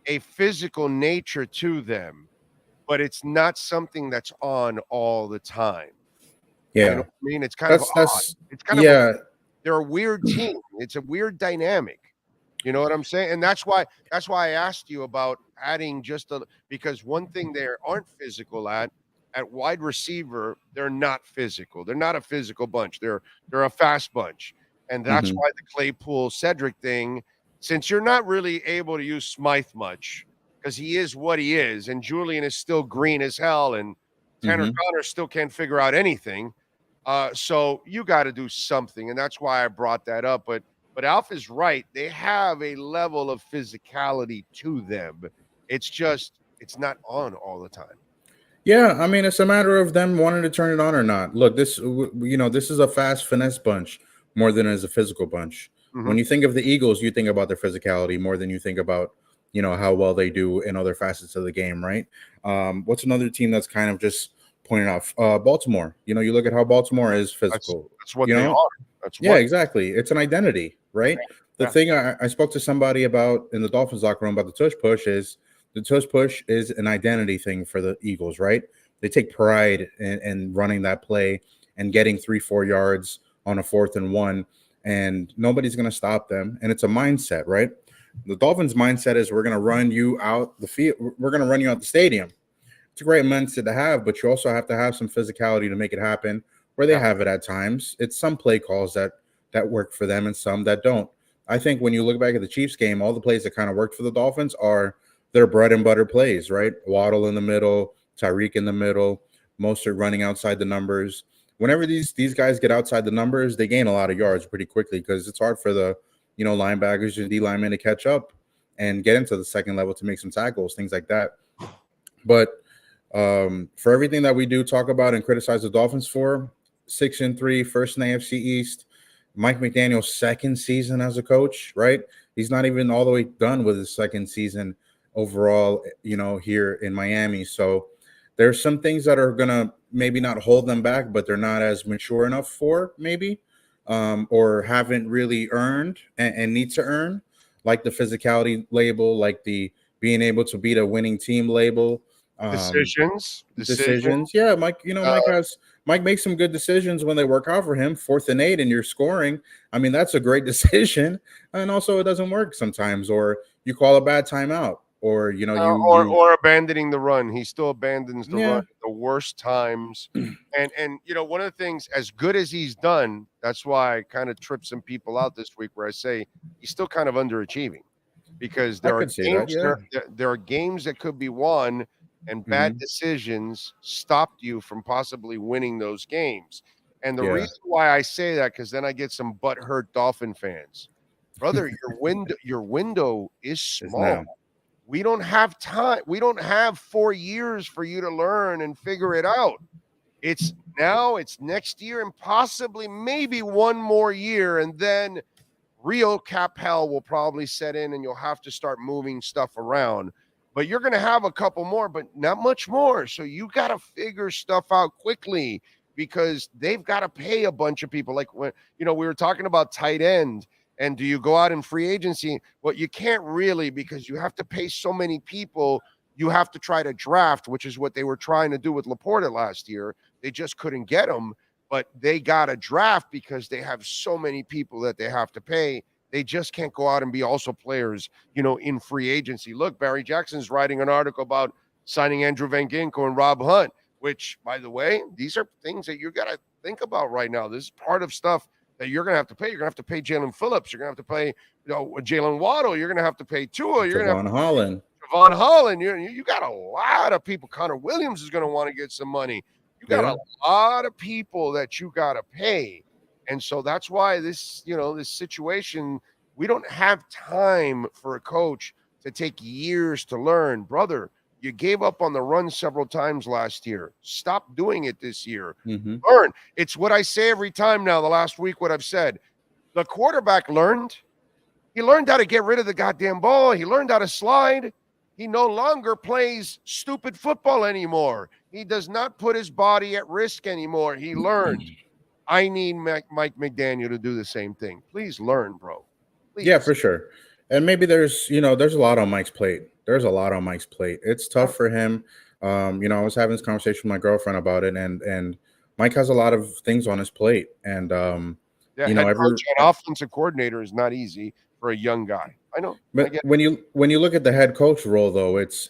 a physical nature to them, but it's not something that's on all the time. Yeah. You know what I mean? It's kind of odd. It's kind of they're a weird team. It's a weird dynamic. You know what I'm saying? And that's why I asked you about adding because one thing they aren't physical at wide receiver, they're not physical. They're not a physical bunch. They're a fast bunch. And that's why the Claypool Cedric thing, since you're not really able to use Smythe much, because he is what he is, and Julian is still green as hell, and Tanner Connor still can't figure out anything. So you got to do something, and that's why I brought that up. But Alf is right. They have a level of physicality to them. It's not on all the time. Yeah, I mean, it's a matter of them wanting to turn it on or not. Look, this is a fast finesse bunch more than it is a physical bunch. When you think of the Eagles, you think about their physicality more than you think about, how well they do in other facets of the game, right? What's another team that's kind of just pointed out? Baltimore. You look at how Baltimore is physical. That's what they are. Exactly. It's an identity, right? The thing I spoke to somebody about in the Dolphins locker room about the tush push is the tush push is an identity thing for the Eagles, right? They take pride in running that play and getting 3-4 yards on a 4th and 1, and nobody's going to stop them. And it's a mindset, right? The Dolphins' mindset is we're going to run you out the field. We're going to run you out the stadium. It's a great mindset to have, but you also have to have some physicality to make it happen, where they have it at times. It's some play calls that work for them and some that don't. I think when you look back at the Chiefs game, all the plays that kind of worked for the Dolphins are their bread and butter plays, right? Waddle in the middle, Tyreek in the middle, Mostert running outside the numbers. Whenever these guys get outside the numbers, they gain a lot of yards pretty quickly, because it's hard for the linebackers and D linemen to catch up and get into the second level to make some tackles, things like that. But for everything that we do talk about and criticize the Dolphins for, 6-3, first in the AFC East, Mike McDaniel's second season as a coach, right? He's not even all the way done with his second season overall, here in Miami. So there's some things that are going to maybe not hold them back, but they're not as mature enough for maybe, or haven't really earned and need to earn, like the physicality label, like the being able to beat a winning team label. Decisions. Yeah, Mike, Mike makes some good decisions when they work out for him. 4th and 8 and you're scoring. I mean, that's a great decision. And also it doesn't work sometimes, or you call a bad timeout, or or abandoning the run. He still abandons the run at the worst times. And one of the things, as good as he's done, that's why I kind of tripped some people out this week where I say he's still kind of underachieving, because there are games that could be won, and bad decisions stopped you from possibly winning those games. And the reason why I say that, because then I get some butthurt Dolphin fans. Brother, your window is small. We don't have time. We don't have 4 years for you to learn and figure it out. It's next year, and possibly maybe one more year, and then real cap hell will probably set in, and you'll have to start moving stuff around. But you're going to have a couple more, but not much more. So you got to figure stuff out quickly, because they've got to pay a bunch of people. Like when, we were talking about tight end, and do you go out in free agency? Well, you can't really, because you have to pay so many people. You have to try to draft, which is what they were trying to do with Laporta last year. They just couldn't get him, but they got to draft because they have so many people that they have to pay. They just can't go out and be also players, in free agency. Look, Barry Jackson's writing an article about signing Andrew Van Ginkel and Rob Hunt, which, by the way, these are things that you got to think about right now. This is part of stuff that you're going to have to pay. You're going to have to pay Jalen Phillips. You're going to have to pay Jalen Waddle. You're going to have to pay Tua. You're going to have to Holland. Javon Holland. You got a lot of people. Connor Williams is going to want to get some money. You got a lot of people that you got to pay. And so that's why this situation, we don't have time for a coach to take years to learn. Brother, you gave up on the run several times last year. Stop doing it this year. Learn. It's what I say every time now, the last week, what I've said. The quarterback learned. He learned how to get rid of the goddamn ball. He learned how to slide. He no longer plays stupid football anymore. He does not put his body at risk anymore. He learned. I need Mike McDaniel to do the same thing. Please learn, bro. Please. Yeah, for sure. And maybe there's a lot on Mike's plate. There's a lot on Mike's plate. It's tough for him. I was having this conversation with my girlfriend about it, and Mike has a lot of things on his plate. And head coach and offensive coordinator is not easy for a young guy. I know. But when you look at the head coach role, though, it's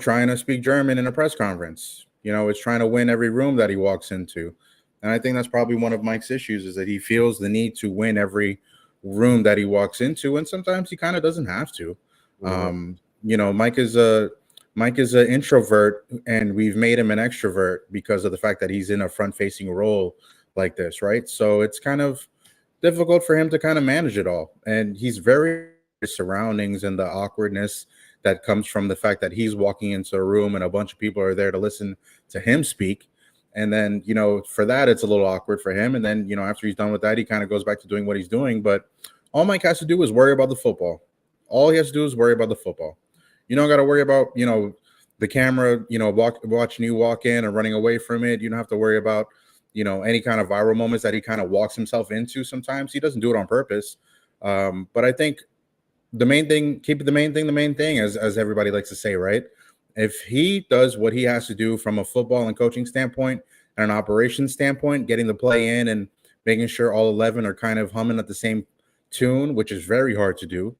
trying to speak German in a press conference. It's trying to win every room that he walks into. And I think that's probably one of Mike's issues, is that he feels the need to win every room that he walks into, and sometimes he kind of doesn't have to. Mike is an introvert, and we've made him an extrovert because of the fact that he's in a front-facing role like this, right? So it's kind of difficult for him to kind of manage it all, and he's very surroundings and the awkwardness that comes from the fact that he's walking into a room and a bunch of people are there to listen to him speak. And then, for that, it's a little awkward for him. And then, after he's done with that, he kind of goes back to doing what he's doing. But all Mike has to do is worry about the football. All he has to do is worry about the football. You don't got to worry about, the camera, watching you walk in and running away from it. You don't have to worry about, any kind of viral moments that he kind of walks himself into sometimes. He doesn't do it on purpose. But I think the main thing, keep it the main thing, as everybody likes to say, right? If he does what he has to do from a football and coaching standpoint and an operations standpoint, getting the play in and making sure all 11 are kind of humming at the same tune, which is very hard to do,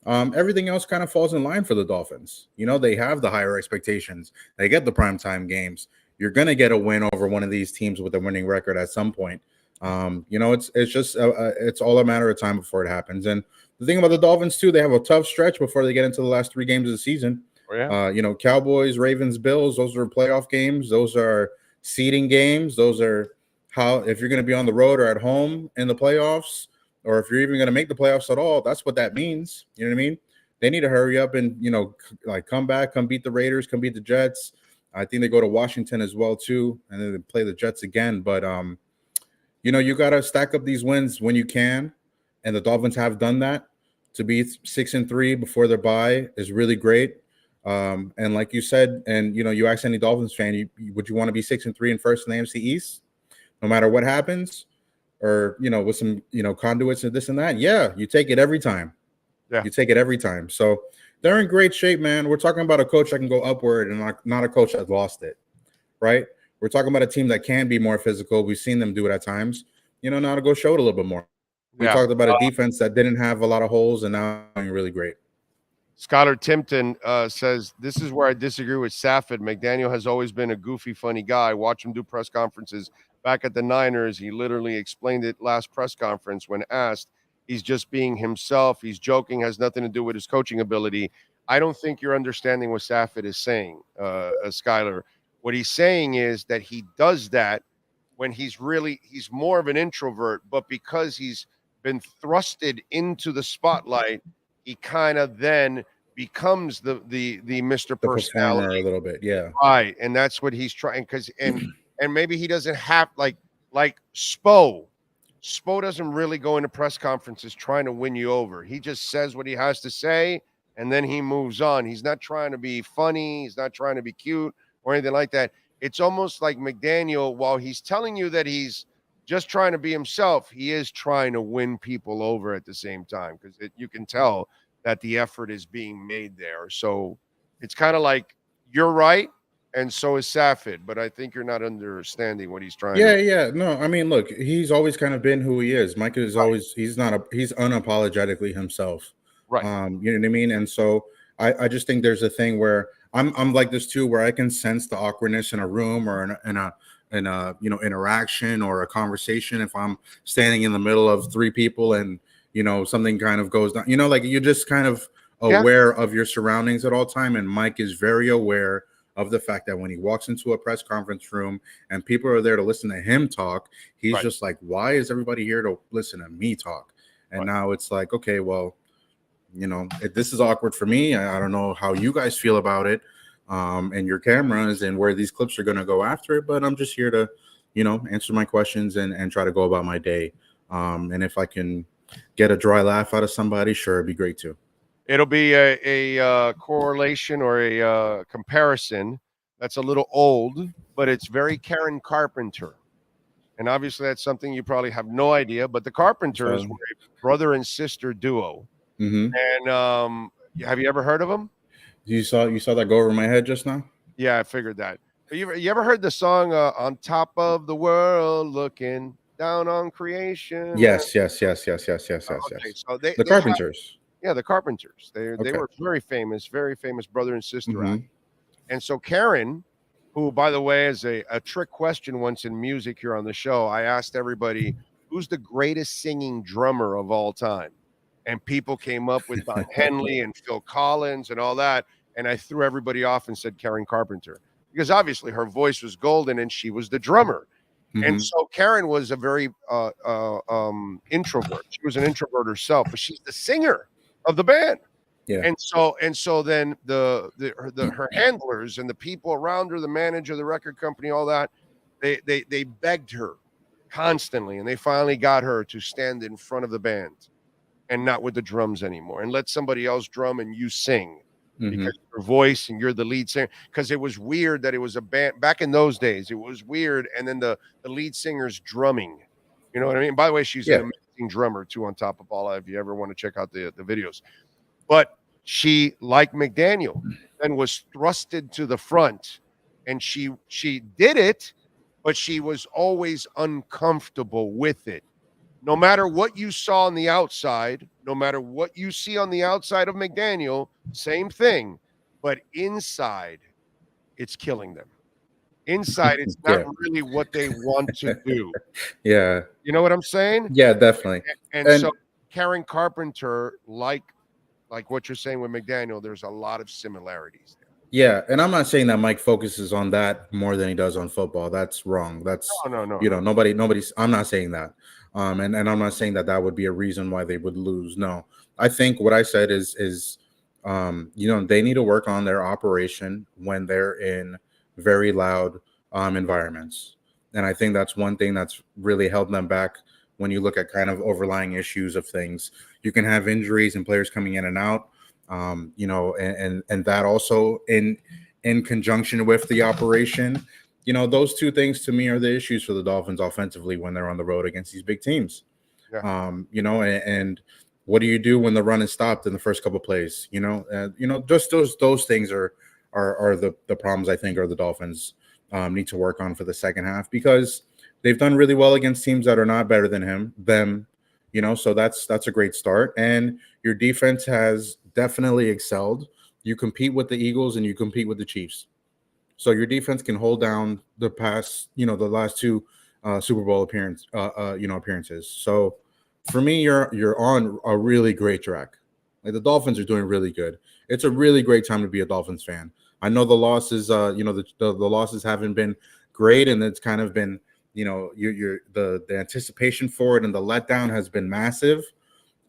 everything else kind of falls in line for the Dolphins. They have the higher expectations. They get the primetime games. You're going to get a win over one of these teams with a winning record at some point. It's just it's all a matter of time before it happens. And the thing about the Dolphins, too, they have a tough stretch before they get into the last 3 games of the season. Oh, yeah. Cowboys, Ravens, Bills, those are playoff games. Those are seeding games. Those are if you're going to be on the road or at home in the playoffs, or if you're even going to make the playoffs at all, that's what that means. You know what I mean? They need to hurry up and, come back, come beat the Raiders, come beat the Jets. I think they go to Washington as well, too, and then they play the Jets again. But, you know, you gotta stack up these wins when you can, and the Dolphins have done that. To be 6-3 before their bye is really great. And like you said, and you know, you ask any Dolphins fan, would you want to be 6-3 and first in the AFC East, no matter what happens, or you know, with some conduits and this and that? Yeah, you take it every time. Yeah, you take it every time. So they're in great shape, man. We're talking about a coach that can go upward and not a coach that lost it, right? We're talking about a team that can be more physical. We've seen them do it at times. You know, now to go show it a little bit more. We talked about a defense that didn't have a lot of holes and now doing really great. Skylar Timpton says, this is where I disagree with Saffold. McDaniel has always been a goofy, funny guy. Watch him do press conferences. Back at the Niners, he literally explained it last press conference when asked. He's just being himself. He's joking, has nothing to do with his coaching ability. I don't think you're understanding what Saffold is saying, Skylar. What he's saying is that he does that when he's more of an introvert, but because he's been thrusted into the spotlight, he kind of then becomes the Mr. Personality a little bit, yeah. Right, and that's what he's trying, and maybe he doesn't have like Spo. Spo doesn't really go into press conferences trying to win you over. He just says what he has to say, and then he moves on. He's not trying to be funny. He's not trying to be cute or anything like that. It's almost like McDaniel, while he's telling you that he's just trying to be himself, he is trying to win people over at the same time, because you can tell that the effort is being made there. So it's kind of like, you're right, and so is Saffold, but I think you're not understanding what he's trying to do. Yeah. No, I mean, look, he's always kind of been who he is. Mike is always, he's unapologetically himself. Right. You know what I mean? And so I just think there's a thing where I'm like this too, where I can sense the awkwardness in a room or in a interaction or a conversation. If I'm standing in the middle of three people and something kind of goes down, like you're just kind of aware of your surroundings at all time. And Mike is very aware of the fact that when he walks into a press conference room and people are there to listen to him talk, he's just like, why is everybody here to listen to me talk? And now it's like, okay, well, this is awkward for me. I don't know how you guys feel about it. And your cameras and where these clips are going to go after it, but I'm just here to, answer my questions and try to go about my day. And if I can get a dry laugh out of somebody, sure, it'd be great too. It'll be a correlation or a comparison that's a little old, but it's very Karen Carpenter. And obviously that's something you probably have no idea, but the Carpenters were a brother and sister duo. Mm-hmm. And have you ever heard of them? You saw that go over my head just now? Yeah, I figured that. But you ever heard the song "On Top of the World, Looking Down on Creation"? Yes. Okay, so the Carpenters. The Carpenters. They were very famous brother and sister act. And so Karen, who by the way is a trick question once in music here on the show, I asked everybody, who's the greatest singing drummer of all time? And people came up with Don Henley and Phil Collins and all that. And I threw everybody off and said Karen Carpenter, because obviously her voice was golden and she was the drummer. And so Karen was a very introvert. She was an introvert herself, but she's the singer of the band. Yeah. And so then her handlers and the people around her, the manager, the record company, all that, they begged her constantly, and they finally got her to stand in front of the band and not with the drums anymore, and let somebody else drum and you sing, because your voice and you're the lead singer. Because it was weird that it was a band back in those days. It was weird, and then the lead singer's drumming. You know what I mean? By the way, she's an amazing drummer too. On top of all, if you ever want to check out the videos, but she, like McDaniel, then was thrusted to the front, and she did it, but she was always uncomfortable with it. No matter what you saw on the outside, no matter what you see on the outside of McDaniel, same thing. But inside, it's killing them. Inside, it's not really what they want to do. Yeah. You know what I'm saying? Yeah, definitely. And so Karen Carpenter, like what you're saying with McDaniel, there's a lot of similarities there. Yeah, and I'm not saying that Mike focuses on that more than he does on football. That's wrong. That's no. Nobody's. I'm not saying that. And I'm not saying that would be a reason why they would lose. No, I think what I said is they need to work on their operation when they're in very loud environments. And I think that's one thing that's really held them back when you look at kind of overlying issues of things. You can have injuries and players coming in and out, and that also in conjunction with the operation, those two things to me are the issues for the Dolphins offensively when they're on the road against these big teams. Yeah. And what do you do when the run is stopped in the first couple of plays? Just those things are the problems I think are the Dolphins need to work on for the second half, because they've done really well against teams that are not better than them. So that's a great start. And your defense has definitely excelled. You compete with the Eagles and you compete with the Chiefs. So your defense can hold down the last two Super Bowl appearances. So for me, you're on a really great track. Like, the Dolphins are doing really good. It's a really great time to be a Dolphins fan. I know the losses, the losses haven't been great, and it's kind of been, the anticipation for it and the letdown has been massive.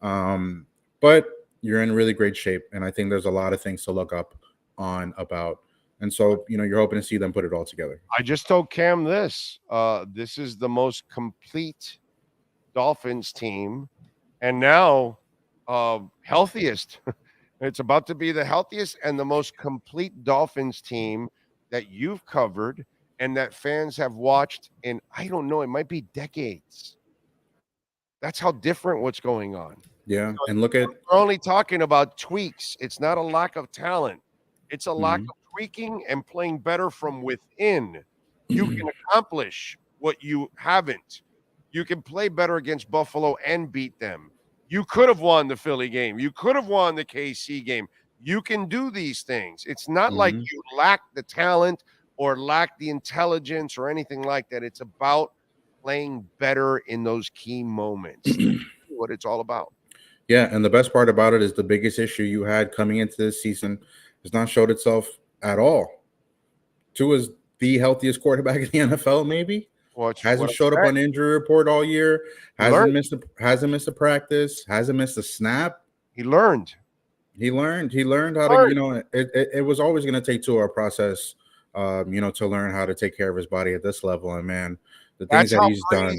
But you're in really great shape, and I think there's a lot of things to look up on about. And so, you're hoping to see them put it all together. I just told Cam this. This is the most complete Dolphins team, and now healthiest. It's about to be the healthiest and the most complete Dolphins team that you've covered and that fans have watched in, I don't know, it might be decades. That's how different what's going on. Yeah, and look at... We're only talking about tweaks. It's not a lack of talent. It's a lack of tweaking and playing better from within. You can accomplish what you haven't. You can play better against Buffalo and beat them. You could have won the Philly game. You could have won the KC game. You can do these things. It's not like you lack the talent or lack the intelligence or anything like that. It's about playing better in those key moments. That's what it's all about. Yeah, and the best part about it is the biggest issue you had coming into this season has not showed itself at all. Tua's the healthiest quarterback in the NFL, maybe. Hasn't showed up on injury report all year. Hasn't missed a practice. Hasn't missed a snap. He learned. He learned how to. It was always going to take Tua a process, to learn how to take care of his body at this level. And man, the things that he's done.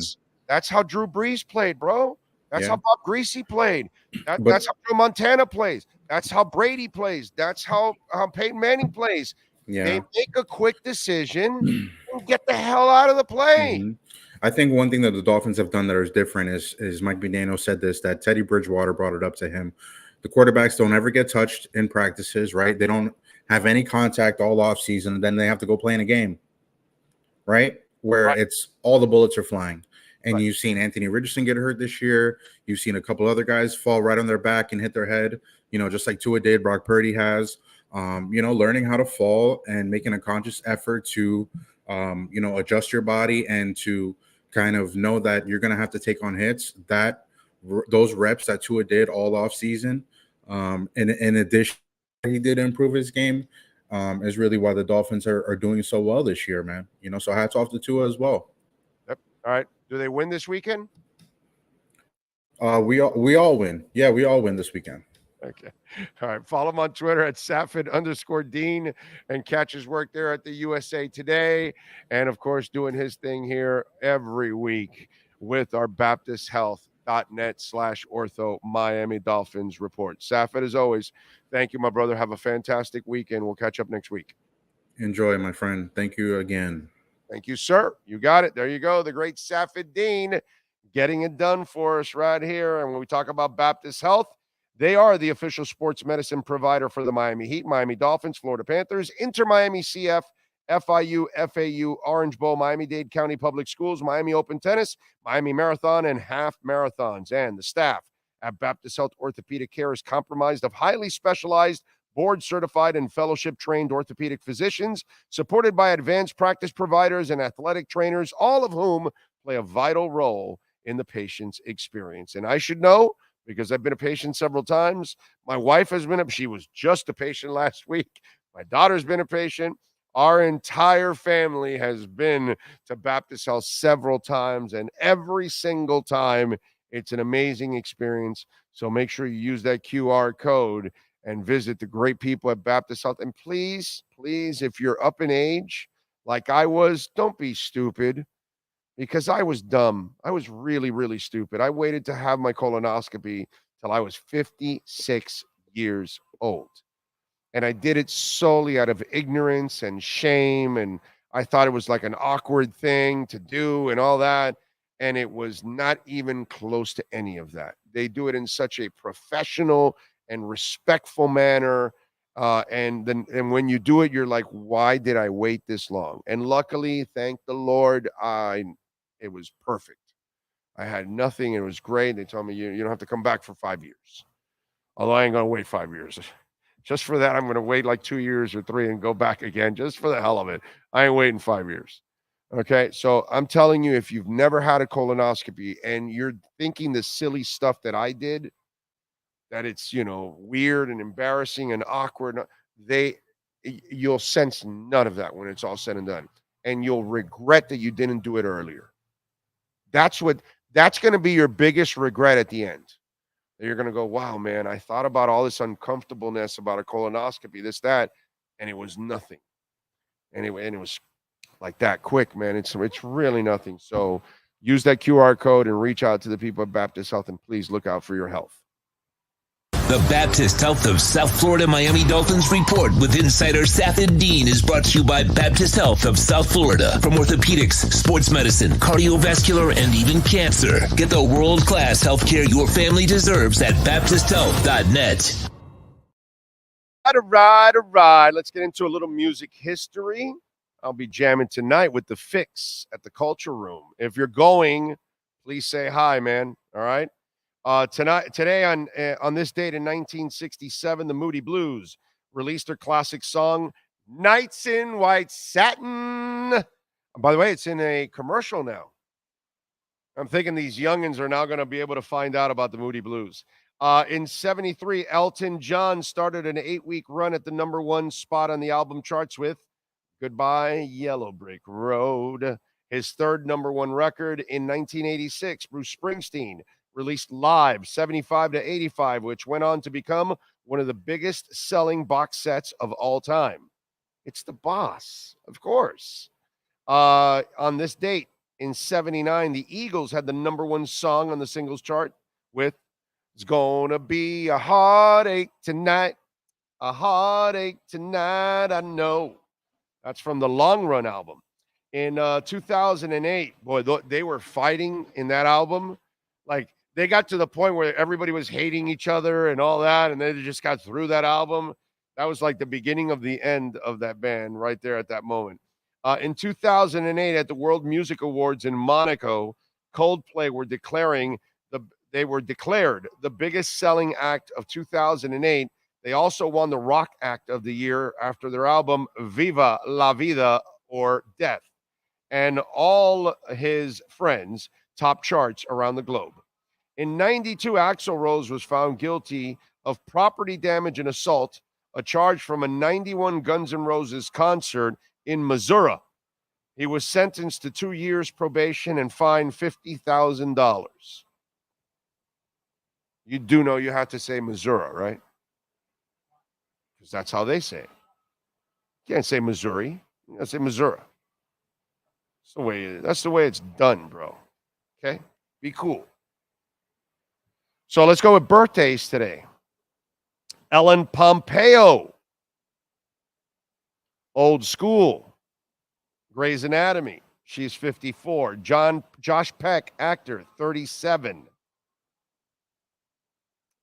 That's how Drew Brees played, bro. That's how Bob Greasy played. That's how Joe Montana plays. That's how Brady plays. That's how Peyton Manning plays. Yeah. They make a quick decision and get the hell out of the play. I think one thing that the Dolphins have done that is different is Mike McDaniel said this, that Teddy Bridgewater brought it up to him. The quarterbacks don't ever get touched in practices, right? They don't have any contact all off season, and then they have to go play in a game, right? Where it's all the bullets are flying. And you've seen Anthony Richardson get hurt this year. You've seen a couple other guys fall right on their back and hit their head, just like Tua did, Brock Purdy has. Learning how to fall and making a conscious effort to, adjust your body and to kind of know that you're going to have to take on hits. Those reps that Tua did all off season, in addition, he did improve his game, is really why the Dolphins are doing so well this year, man. So hats off to Tua as well. Yep. All right. Do they win this weekend? We all win. Yeah, we all win this weekend. Okay. All right. Follow him on Twitter at Safid_Dean and catch his work there at the USA Today. And of course, doing his thing here every week with our BaptistHealth.net/ortho Miami Dolphins report. Safid, as always, thank you, my brother. Have a fantastic weekend. We'll catch up next week. Enjoy, my friend. Thank you again. Thank you, sir. You got it. There you go. The great Safid Dean getting it done for us right here. And when we talk about Baptist Health, they are the official sports medicine provider for the Miami Heat, Miami Dolphins, Florida Panthers, Inter Miami CF, FIU, FAU, Orange Bowl, Miami-Dade County Public Schools, Miami Open Tennis, Miami Marathon, and half marathons. And the staff at Baptist Health Orthopedic Care is comprised of highly specialized, board-certified, and fellowship-trained orthopedic physicians, supported by advanced practice providers and athletic trainers, all of whom play a vital role in the patient's experience. And I should know, because I've been a patient several times. My wife has been she was just a patient last week. My daughter's been a patient. Our entire family has been to Baptist Health several times, and every single time it's an amazing experience. So make sure you use that QR code and visit the great people at Baptist Health. And please, if you're up in age, like I was, don't be stupid. because I was dumb. I was really, really stupid. I waited to have my colonoscopy till I was 56 years old. And I did it solely out of ignorance and shame. And I thought it was like an awkward thing to do and all that. And it was not even close to any of that. They do it in such a professional and respectful manner. And when you do it, you're like, why did I wait this long? And luckily, thank the Lord, it was perfect. I had nothing. It was great. They told me you don't have to come back for 5 years. Although I ain't going to wait 5 years. Just for that, I'm going to wait like 2 years or 3 and go back again just for the hell of it. I ain't waiting 5 years. Okay, so I'm telling you, if you've never had a colonoscopy and you're thinking the silly stuff that I did, that it's, weird and embarrassing and awkward, you'll sense none of that when it's all said and done. And you'll regret that you didn't do it earlier. That's going to be your biggest regret at the end. You're going to go, wow, man, I thought about all this uncomfortableness about a colonoscopy, this, that, and it was nothing. Anyway, and it was like that quick, man. It's really nothing. So use that QR code and reach out to the people at Baptist Health, and please look out for your health. The Baptist Health of South Florida Miami Dolphins report with insider Safid Dean is brought to you by Baptist Health of South Florida. From orthopedics, sports medicine, cardiovascular, and even cancer. Get the world-class healthcare your family deserves at BaptistHealth.net. All right. Let's get into a little music history. I'll be jamming tonight with The Fix at the Culture Room. If you're going, please say hi, man. All right. Today on this date in 1967, the Moody Blues released their classic song, Nights in White Satin. By the way, it's in a commercial now. I'm thinking these youngins are now going to be able to find out about the Moody Blues. In 73, Elton John started an 8-week run at the #1 spot on the album charts with Goodbye Yellow Brick Road. His third #1 record in 1986, Bruce Springsteen released Live 75 to 85, which went on to become one of the biggest selling box sets of all time. It's The Boss, of course. On this date in 79, the Eagles had the #1 song on the singles chart with It's Gonna Be a Heartache Tonight, a Heartache Tonight, I Know. That's from the Long Run album. In 2008, boy, they were fighting in that album. Like, they got to the point where everybody was hating each other and all that, and they just got through that album. That was like the beginning of the end of that band right there at that moment. In 2008, at the World Music Awards in Monaco, Coldplay were declared the biggest selling act of 2008. They also won the Rock Act of the Year after their album Viva la Vida or Death. And all his friends top charts around the globe. In 92, Axl Rose was found guilty of property damage and assault, a charge from a 91 Guns N' Roses concert in Missouri. He was sentenced to 2 years probation and fined $50,000. You do know you have to say Missouri, right? Because that's how they say it. You can't say Missouri. You gotta say Missouri. That's the way it's done, bro. Okay? Be cool. So let's go with birthdays today. Ellen Pompeo. Old School. Grey's Anatomy. She's 54. Josh Peck, actor, 37.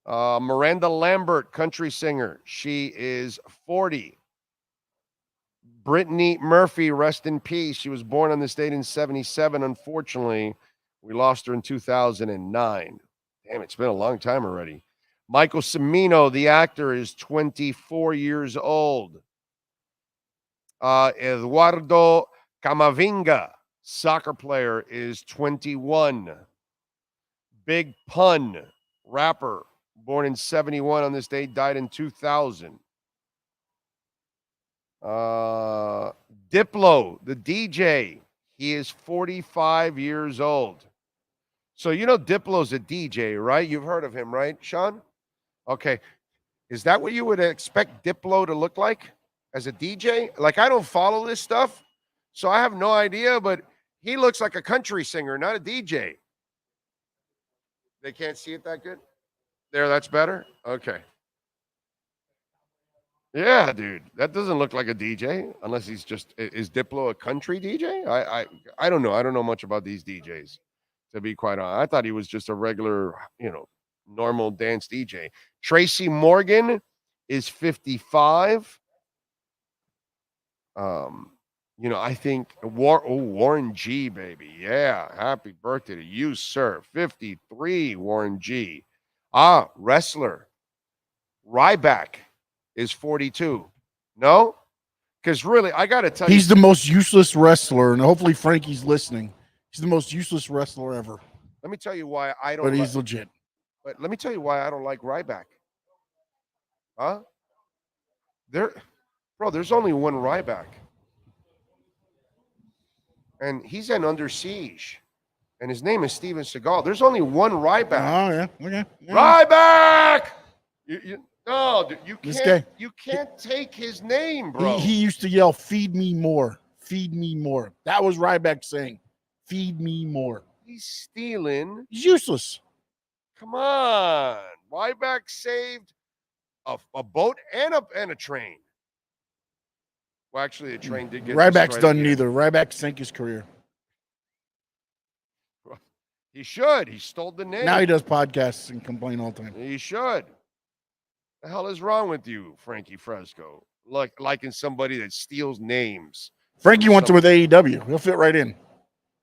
Miranda Lambert, country singer. She is 40. Brittany Murphy, rest in peace. She was born on this date in 77. Unfortunately, we lost her in 2009. Damn, it's been a long time already. Michael Cimino, the actor, is 24 years old. Eduardo Camavinga, soccer player, is 21. Big Pun, rapper, born in 71 on this date, died in 2000. Diplo, the DJ, he is 45 years old. So you know Diplo's a DJ, right? You've heard of him, right, Sean? Okay. Is that what you would expect Diplo to look like as a DJ? Like, I don't follow this stuff, so I have no idea, but He looks like a country singer, not a DJ. They can't see it that good? There, that's better? Okay. Yeah, dude. That doesn't look like a DJ unless he's just is Diplo a country DJ? I don't know. I don't know much about these DJs, to be quite honest. I thought he was just a regular, normal dance DJ. Tracy Morgan is 55. I think Warren G, baby. Yeah. Happy birthday to you, sir. 53, Warren G. Wrestler. Ryback is 42. No? Because really, I got to tell He's the most useless wrestler, and hopefully Frankie's listening. He's the most useless wrestler ever. Let me tell you why I don't But he's legit. But let me tell you why I don't like Ryback. Huh? There's only one Ryback. And he's in Under Siege. And his name is Steven Seagal. There's only one Ryback. Oh, yeah. Okay. Yeah. Ryback! No, dude, This guy. you can't take his name, bro. He used to yell, "Feed me more. Feed me more." That was Ryback saying, "Feed me more." He's stealing. He's useless. Come on. Ryback saved a boat and a train. Well, actually, the train did get Ryback's destroyed done again. neither. Ryback sank his career. He should. He stole the name. Now he does podcasts and complain all the time. He should. The hell is wrong with you, Frankie Fresco? Liking somebody that steals names. Frankie wants it with AEW. He'll fit right in.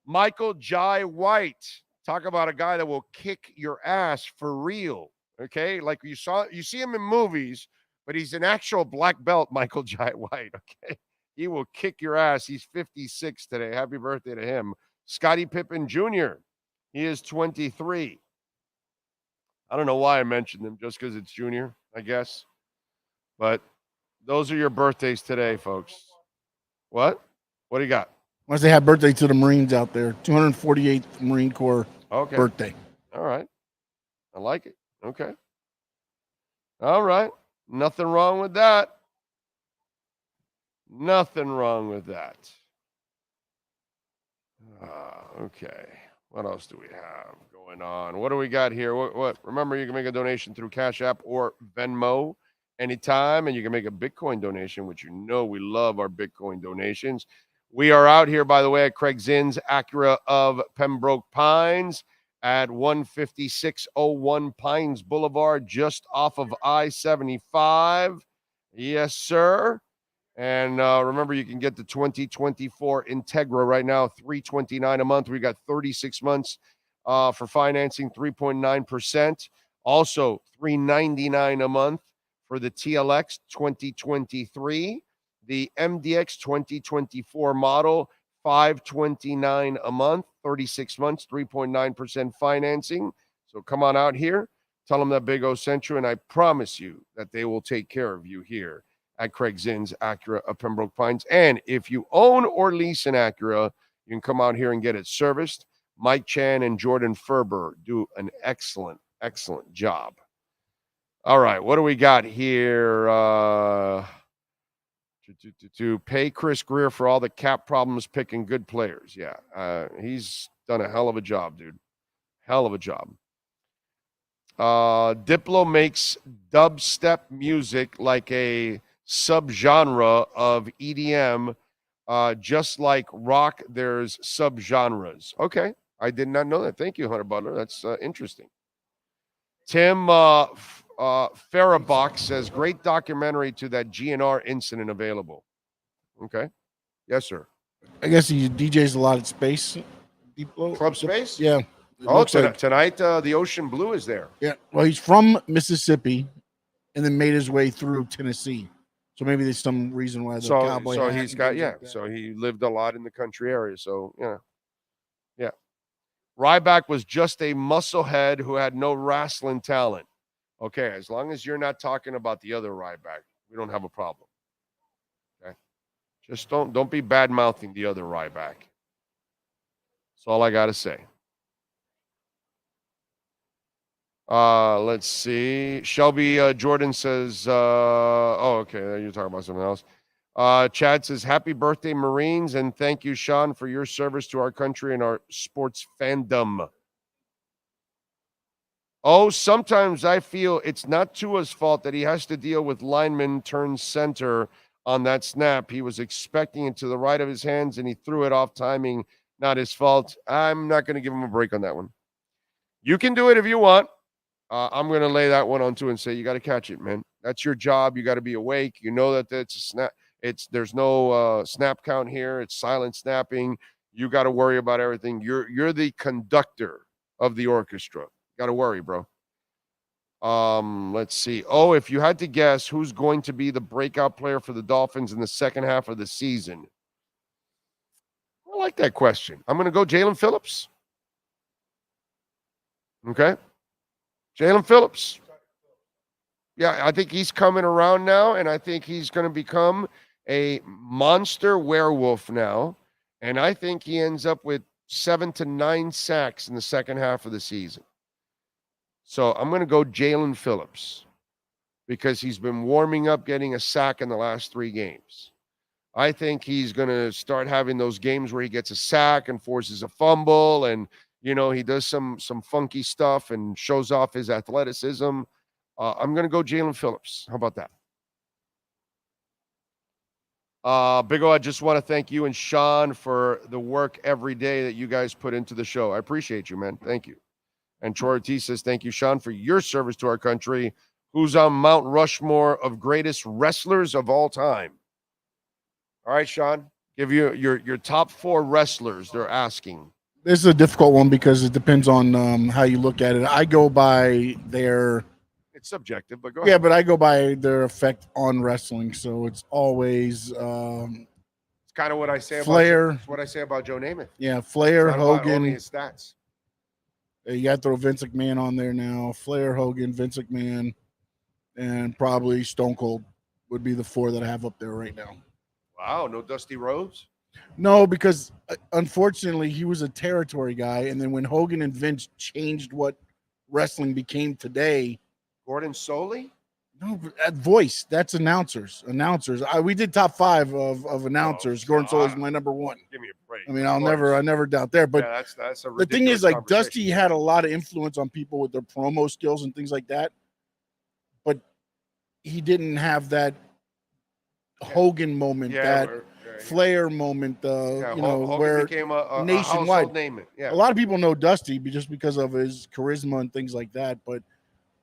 Michael Jai White. Talk about a guy that will kick your ass for real. Okay? Like you see him in movies, but he's an actual black belt, Michael Jai White. Okay. He will kick your ass. He's 56 today. Happy birthday to him. Scottie Pippen Jr. He is 23. I don't know why I mentioned him, just because it's junior, I guess. But those are your birthdays today, folks. What? What do you got? Once they have birthday to the Marines out there, 248th Marine Corps birthday. All right. I like it. Okay. All right. Nothing wrong with that. Nothing wrong with that. Okay. What else do we have going on? What do we got here? What? Remember, you can make a donation through Cash App or Venmo anytime, and you can make a Bitcoin donation, which we love our Bitcoin donations. We are out here, by the way, at Craig Zinn's Acura of Pembroke Pines at 15601 Pines Boulevard, just off of I-75. Yes, sir. And remember, you can get the 2024 Integra right now, $329 a month. We got 36 months for financing, 3.9%. Also, $399 a month for the TLX 2023. The MDX 2024 model, $529 a month, 36 months, 3.9% financing. So come on out here. Tell them that Big O sent you, and I promise you that they will take care of you here at Craig Zinn's Acura of Pembroke Pines. And if you own or lease an Acura, you can come out here and get it serviced. Mike Chan and Jordan Ferber do an excellent, excellent job. All right, what do we got here? To pay Chris Greer for all the cap problems picking good players. Yeah, he's done a hell of a job, dude. Hell of a job. Diplo makes dubstep music like a subgenre of EDM, just like rock. There's subgenres. Okay, I did not know that. Thank you, Hunter Butler. That's interesting. Tim Farabach says, great documentary to that GNR incident available. Okay. Yes, sir. I guess he DJs a lot at Space. Club Space? Yeah. Tonight the Ocean Blue is there. Yeah. Well, he's from Mississippi and then made his way through Tennessee. So maybe there's some reason why the cowboy. So hat he's and got, things yeah. like that. So he lived a lot in the country area. So, yeah. Ryback was just a musclehead who had no wrestling talent. Okay, as long as you're not talking about the other Ryback, we don't have a problem. Okay, just don't be bad mouthing the other Ryback. That's all I got to say. Let's see. Shelby Jordan says, okay, you're talking about something else. Chad says, happy birthday, Marines, and thank you, Sean, for your service to our country and our sports fandom. Oh, sometimes I feel it's not Tua's fault that he has to deal with lineman turn center on that snap. He was expecting it to the right of his hands, and he threw it off timing. Not his fault. I'm not going to give him a break on that one. You can do it if you want. I'm going to lay that one on Tua and say, you got to catch it, man. That's your job. You got to be awake. You know that it's a snap. There's no snap count here. It's silent snapping. You got to worry about everything. You're the conductor of the orchestra. Got to worry, bro. Let's see. Oh, if you had to guess who's going to be the breakout player for the Dolphins in the second half of the season, I like that question. I'm going to go Jalen Phillips. Okay. Jalen Phillips. Yeah, I think he's coming around now, and I think he's going to become a monster werewolf now. And I think he ends up with 7 to 9 sacks in the second half of the season. So I'm going to go Jalen Phillips because he's been warming up, getting a sack in the last 3 games. I think he's going to start having those games where he gets a sack and forces a fumble and, he does some funky stuff and shows off his athleticism. I'm going to go Jalen Phillips. How about that? Big O, I just want to thank you and Sean for the work every day that you guys put into the show. I appreciate you, man. Thank you. And Troy Ortiz says, thank you, Sean, for your service to our country. Who's on Mount Rushmore of greatest wrestlers of all time? All right, Sean, give you your top 4 wrestlers they're asking. This is a difficult one because it depends on how you look at it. I go by their... It's subjective, but go ahead. Yeah, but I go by their effect on wrestling. So it's always... it's kind of what I say Flair. It's what I say about Joe Namath. Yeah, Flair, It's not about Hogan. only his stats. You got to throw Vince McMahon on there now. Flair, Hogan, Vince McMahon, and probably Stone Cold would be the 4 that I have up there right now. Wow, no Dusty Rhodes? No, because unfortunately he was a territory guy, and then when Hogan and Vince changed what wrestling became today. Gordon Soley? No, at voice. That's announcers. We did top 5 of announcers. Gordon Soley's my number 1. Give me a break. I mean, I never doubt there. But yeah, that's a the thing is, ridiculous like, Dusty had a lot of influence on people with their promo skills and things like that, but he didn't have that Hogan moment, Flair moment, Hogan where became a nationwide household name. Yeah. A lot of people know Dusty just because of his charisma and things like that, but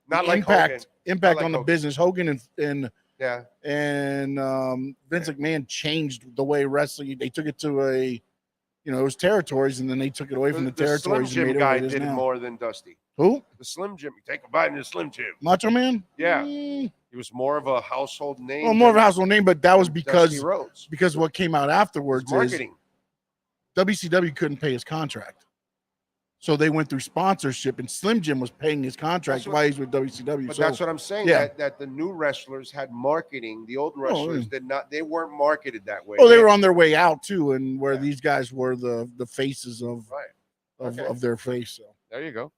Not the like impact Hogan. on the Hogan. business. Hogan and Yeah. Vince McMahon changed the way wrestling. They took it to it was territories, and then they took it away from the territories. Slim and Jim made it guy what it is did it now. more than Dusty. Who? The Slim Jim. Take a bite in the Slim Jim. Macho Man? Yeah. He was more of a household name. Well, more of a household name, but that was Dusty because Rhodes. what came out afterwards is Marketing. WCW couldn't pay his contract. So they went through sponsorship, and Slim Jim was paying his contract while he's with WCW. But so, that's what I'm saying. Yeah. That the new wrestlers had marketing. The old wrestlers did not. They weren't marketed that way. they were on their way out too, and where these guys were the faces of their face. So There you go.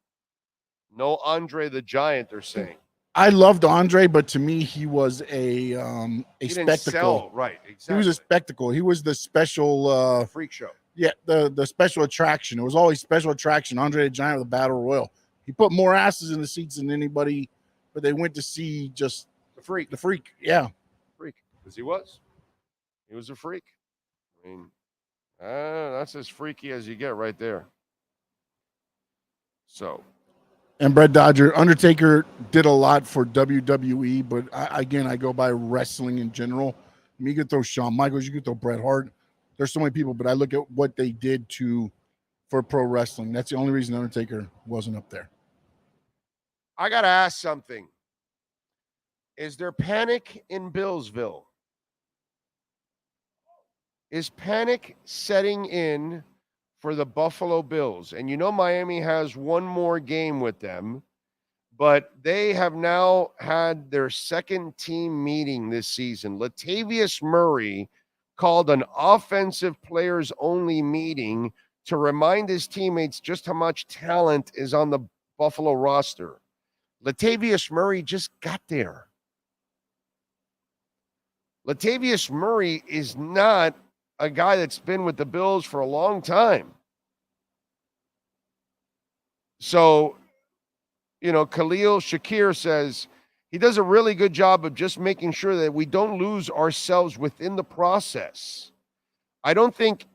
No Andre the Giant, they're saying. I loved Andre, but to me, he was a He didn't spectacle. sell, right, exactly. He was a spectacle. He was the special freak show. Yeah, the special attraction. It was always special attraction. Andre the Giant with the Battle Royal. He put more asses in the seats than anybody, but they went to see just the freak. The freak, yeah. Freak, because he was. He was a freak. I mean, that's as freaky as you get right there. So. And Brett Dodger, Undertaker did a lot for WWE, but I go by wrestling in general. I mean, you could throw Shawn Michaels, you could throw Bret Hart. There's so many people, but I look at what they did for pro wrestling. That's the only reason Undertaker wasn't up there. I got to ask something. Is there panic in Billsville? Is panic setting in for the Buffalo Bills? And Miami has one more game with them, but they have now had their second team meeting this season. Latavius Murray called an offensive players only meeting to remind his teammates just how much talent is on the Buffalo roster. Latavius Murray just got there. Latavius Murray is not a guy that's been with the Bills for a long time. So, Khalil Shakir says he does a really good job of just making sure that we don't lose ourselves within the process. I don't think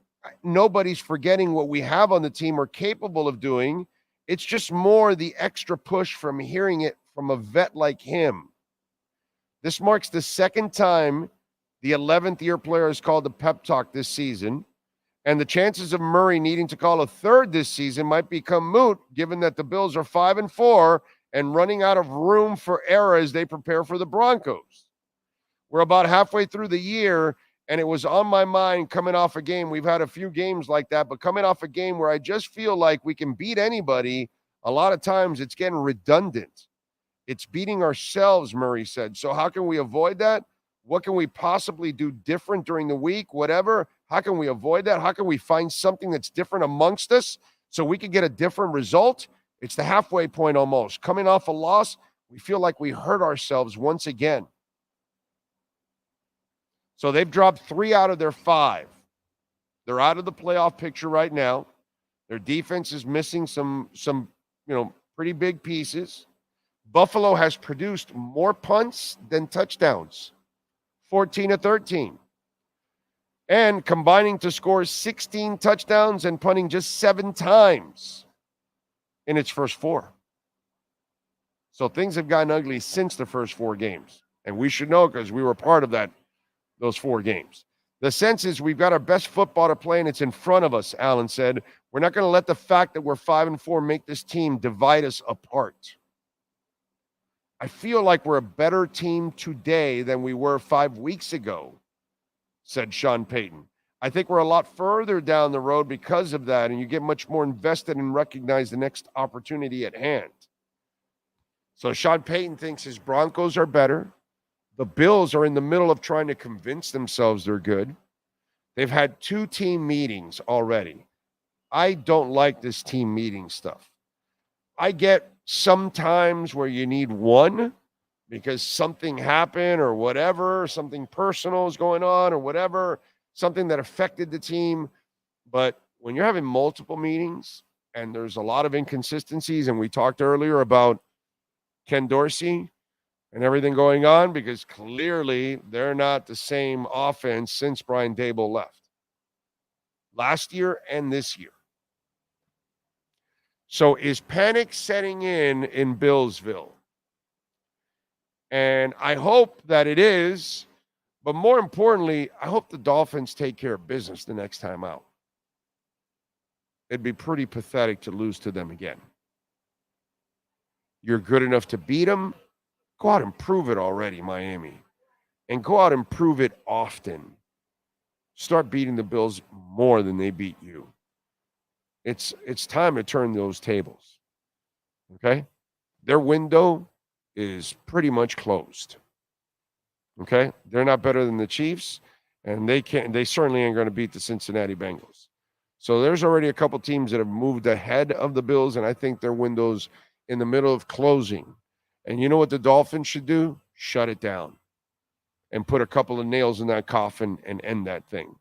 nobody's forgetting what we have on the team or capable of doing. It's just more the extra push from hearing it from a vet like him. This marks the second time the 11th year player has called a pep talk this season, and the chances of Murray needing to call a third this season might become moot, given that the Bills are 5-4 and running out of room for error as they prepare for the Broncos. We're about halfway through the year, and it was on my mind coming off a game. We've had a few games like that, but coming off a game where I just feel like we can beat anybody, a lot of times it's getting redundant. It's beating ourselves, Murray said. So how can we avoid that? What can we possibly do different during the week? Whatever. How can we avoid that? How can we find something that's different amongst us so we can get a different result? It's the halfway point almost. Coming off a loss, we feel like we hurt ourselves once again. So they've dropped 3 out of their 5. They're out of the playoff picture right now. Their defense is missing some pretty big pieces. Buffalo has produced more punts than touchdowns, 14-13. And combining to score 16 touchdowns and punting just 7 times in its first 4. So things have gotten ugly since the first 4 games. And we should know because we were part of those 4 games. The sense is we've got our best football to play and it's in front of us, Allen said. We're not going to let the fact that we're 5-4 make this team divide us apart. I feel like we're a better team today than we were 5 weeks ago, said Sean Payton. I think we're a lot further down the road because of that, and you get much more invested and recognize the next opportunity at hand. So Sean Payton thinks his Broncos are better. The Bills are in the middle of trying to convince themselves they're good. They've had 2 team meetings already. I don't like this team meeting stuff. I get sometimes where you need one because something happened or whatever, something personal is going on or whatever, something that affected the team. But when you're having multiple meetings and there's a lot of inconsistencies, and we talked earlier about Ken Dorsey and everything going on, because clearly they're not the same offense since Brian Daboll left last year and this year. So is panic setting in Billsville? And I hope that it is, but more importantly, I hope the Dolphins take care of business the next time out. It'd be pretty pathetic to lose to them again. You're good enough to beat them. Go out and prove it already, Miami. And go out and prove it often. Start beating the Bills more than they beat you. It's time to turn those tables. Okay? Their window is pretty much closed. Okay? They're not better than the Chiefs, and they certainly ain't going to beat the Cincinnati Bengals. So there's already a couple teams that have moved ahead of the Bills, and I think their window's in the middle of closing. And you know what the Dolphins should do? Shut it down and put a couple of nails in that coffin and end that thing.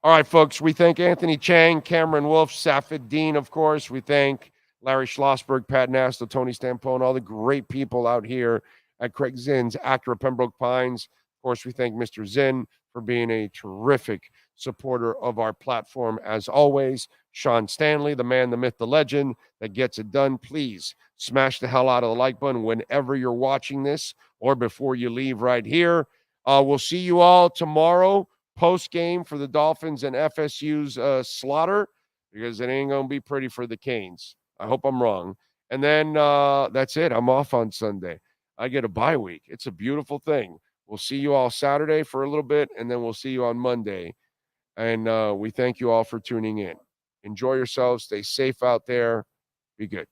All right, folks, we thank Anthony Chang, Cameron Wolf, Safid Dean, of course. We thank Larry Schlossberg, Pat Nasto, Tony Stampone, all the great people out here at Craig Zinn's Acura Pembroke Pines. Of course, we thank Mr. Zinn for being a terrific supporter of our platform as always. Sean Stanley, the man, the myth, the legend that gets it done. Please smash the hell out of the like button whenever you're watching this or before you leave right here. We'll see you all tomorrow post-game for the Dolphins and FSU's slaughter, because it ain't going to be pretty for the Canes. I hope I'm wrong. And then that's it. I'm off on Sunday. I get a bye week. It's a beautiful thing. We'll see you all Saturday for a little bit, and then we'll see you on Monday. And we thank you all for tuning in. Enjoy yourselves. Stay safe out there. Be good.